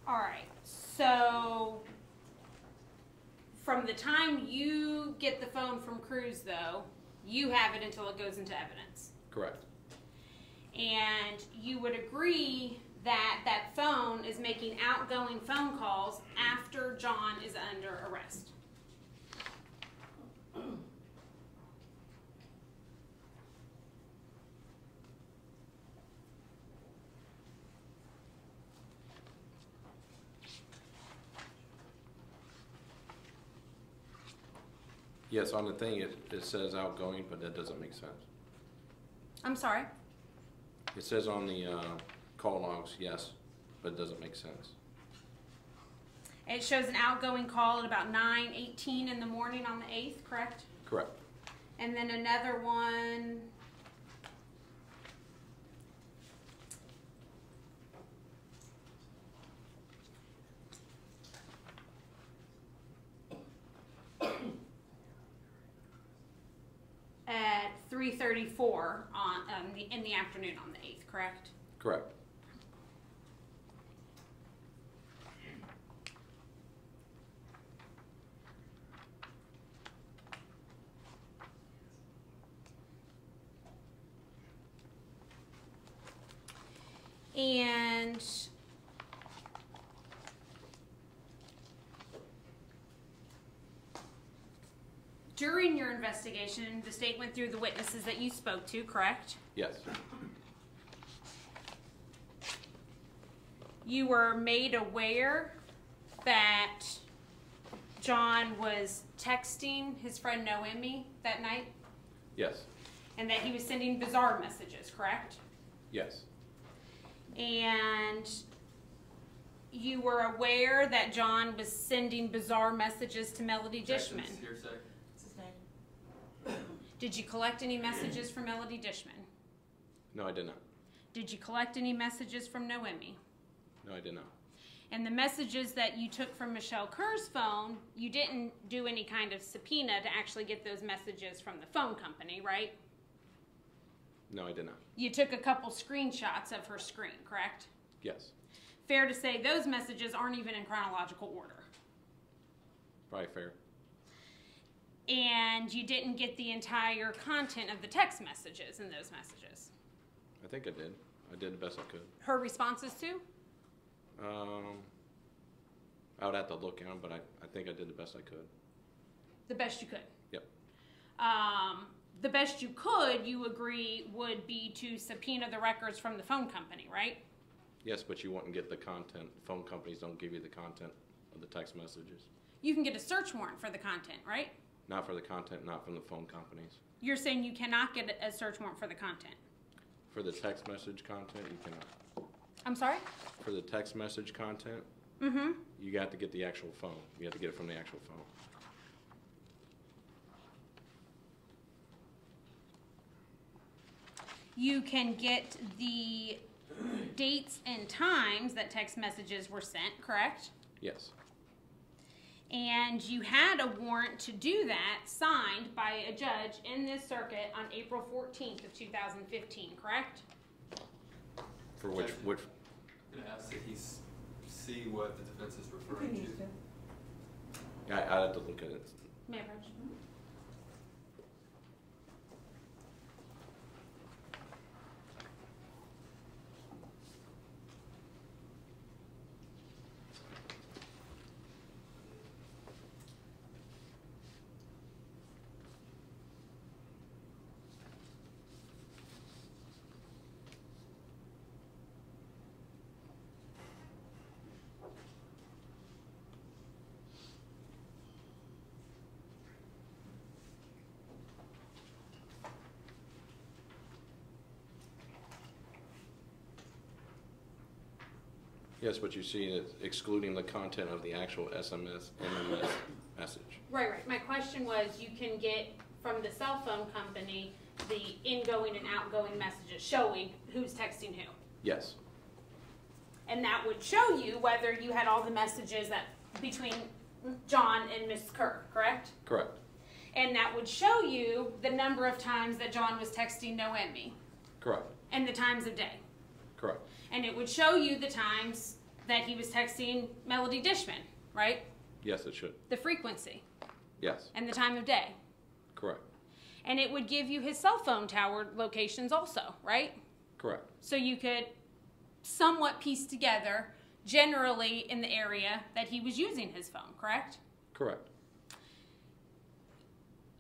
All right, so from the time you get the phone from Cruz, though, you have it until it goes into evidence. Correct. And you would agree that that phone is making outgoing phone calls after John is under arrest. Yes, on the thing it says outgoing, but that doesn't make sense. I'm sorry? It says on the call logs, yes, but it doesn't make sense. It shows an outgoing call at about 9:18 in the morning on the 8th, correct? Correct. And then another one at 3:34 in the afternoon on the 8th, correct? Correct. And during your investigation, the state went through the witnesses that you spoke to, correct? Yes. you were made aware that John was texting his friend Noemi that night, Yes. and that he was sending bizarre messages, correct? Yes. And you were aware that John was sending bizarre messages to Melody Dishman. Objections, hearsay. What's his name? Did you collect any messages from Melody Dishman? No, I did not. Did you collect any messages from Noemi? No, I did not. And the messages that you took from Michelle Kerr's phone, you didn't do any kind of subpoena to actually get those messages from the phone company, right? No, I did not. You took a couple screenshots of her screen, correct? Yes. Fair to say those messages aren't even in chronological order. Probably fair. And you didn't get the entire content of the text messages in those messages. I think I did. I did the best I could. Her responses too? I would have to look at them, but I think I did the best I could. The best you could. Yep. The best you could, you agree, would be to subpoena the records from the phone company, right? Yes, but you wouldn't get the content. Phone companies don't give you the content of the text messages. You can get a search warrant for the content, right? Not for the content, not from the phone companies. You're saying you cannot get a search warrant for the content. For the text message content, you cannot. I'm sorry? For the text message content, Mm-hmm. you got to get the actual phone. You have to get it from the actual phone. You can get the dates and times that text messages were sent, correct? Yes. And you had a warrant to do that signed by a judge in this circuit on April 14th of 2015, correct? For which I'm gonna ask that he see what the defense is referring to. Yeah, I'd have to look at it. May I approach? Yes, but you see it's excluding the content of the actual SMS, MMS message. Right. My question was, you can get from the cell phone company the ingoing and outgoing messages showing who's texting who. Yes. And that would show you whether you had all the messages that between John and Ms. Kerr, correct? Correct. And that would show you the number of times that John was texting Noemi. Correct. And the times of day. Correct. And it would show you the times that he was texting Melody Dishman, right? Yes, it should. The frequency. Yes. And the time of day. Correct. And it would give you his cell phone tower locations also, right? Correct. So you could somewhat piece together generally in the area that he was using his phone, correct? Correct.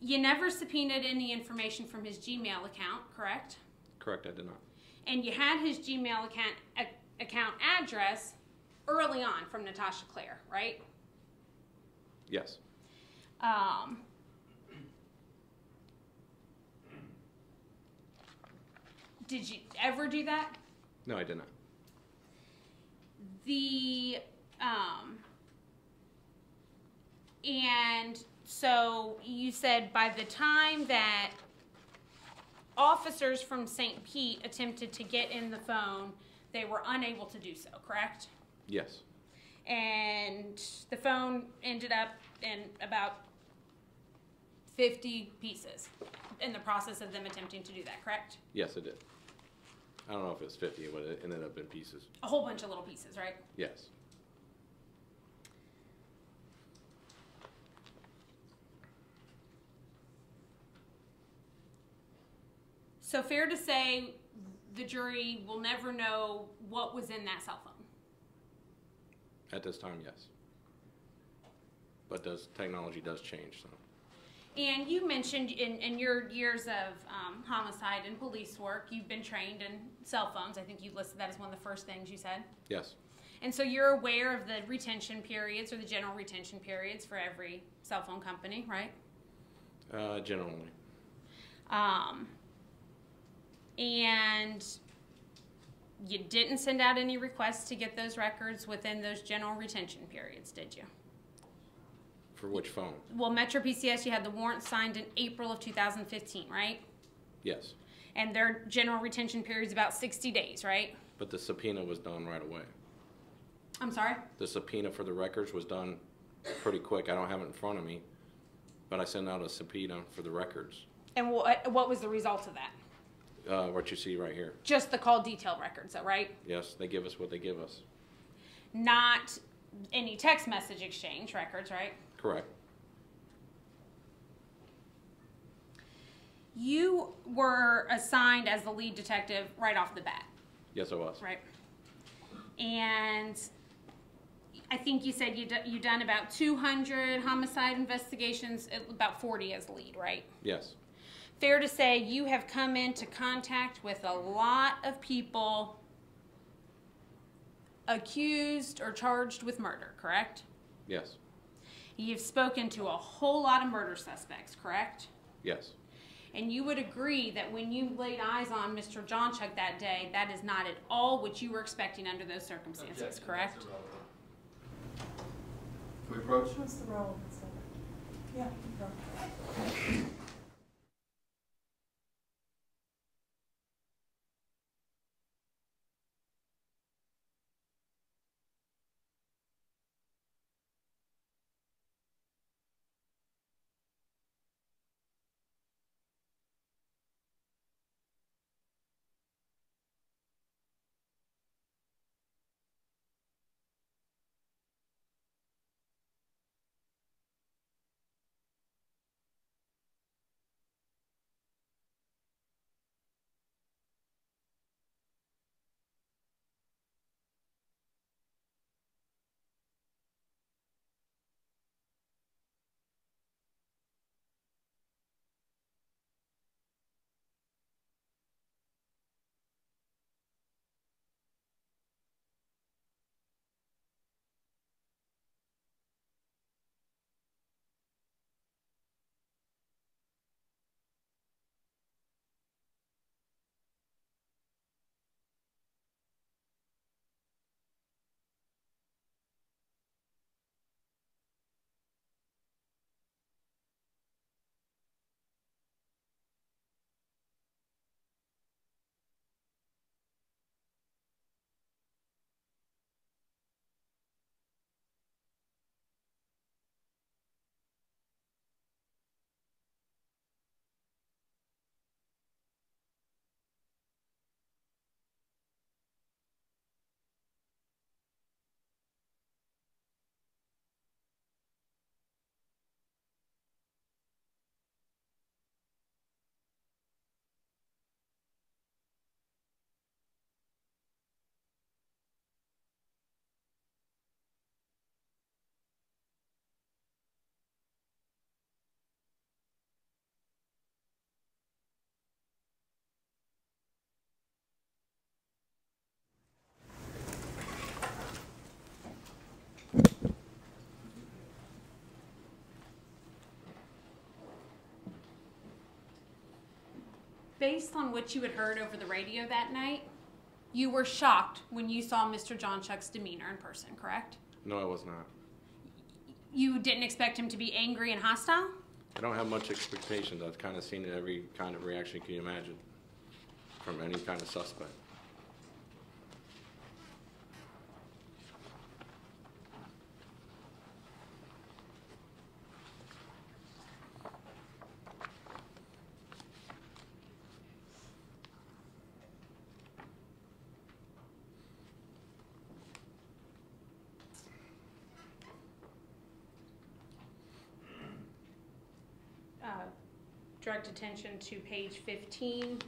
You never subpoenaed any information from his Gmail account, correct? Correct, I did not. And you had his Gmail account address early on from Natasha Clare, right? Yes. Did you ever do that? No, I did not. And so you said by the time that officers from St. Pete attempted to get in the phone, they were unable to do so, correct? Yes. And the phone ended up in about 50 pieces in the process of them attempting to do that, correct? Yes, it did. I don't know if it was 50, but it ended up in pieces. A whole bunch of little pieces, right? Yes. So fair to say the jury will never know what was in that cell phone? At this time, yes. But technology does change, so. And you mentioned in your years of homicide and police work, you've been trained in cell phones. I think you listed that as one of the first things you said. Yes. And so you're aware of the retention periods or the general retention periods for every cell phone company, right? Generally. And you didn't send out any requests to get those records within those general retention periods, did you? For which phone? Well, Metro PCS, you had the warrant signed in April of 2015, right? Yes. And their general retention period is about 60 days, right? But the subpoena was done right away. I'm sorry? The subpoena for the records was done pretty quick. I don't have it in front of me, but I sent out a subpoena for the records. And what was the result of that? What you see right here. Just the call detail records, though, right? Yes, they give us what they give us. Not any text message exchange records, right? Correct. You were assigned as the lead detective right off the bat. Yes, I was. Right. And I think you said you've done about 200 homicide investigations, about 40 as lead, right? Yes. Fair to say you have come into contact with a lot of people accused or charged with murder, correct? Yes. You've spoken to a whole lot of murder suspects, correct? Yes. And you would agree that when you laid eyes on Mr. Jonchuck that day, that is not at all what you were expecting under those circumstances, Objection, correct? that's irrelevant. Can we approach? What's the relevance of it? Yeah. Based on what you had heard over the radio that night, you were shocked when you saw Mr. Jonchuck's demeanor in person, correct? No, I was not. You didn't expect him to be angry and hostile? I don't have much expectations. I've kind of seen every kind of reaction you can imagine from any kind of suspect. Direct attention to page 15,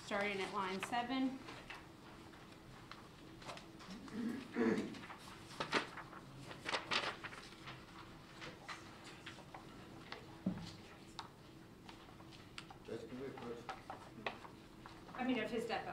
starting at line 7. I mean, of his depot.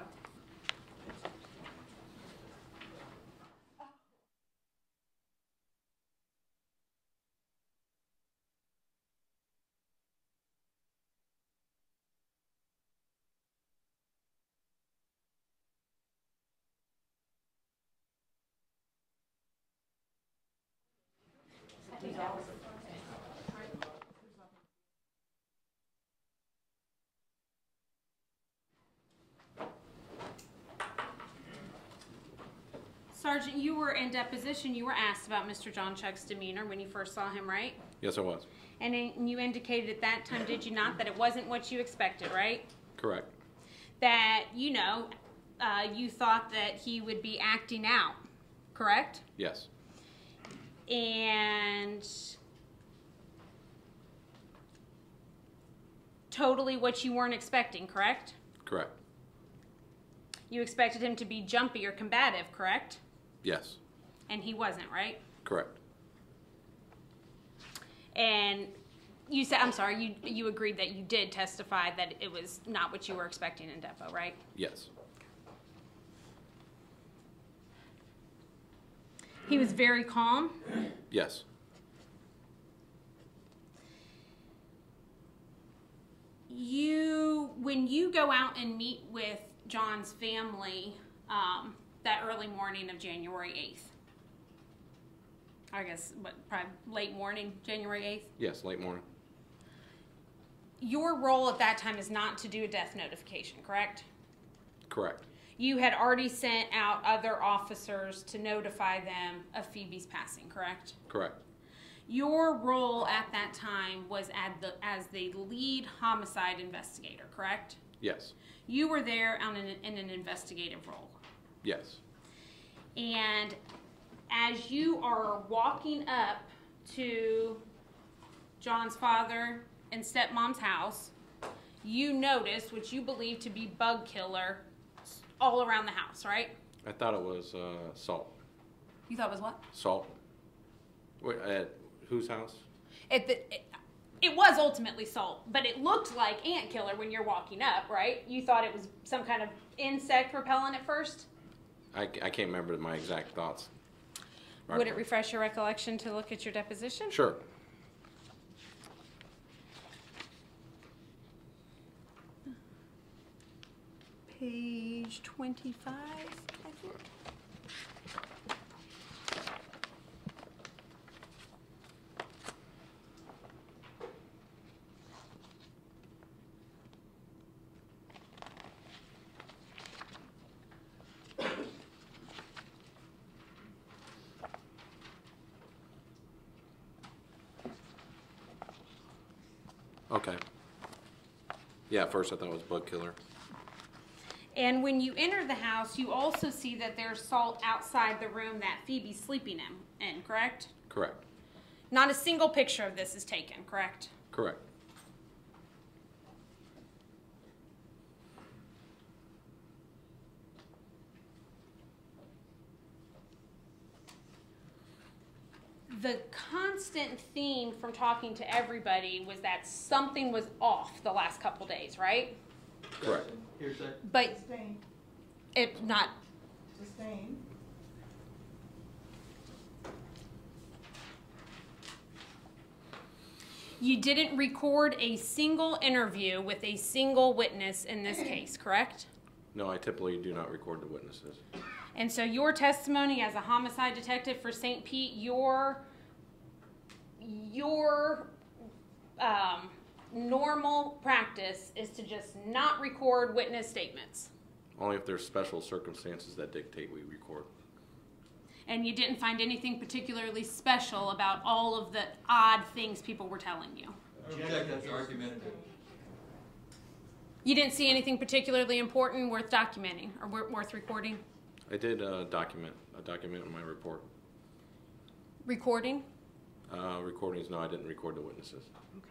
Sergeant, you were in deposition. You were asked about Mr. Jonchuck's demeanor when you first saw him, right? Yes, I was. And you indicated at that time, did you not, that it wasn't what you expected, right? Correct. That, you thought that he would be acting out, correct? Yes. And totally what you weren't expecting, correct? Correct. You expected him to be jumpy or combative, correct? Yes. And he wasn't, right? Correct. And you said, I'm sorry, you agreed that you did testify that it was not what you were expecting in depo, right? Yes. He was very calm. Yes. When you go out and meet with John's family that early morning of January 8th, I guess, probably late morning, January 8th? Yes, late morning. Your role at that time is not to do a death notification, correct? Correct. You had already sent out other officers to notify them of Phoebe's passing, correct? Correct. Your role at that time was as the lead homicide investigator, correct? Yes. You were there in an investigative role. Yes. And as you are walking up to John's father and stepmom's house, you notice what you believe to be bug killer all around the house, right? I thought it was salt. You thought it was what? Salt. Wait, at whose house? It was ultimately salt, but it looked like ant killer when you're walking up, right? You thought it was some kind of insect repellent at first? I can't remember my exact thoughts. Would it refresh your recollection to look at your deposition? Sure. Page 25, I think. Okay. Yeah, at first I thought it was bug killer. And when you enter the house, you also see that there's salt outside the room that Phoebe's sleeping in, correct? Correct. Not a single picture of this is taken, correct? Correct. The constant theme from talking to everybody was that something was off the last couple days, right? Correct. Hearsay. But Sustained. it not. Sustained. You didn't record a single interview with a single witness in this case, correct? No, I typically do not record the witnesses. And so your testimony as a homicide detective for St. Pete, your normal practice is to just not record witness statements. Only if there's special circumstances that dictate we record. And you didn't find anything particularly special about all of the odd things people were telling you. Object, that's argumentative. You didn't see anything particularly important worth documenting or worth recording? I did document in my report. Recording? Recordings, no, I didn't record the witnesses. Okay.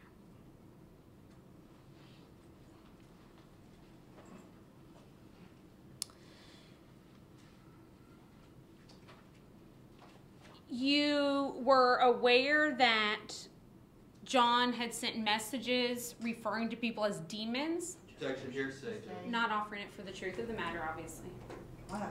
You were aware that John had sent messages referring to people as demons? Objection, hearsay. Not offering it for the truth of the matter, obviously. Wow.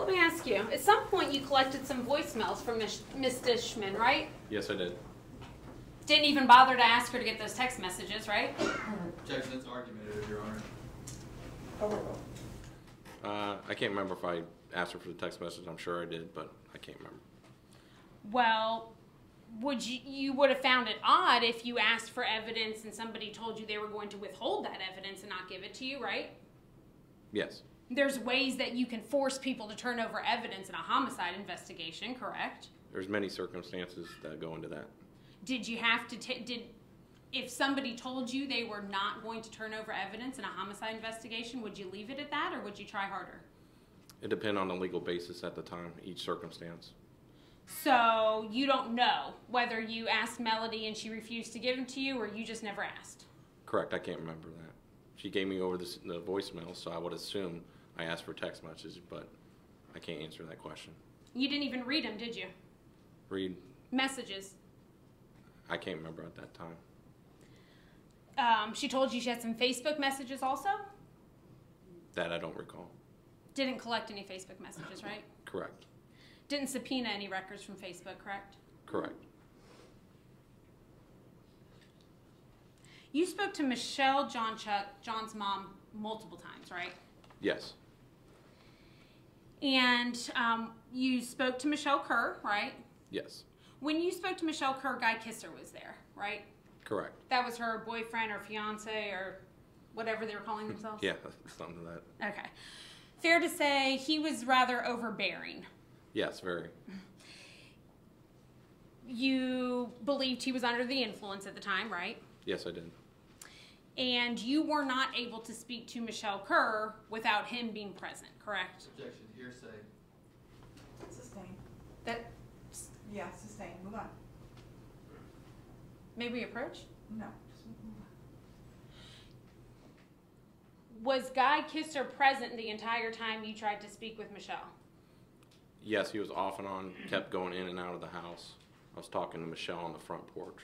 Let me ask you, at some point you collected some voicemails from Miss Dishman, right? Yes, I did. Didn't even bother to ask her to get those text messages, right? Objection, that's argumentative, Your Honor. I can't remember if I asked her for the text message. I'm sure I did, but I can't remember. Well, you would have found it odd if you asked for evidence and somebody told you they were going to withhold that evidence and not give it to you, right? Yes. There's ways that you can force people to turn over evidence in a homicide investigation, correct? There's many circumstances that go into that. Did you have to if somebody told you they were not going to turn over evidence in a homicide investigation, would you leave it at that or would you try harder? It depends on the legal basis at the time, each circumstance. So you don't know whether you asked Melody and she refused to give them to you or you just never asked? Correct, I can't remember that. She gave me over the voicemail, so I would assume I asked for text messages, but I can't answer that question. You didn't even read them, did you? Read? Messages. I can't remember at that time. She told you she had some Facebook messages also? That I don't recall. Didn't collect any Facebook messages, right? Correct. Didn't subpoena any records from Facebook, correct? Correct. You spoke to Michelle Jonchuck, John's mom, multiple times, right? Yes. And you spoke to Michelle Kerr, right? Yes. When you spoke to Michelle Kerr, Guy Kisser was there, right? Correct. That was her boyfriend or fiance or whatever they were calling themselves? Yeah, something like that. Okay. Fair to say he was rather overbearing. Yes, very. You believed he was under the influence at the time, right? Yes, I did. And you were not able to speak to Michelle Kerr without him being present, correct? Objection, hearsay. Sustain. That Yeah, sustain. Move on. may we approach? No, just move on. Was Guy Kisser present the entire time you tried to speak with Michelle? Yes, he was off and on, kept going in and out of the house. I was talking to Michelle on the front porch.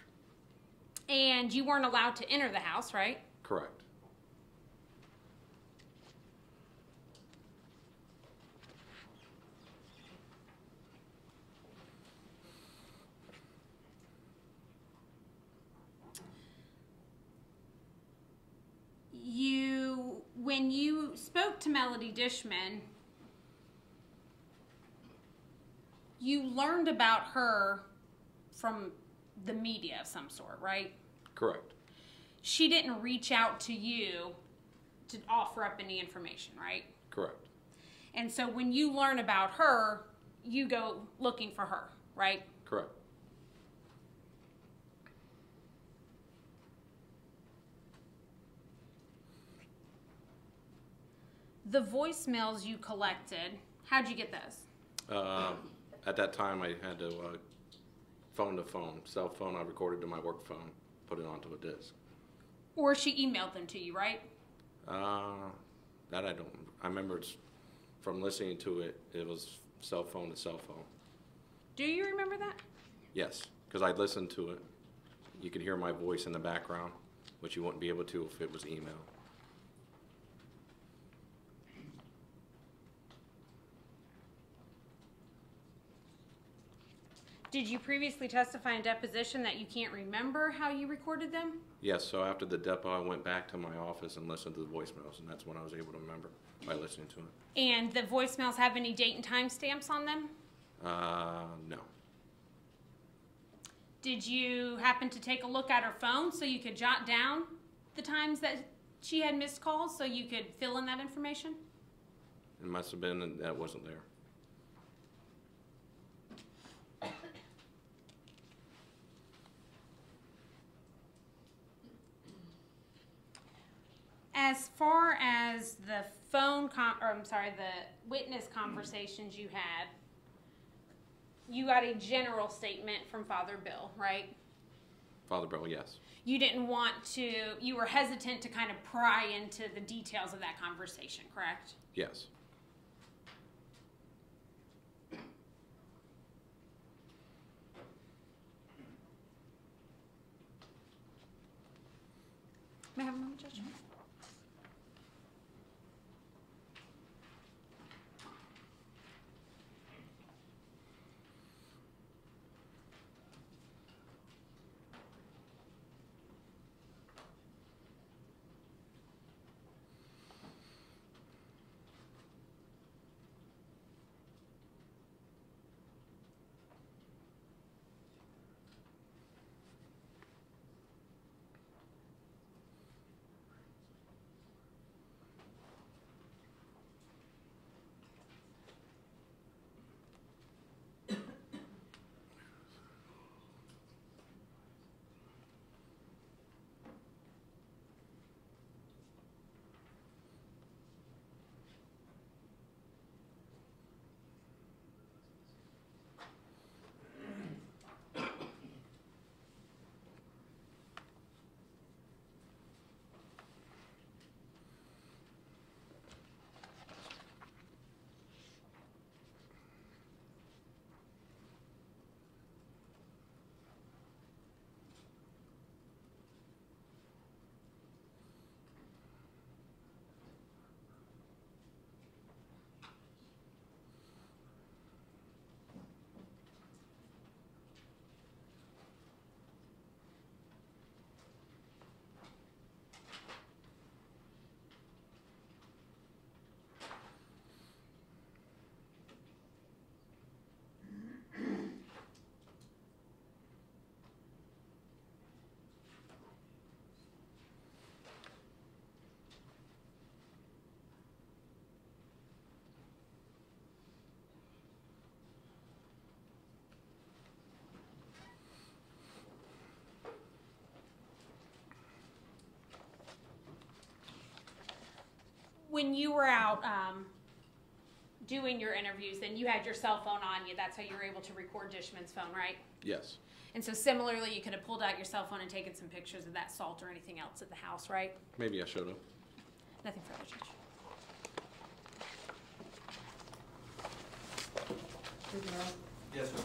And you weren't allowed to enter the house, right? Correct. When you spoke to Melody Dishman, you learned about her from the media of some sort, right? Correct. She didn't reach out to you to offer up any information, right? Correct. And so when you learn about her, you go looking for her, right? Correct. The voicemails you collected, how'd you get those? At that time, I had to phone to phone, cell phone. I recorded to my work phone, put it onto a disc. Or she emailed them to you, right? That I don't. I remember it's from listening to it. It was cell phone to cell phone. Do you remember that? Yes, because I listened to it. You could hear my voice in the background, which you wouldn't be able to if it was email. Did you previously testify in deposition that you can't remember how you recorded them? Yes, so after the depot, I went back to my office and listened to the voicemails, and that's when I was able to remember by listening to it. And the voicemails have any date and time stamps on them? No. Did you happen to take a look at her phone so you could jot down the times that she had missed calls so you could fill in that information? It must have been that wasn't there. As far as the the witness conversations you had, you got a general statement from Father Bill, right? Father Bill, yes. You you were hesitant to kind of pry into the details of that conversation, correct? Yes. May I have a moment, Judge? when you were out doing your interviews, then you had your cell phone on you. That's how you were able to record Dishman's phone, right? Yes. And so similarly, you could have pulled out your cell phone and taken some pictures of that salt or anything else at the house, right? Maybe I should have. Nothing further, Judge. Yes, sir.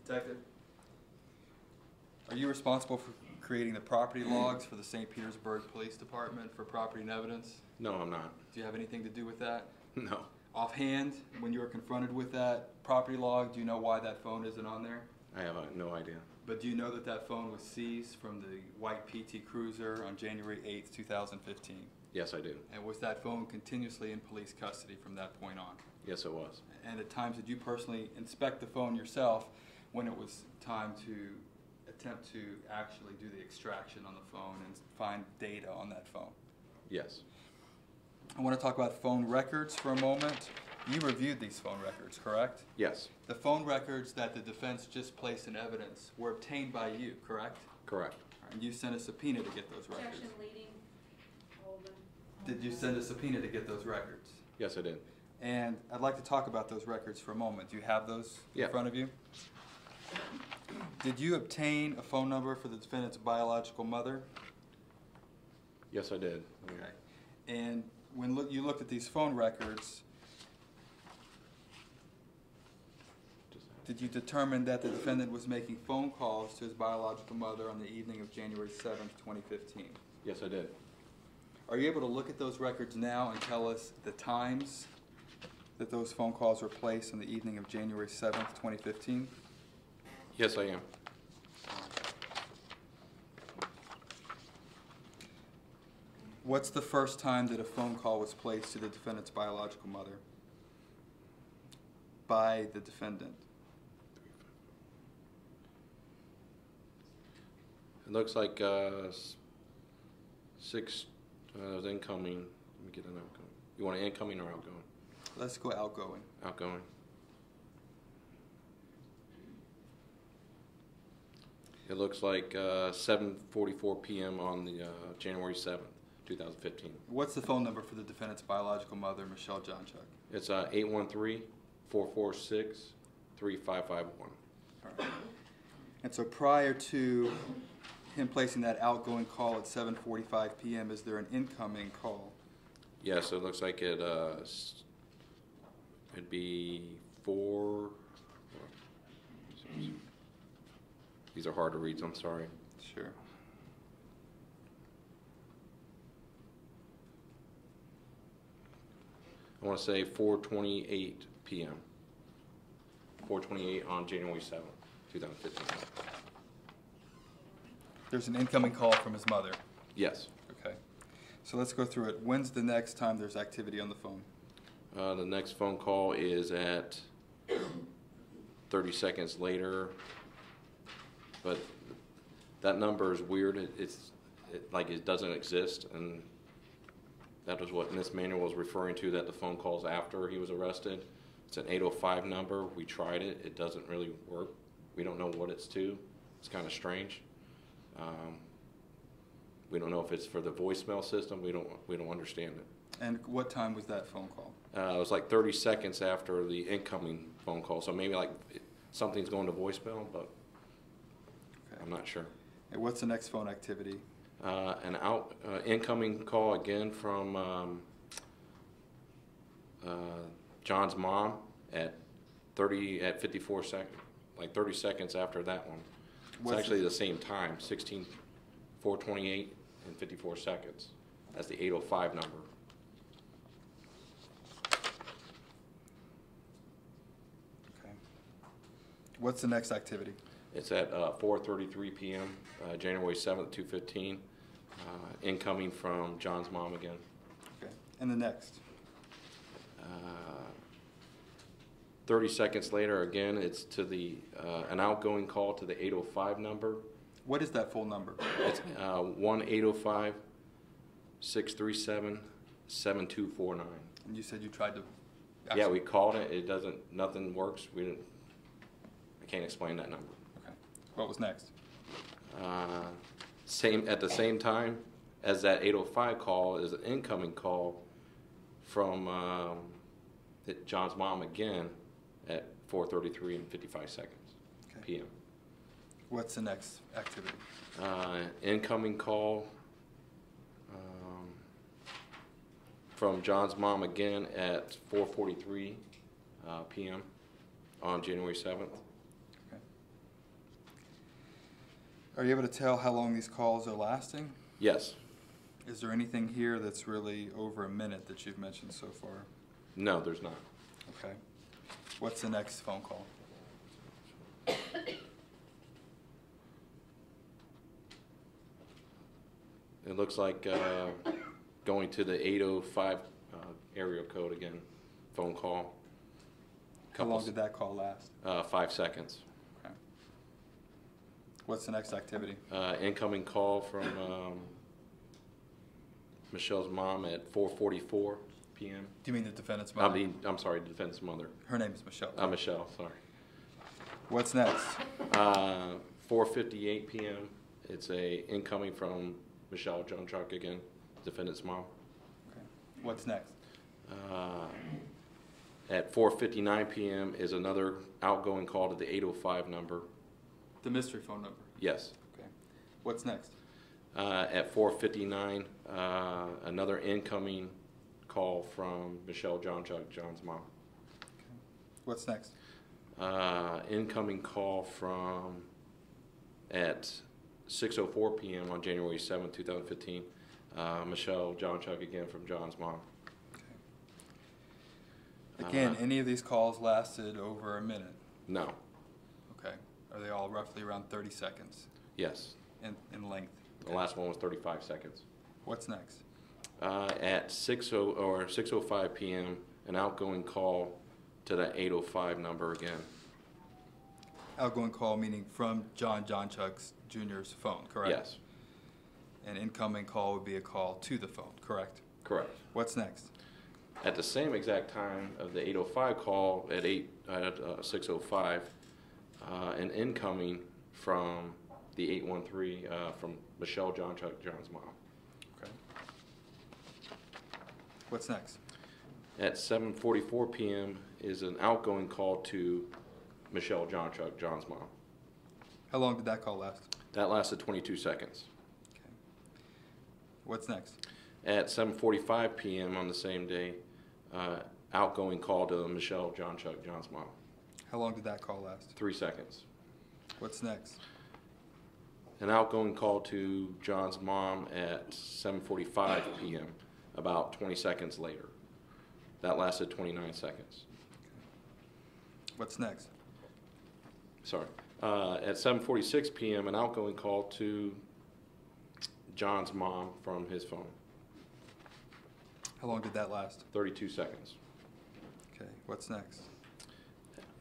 Detective, are you responsible for creating the property logs for the St. Petersburg Police Department for property and evidence? No, I'm not. Do you have anything to do with that? No. Offhand, when you were confronted with that property log, do you know why that phone isn't on there? I have no idea. But do you know that that phone was seized from the white PT Cruiser on January 8th, 2015? Yes, I do. And was that phone continuously in police custody from that point on? Yes, it was. And at times, did you personally inspect the phone yourself when it was time to attempt to actually do the extraction on the phone and find data on that phone? Yes. I want to talk about phone records for a moment. You reviewed these phone records, correct? Yes. The phone records that the defense just placed in evidence were obtained by you, correct? Correct. And you sent a subpoena to get those records. Objection leading. Holden. Did you send a subpoena to get those records? Yes, I did. And I'd like to talk about those records for a moment. Do you have those in front of you? Did you obtain a phone number for the defendant's biological mother? Yes, I did. Okay. And when you looked at these phone records, did you determine that the defendant was making phone calls to his biological mother on the evening of January 7th, 2015? Yes, I did. Are you able to look at those records now and tell us the times that those phone calls were placed on the evening of January 7th, 2015? Yes, I am. What's the first time that a phone call was placed to the defendant's biological mother by the defendant? It looks like 6 incoming. Let me get an outgoing. You want an incoming or outgoing? Let's go outgoing. Outgoing. It looks like 7:44 p.m. on the January 7th, 2015. What's the phone number for the defendant's biological mother, Michelle Jonchuck? It's 813-446-3551. All right. And so prior to him placing that outgoing call at 7:45 p.m., is there an incoming call? Yes, it looks like it'd be 4. These are hard to read, so I'm sorry. Sure. I want to say 4:28 p.m. 4:28 on January 7th, 2015. There's an incoming call from his mother? Yes. Okay. So let's go through it. When's the next time there's activity on the phone? The next phone call is at 30 seconds later, but that number is weird. Like it doesn't exist, and that was what Ms. Manuel was referring to, that the phone calls after he was arrested. It's an 805 number. We tried it. It doesn't really work. We don't know what it's to. It's kind of strange. We don't know if it's for the voicemail system. We don't understand it. And what time was that phone call? It was like 30 seconds after the incoming phone call. So maybe like something's going to voicemail, but okay. I'm not sure. And what's the next phone activity? An incoming call again from John's mom at 54 seconds, like 30 seconds after that one. It's actually the same time, 4:28 and 54 seconds. That's the 805 number. Okay. What's the next activity? It's at 4:33 p.m., January 7th, 2015. Incoming from John's mom again. Okay. And the next? 30 seconds later, again, it's to the an outgoing call to the 805 number. What is that full number? It's 1-805-637-7249. And you said you tried to... Yeah, we called it. It doesn't. Nothing works. I can't explain that number. Okay. What was next? At the same time as that 805 call is an incoming call from John's mom again at 4:33 and 55 seconds p.m. What's the next activity? Incoming call from John's mom again at 4:43 p.m. on January 7th. Okay. Are you able to tell how long these calls are lasting? Yes. Is there anything here that's really over a minute that you've mentioned so far? No, there's not. Okay. What's the next phone call? It looks like going to the 805 area code again, phone call. How long did that call last? 5 seconds. Okay. What's the next activity? Incoming call from Michelle's mom at 4:44 p.m. Do you mean the defendant's mother? I'm sorry, the defendant's mother. Her name is Michelle. Michelle, sorry. What's next? 4:58 p.m. It's a incoming from Michelle Jonchuck again, defendant's mom. Okay. What's next? At 4:59 p.m. is another outgoing call to the 805 number. The mystery phone number? Yes. Okay. What's next? At 4:59, another incoming call from Michelle Jonchuck, John's mom. Okay. What's next? Incoming call from at 6:04 p.m. on January 7th, 2015. Michelle Jonchuck again from John's mom. Okay. Again, any of these calls lasted over a minute? No. Okay. Are they all roughly around 30 seconds? Yes. In length? The last one was 35 seconds. What's next? At 6:05 p.m., an outgoing call to the 805 number again. Outgoing call meaning from John Jonchuck Jr.'s phone, correct? Yes. An incoming call would be a call to the phone, correct? Correct. What's next? At the same exact time of the 805 call at 6:05, an incoming from the 813 from Michelle Jonchuck, John's mom. Okay. What's next? At 7:44 p.m. is an outgoing call to Michelle Jonchuck, John's mom. How long did that call last? That lasted 22 seconds. Okay. What's next? At 7:45 p.m. on the same day, outgoing call to Michelle Jonchuck, John's mom. How long did that call last? 3 seconds. What's next? An outgoing call to John's mom at 7:45 p.m., about 20 seconds later. That lasted 29 seconds. What's next? Sorry. At 7:46 p.m., an outgoing call to John's mom from his phone. How long did that last? 32 seconds. Okay. What's next?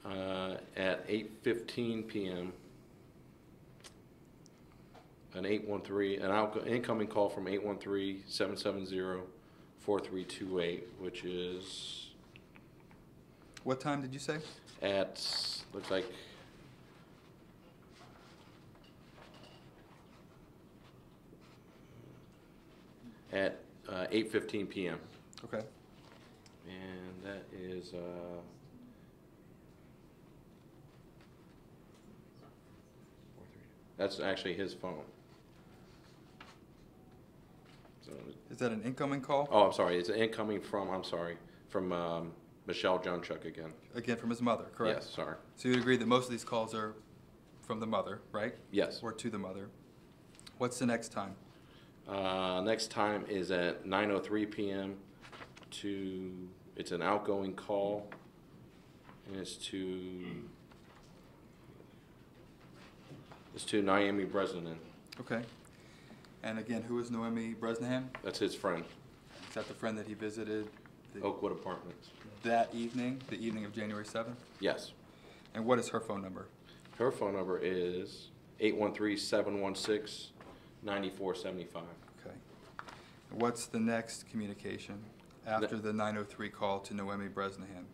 At 8:15 p.m., an incoming call from 813-770-4328, which is... What time did you say? At, looks like, at 8:15 p.m. Okay. And that is... that's actually his phone. So, is that an incoming call? Oh, I'm sorry. It's an incoming from, from Michelle Jonchuck again. Again, from his mother, correct? Yes, sorry. So you'd agree that most of these calls are from the mother, right? Yes. Or to the mother. What's the next time? Next time is at 9:03 p.m. It's an outgoing call, and it's to Naomi Bresnan. Okay. And again, who is Noemi Bresnahan? That's his friend. Is that the friend that he visited? Oakwood Apartments. That evening, the evening of January 7th? Yes. And what is her phone number? Her phone number is 813-716-9475. Okay. What's the next communication after the 903 call to Noemi Bresnahan?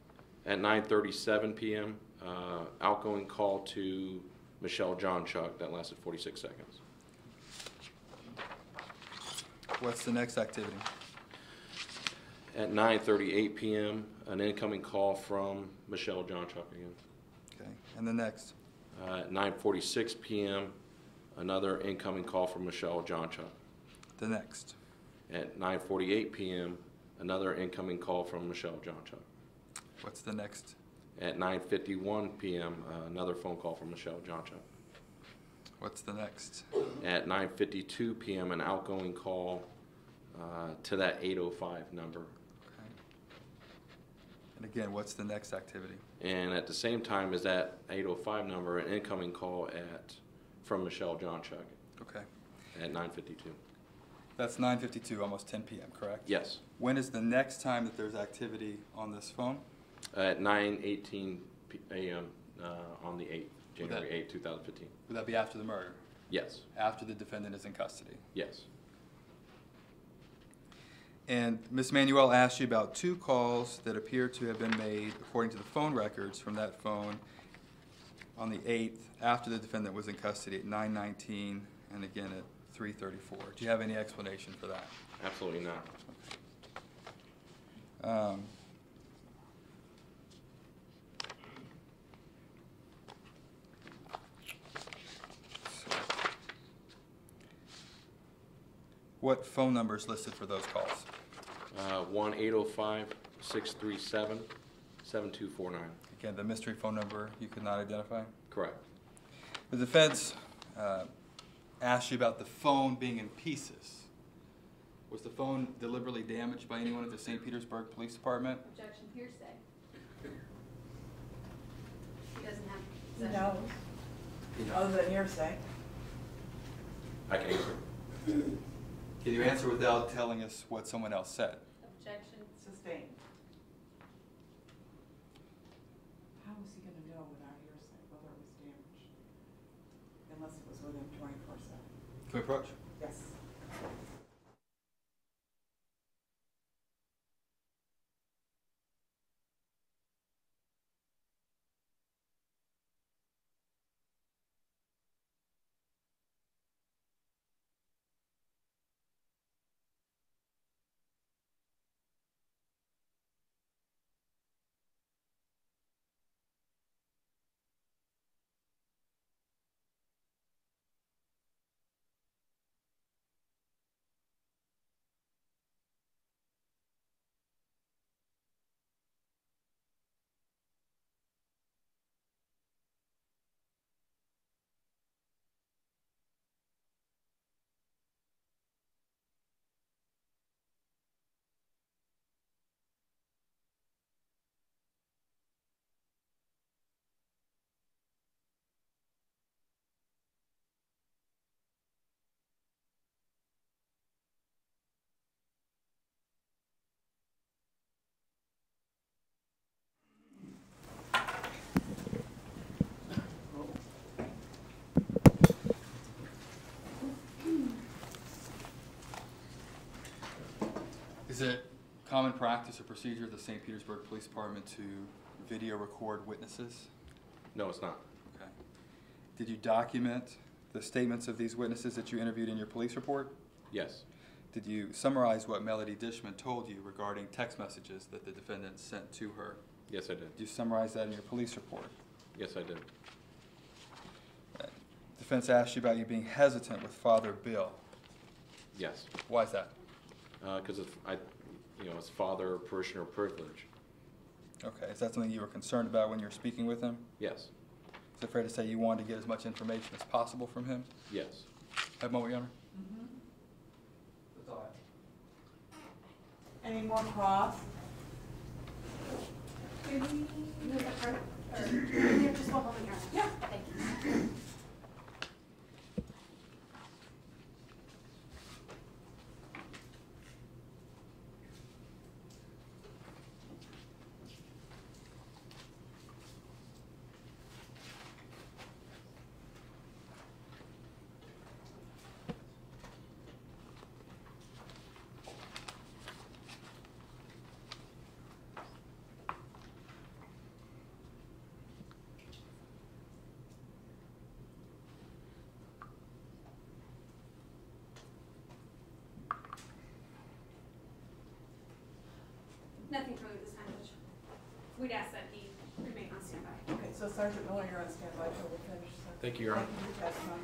At 9:37 p.m., outgoing call to Michelle Jonchuck that lasted 46 seconds. What's the next activity? At 9:38 p.m., an incoming call from Michelle Jonchuck again. Okay, and the next? At 9:46 p.m., another incoming call from Michelle Jonchuck. The next? At 9:48 p.m., another incoming call from Michelle Jonchuck. What's the next? At 9:51 p.m., another phone call from Michelle Jonchuck. What's the next? At 9:52 p.m., an outgoing call to that 805 number. Okay. And again, what's the next activity? And at the same time as that 805 number, an incoming call from Michelle Jonchuck. Okay. At 9:52. That's 9:52, almost 10 p.m., correct? Yes. When is the next time that there's activity on this phone? At 9:18 a.m. On the 8th, January 8th, 2015. Would that be after the murder? Yes. After the defendant is in custody? Yes. And Ms. Manuel asked you about 2 calls that appear to have been made, according to the phone records from that phone, on the 8th, after the defendant was in custody at 9:19 and again at 3:34. Do you have any explanation for that? Absolutely not. What phone numbers listed for those calls? 1-805-637-7249. Again, the mystery phone number you could not identify? Correct. The defense asked you about the phone being in pieces. Was the phone deliberately damaged by anyone at the St. Petersburg Police Department? Objection, hearsay. He doesn't have He possession. knows, other than hearsay. I can answer. Can you answer without telling us what someone else said? Objection. Sustained. How was he gonna know without hearsay whether it was damaged? Unless it was with him 24/7. Can we approach? Yes. Is it common practice or procedure of the St. Petersburg Police Department to video record witnesses? No, it's not. Okay. Did you document the statements of these witnesses that you interviewed in your police report? Yes. Did you summarize what Melody Dishman told you regarding text messages that the defendant sent to her? Yes, I did. Did you summarize that in your police report? Yes, I did. Defense asked you about you being hesitant with Father Bill. Yes. Why is that? Because it's father parishioner privilege. Okay, is that something you were concerned about when you were speaking with him? Yes. Is it fair to say you wanted to get as much information as possible from him? Yes. Have a moment, Your Honor. That's all right. Any more cross? Can we move it further? Just one moment, Your Honor. Yeah. Thank you. Nothing further this time, Judge. We'd ask that he remain on standby. Okay, so Sergeant Miller, you're on standby till we finish. So. Thank you, Your Honor. Thank you for your testimony.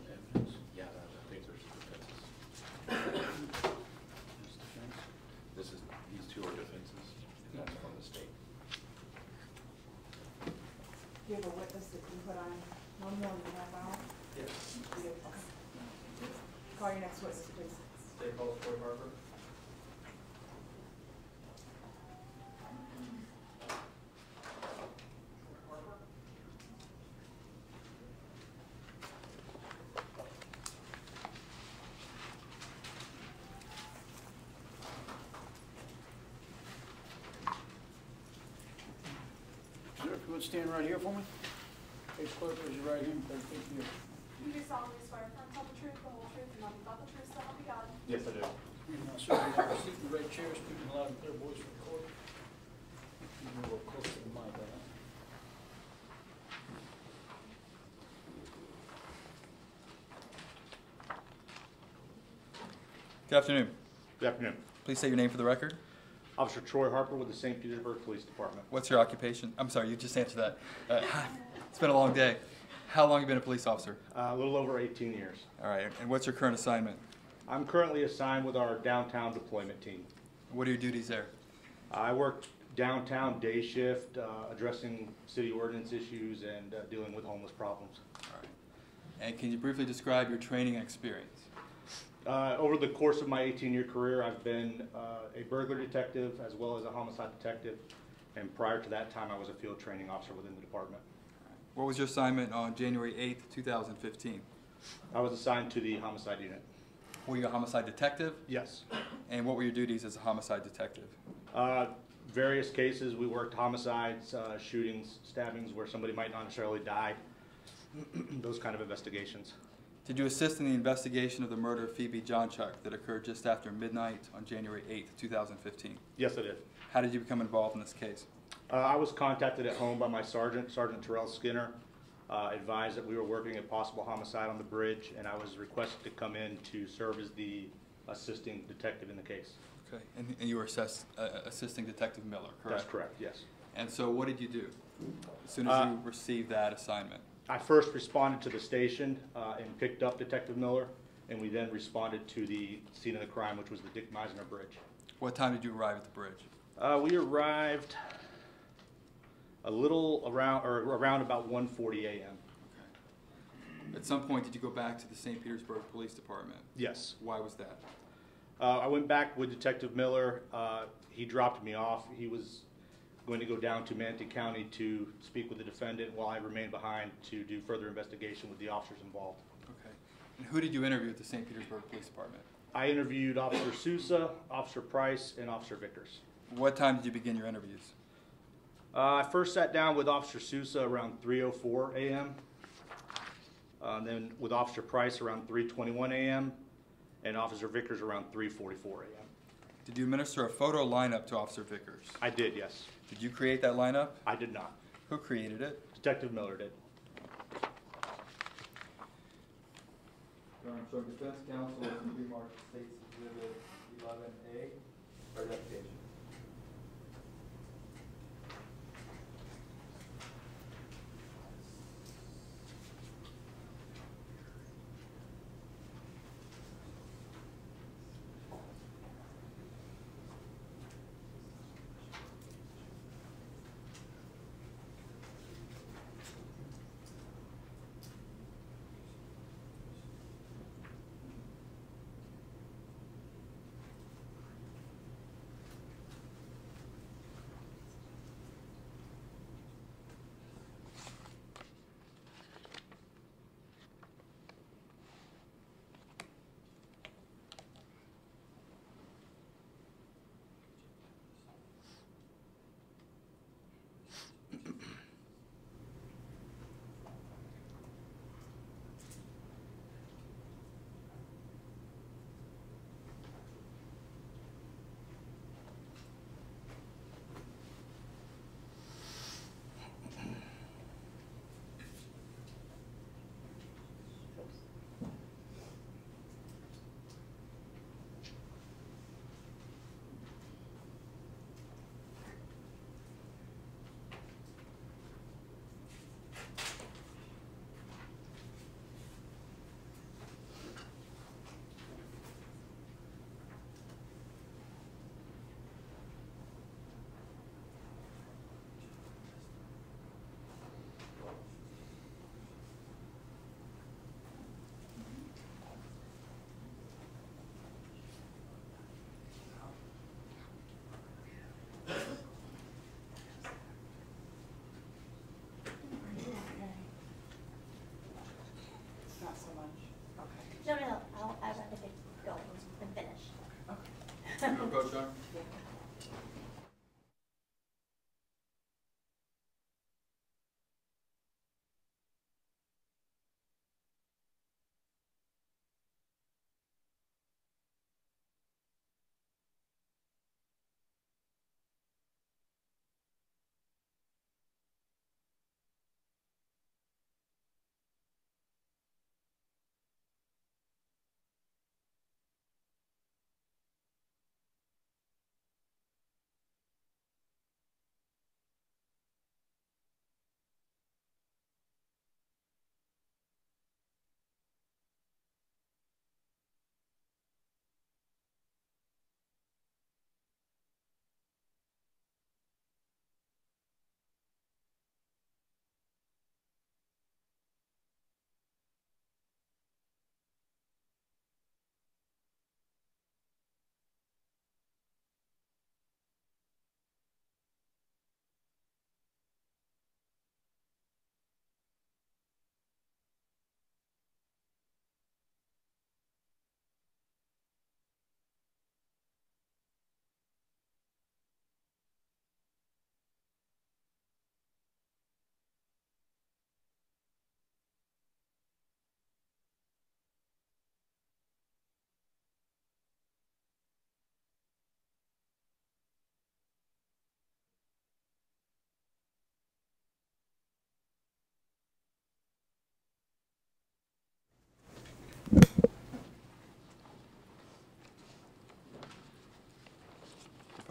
Evidence. Yeah, I think there's defenses. That's defense. These two are defenses, and that's from the state. Do you have a witness that can put on one more than a half hour? Yes. You do? Okay. Call your next witness, please. State calls Troy Harper. Sir, if you would stand right here for me. Case clerk, raise your right hand. Repeat here. You do solemnly swear to tell the truth, the whole truth, and nothing but the truth, so help you God. Yes, I do. Now, sir, you have a seat in the red chair, speaking loud and clear voice for the court. You can go close to the mic, all right? Good afternoon. Good afternoon. Please state your name for the record. Officer Troy Harper with the St. Petersburg Police Department. What's your occupation? I'm sorry, you just answered that. It's been a long day. How long have you been a police officer? A little over 18 years. All right, and what's your current assignment? I'm currently assigned with our downtown deployment team. What are your duties there? I work downtown day shift, addressing city ordinance issues and dealing with homeless problems. All right. And can you briefly describe your training and experience? Over the course of my 18-year career, I've been a burglar detective as well as a homicide detective. And prior to that time, I was a field training officer within the department. What was your assignment on January 8th, 2015? I was assigned to the homicide unit. Were you a homicide detective? Yes. And what were your duties as a homicide detective? Various cases. We worked homicides, shootings, stabbings where somebody might not necessarily die. Those kind of investigations. Did you assist in the investigation of the murder of Phoebe Jonchuck that occurred just after midnight on January 8th, 2015? Yes, I did. How did you become involved in this case? I was contacted at home by my sergeant, Sergeant Terrell Skinner, advised that we were working a possible homicide on the bridge, and I was requested to come in to serve as the assisting detective in the case. Okay, and you were assisting Detective Miller, correct? That's correct, yes. And so what did you do as soon as you received that assignment? I first responded to the station and picked up Detective Miller, and we then responded to the scene of the crime, which was the Dick Misener Bridge. What time did you arrive at the bridge? We arrived a little around about 1:40 a.m. Okay. At some point, did you go back to the St. Petersburg Police Department? Yes. Why was that? I went back with Detective Miller. He dropped me off. He was going to go down to Manatee County to speak with the defendant while I remained behind to do further investigation with the officers involved. Okay. And who did you interview at the St. Petersburg Police Department? I interviewed Officer Sousa, Officer Price, and Officer Vickers. What time did you begin your interviews? I first sat down with Officer Sousa around 3:04 a.m. Then with Officer Price around 3:21 a.m. and Officer Vickers around 3:44 a.m. Did you administer a photo lineup to Officer Vickers? I did, yes. Did you create that lineup? I did not. Who created it? Detective Miller did. Your Honor, so defense counsel has remarked State's Exhibit 11A for identification.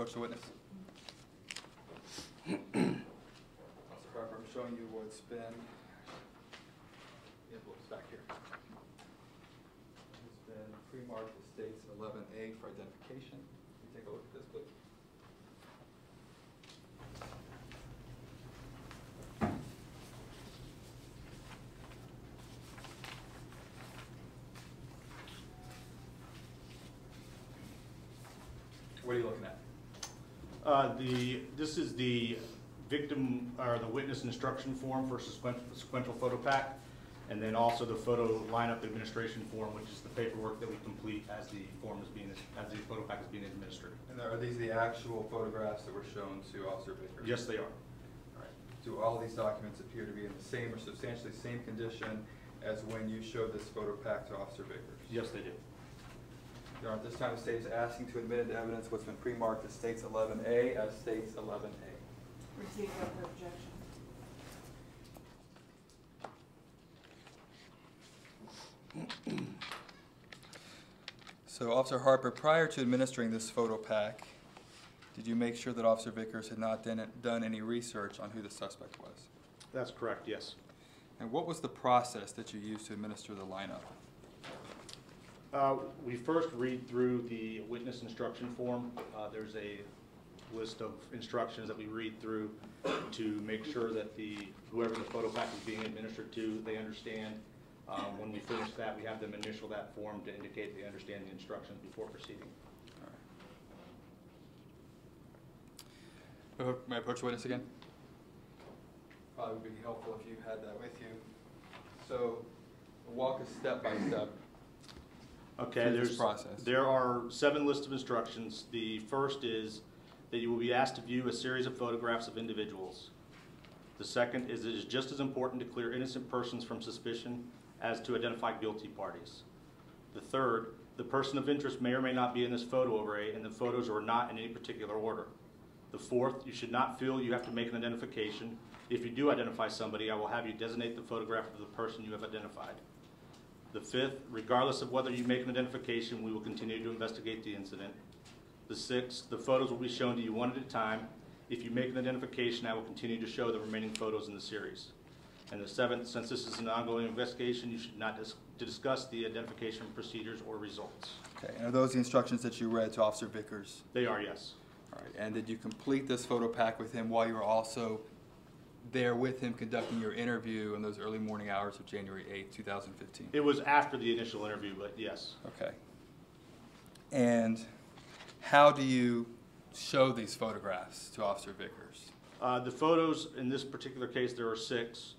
approach the witness. Officer Harper, I'm showing you what's been, it's back here. It's been pre-marked as states 11A for identification. Can you take a look at this, please? What are you looking at? This is the victim, or the witness instruction form for sequential photo pack, and then also the photo lineup administration form, which is the paperwork that we complete as the photo pack is being administered. And are these the actual photographs that were shown to Officer Vickers? Yes, they are. All right. Do all of these documents appear to be in the same or substantially same condition as when you showed this photo pack to Officer Vickers? Yes, they do. Your Honor, at this time, the state is asking to admit into evidence what's been pre-marked as states 11A as states 11A. Receive without objection. So, Officer Harper, prior to administering this photo pack, did you make sure that Officer Vickers had not done any research on who the suspect was? That's correct, yes. And what was the process that you used to administer the lineup? We first read through the witness instruction form. There's a list of instructions that we read through to make sure that whoever the photo pack is being administered to, they understand. When we finish that, we have them initial that form to indicate they understand the instructions before proceeding. All right. May I approach the witness again? Probably would be helpful if you had that with you. So, walk us step by step. Okay, there are 7 lists of instructions. The first is that you will be asked to view a series of photographs of individuals. The second is it is just as important to clear innocent persons from suspicion as to identify guilty parties. The third, the person of interest may or may not be in this photo array, and the photos are not in any particular order. The fourth, you should not feel you have to make an identification. If you do identify somebody, I will have you designate the photograph of the person you have identified. The fifth, regardless of whether you make an identification, we will continue to investigate the incident. The sixth, the photos will be shown to you one at a time. If you make an identification, I will continue to show the remaining photos in the series. And the seventh, since this is an ongoing investigation, you should not discuss the identification procedures or results. Okay, and are those the instructions that you read to Officer Vickers? They are, yes. All right, and did you complete this photo pack with him while you were also there with him conducting your interview in those early morning hours of January 8, 2015? It was after the initial interview, but yes. Okay. And how do you show these photographs to Officer Vickers? The photos, in this particular case, there are 6.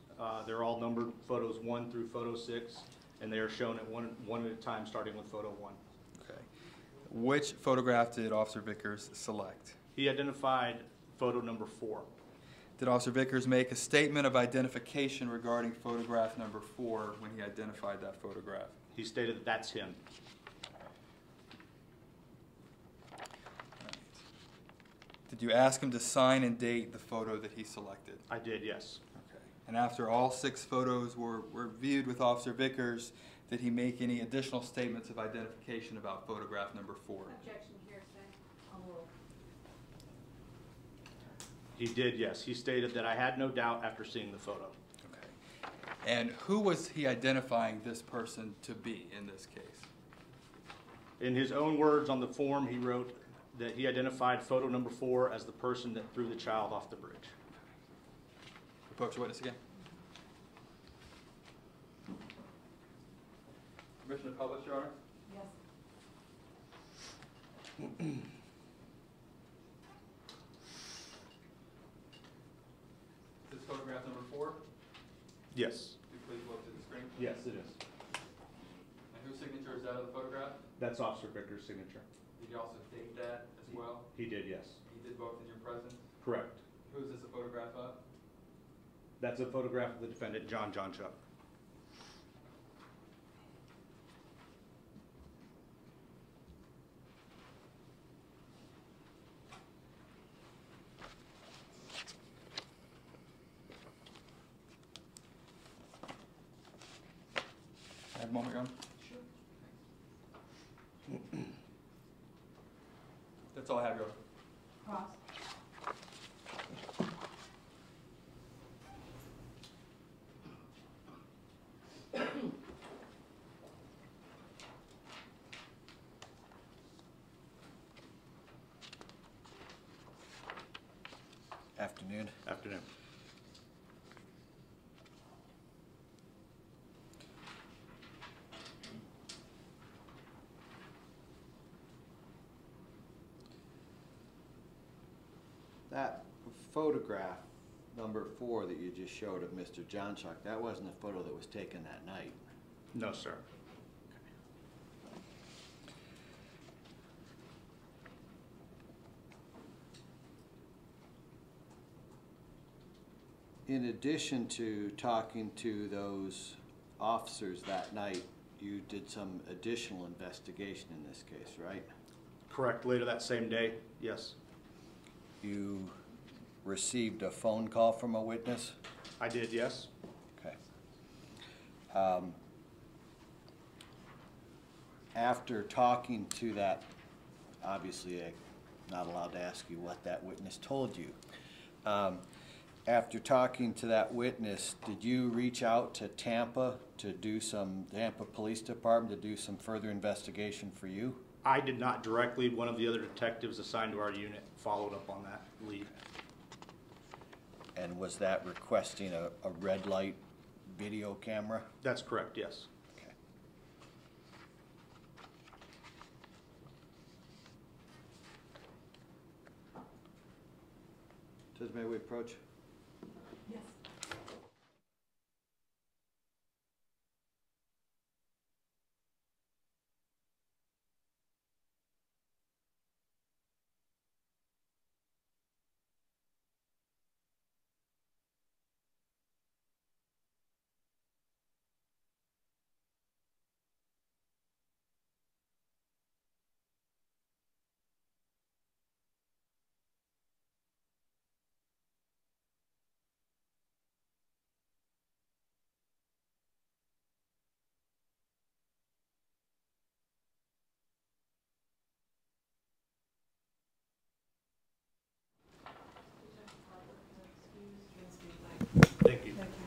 They're all numbered, photos 1 through photo 6, and they are shown at one at a time, starting with photo 1. Okay. Which photograph did Officer Vickers select? He identified photo number 4. Did Officer Vickers make a statement of identification regarding photograph number 4 when he identified that photograph? He stated that that's him. Right. Did you ask him to sign and date the photo that he selected? I did, yes. Okay. And after all 6 photos were viewed with Officer Vickers, did he make any additional statements of identification about photograph number 4? Objection, hearsay. He did, yes. He stated that I had no doubt after seeing the photo. Okay. And who was he identifying this person to be in this case? In his own words on the form, he wrote that he identified photo number 4 as the person that threw the child off the bridge. Approach the witness again. Permission to publish, Your Honor? Yes. Is this photograph number 4? Yes. Could you please look to the screen? Yes, it is. And whose signature is that of the photograph? That's Officer Vickers' signature. Did you also date that as well? He did, yes. He did both in your presence? Correct. Who is this a photograph of? That's a photograph of the defendant, John Jonchuck. I have a moment, Your Honor. Sure. That's all I have, Your Honor. Afternoon. Afternoon. That photograph, number 4, that you just showed of Mr. Jonchuck, that wasn't a photo that was taken that night. No, sir. In addition to talking to those officers that night, you did some additional investigation in this case, right? Correct. Later that same day, yes. You received a phone call from a witness? I did, yes. Okay. After talking to that, obviously I'm not allowed to ask you what that witness told you. After talking to that witness, did you reach out to Tampa Police Department to do some further investigation for you? I did not directly. One of the other detectives assigned to our unit followed up on that lead. And was that requesting a red light video camera? That's correct, yes. Okay. Judge, may we approach? Yes. Thank you. Thank you.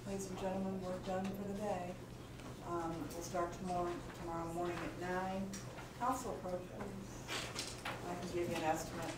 Ladies and gentlemen, we're done for the day. We'll start tomorrow morning at 9. Council approach, please. I can give you an estimate.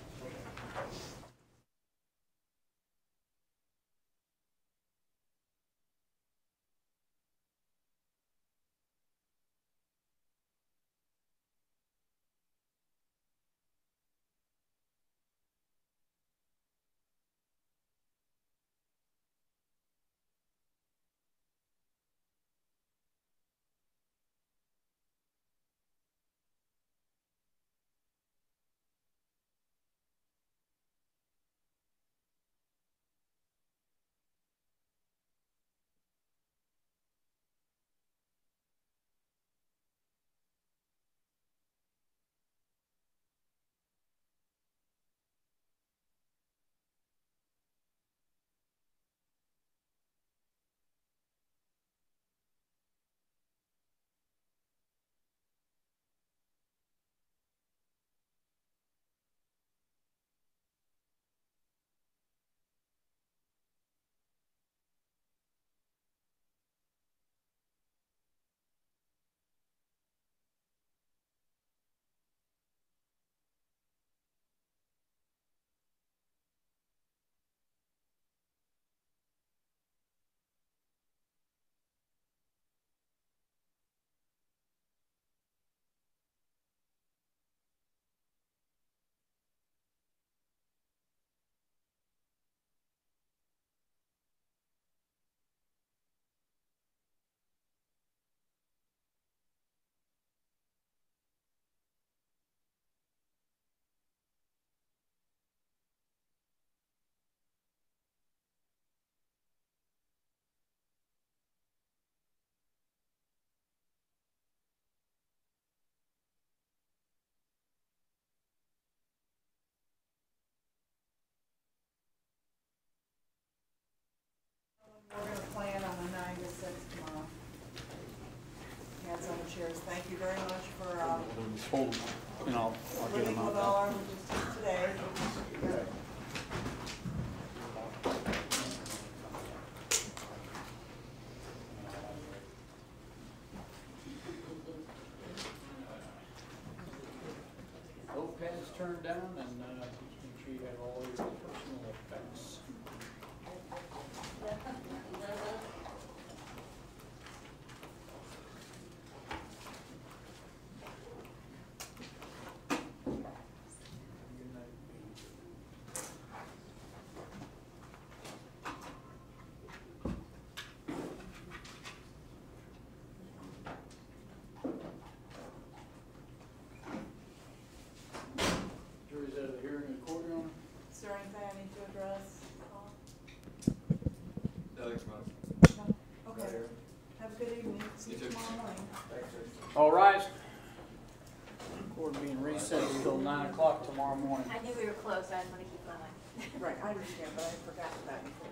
We're going to plan on a 9 to 6 tomorrow. Hands on the chairs. Thank you very much for And I'll get living them with out. all our logistics today. Notepads turned down, and make sure you have all your personal effects. Jury's out of the hearing in the court, Your Honor. Is there anything I need to address? Thanks, Ron. Okay. Have a good evening. See you tomorrow morning. All rise. Court being recessed until 9 o'clock tomorrow morning. I knew we were close, I didn't want to keep going. Right, I understand, but I forgot that before.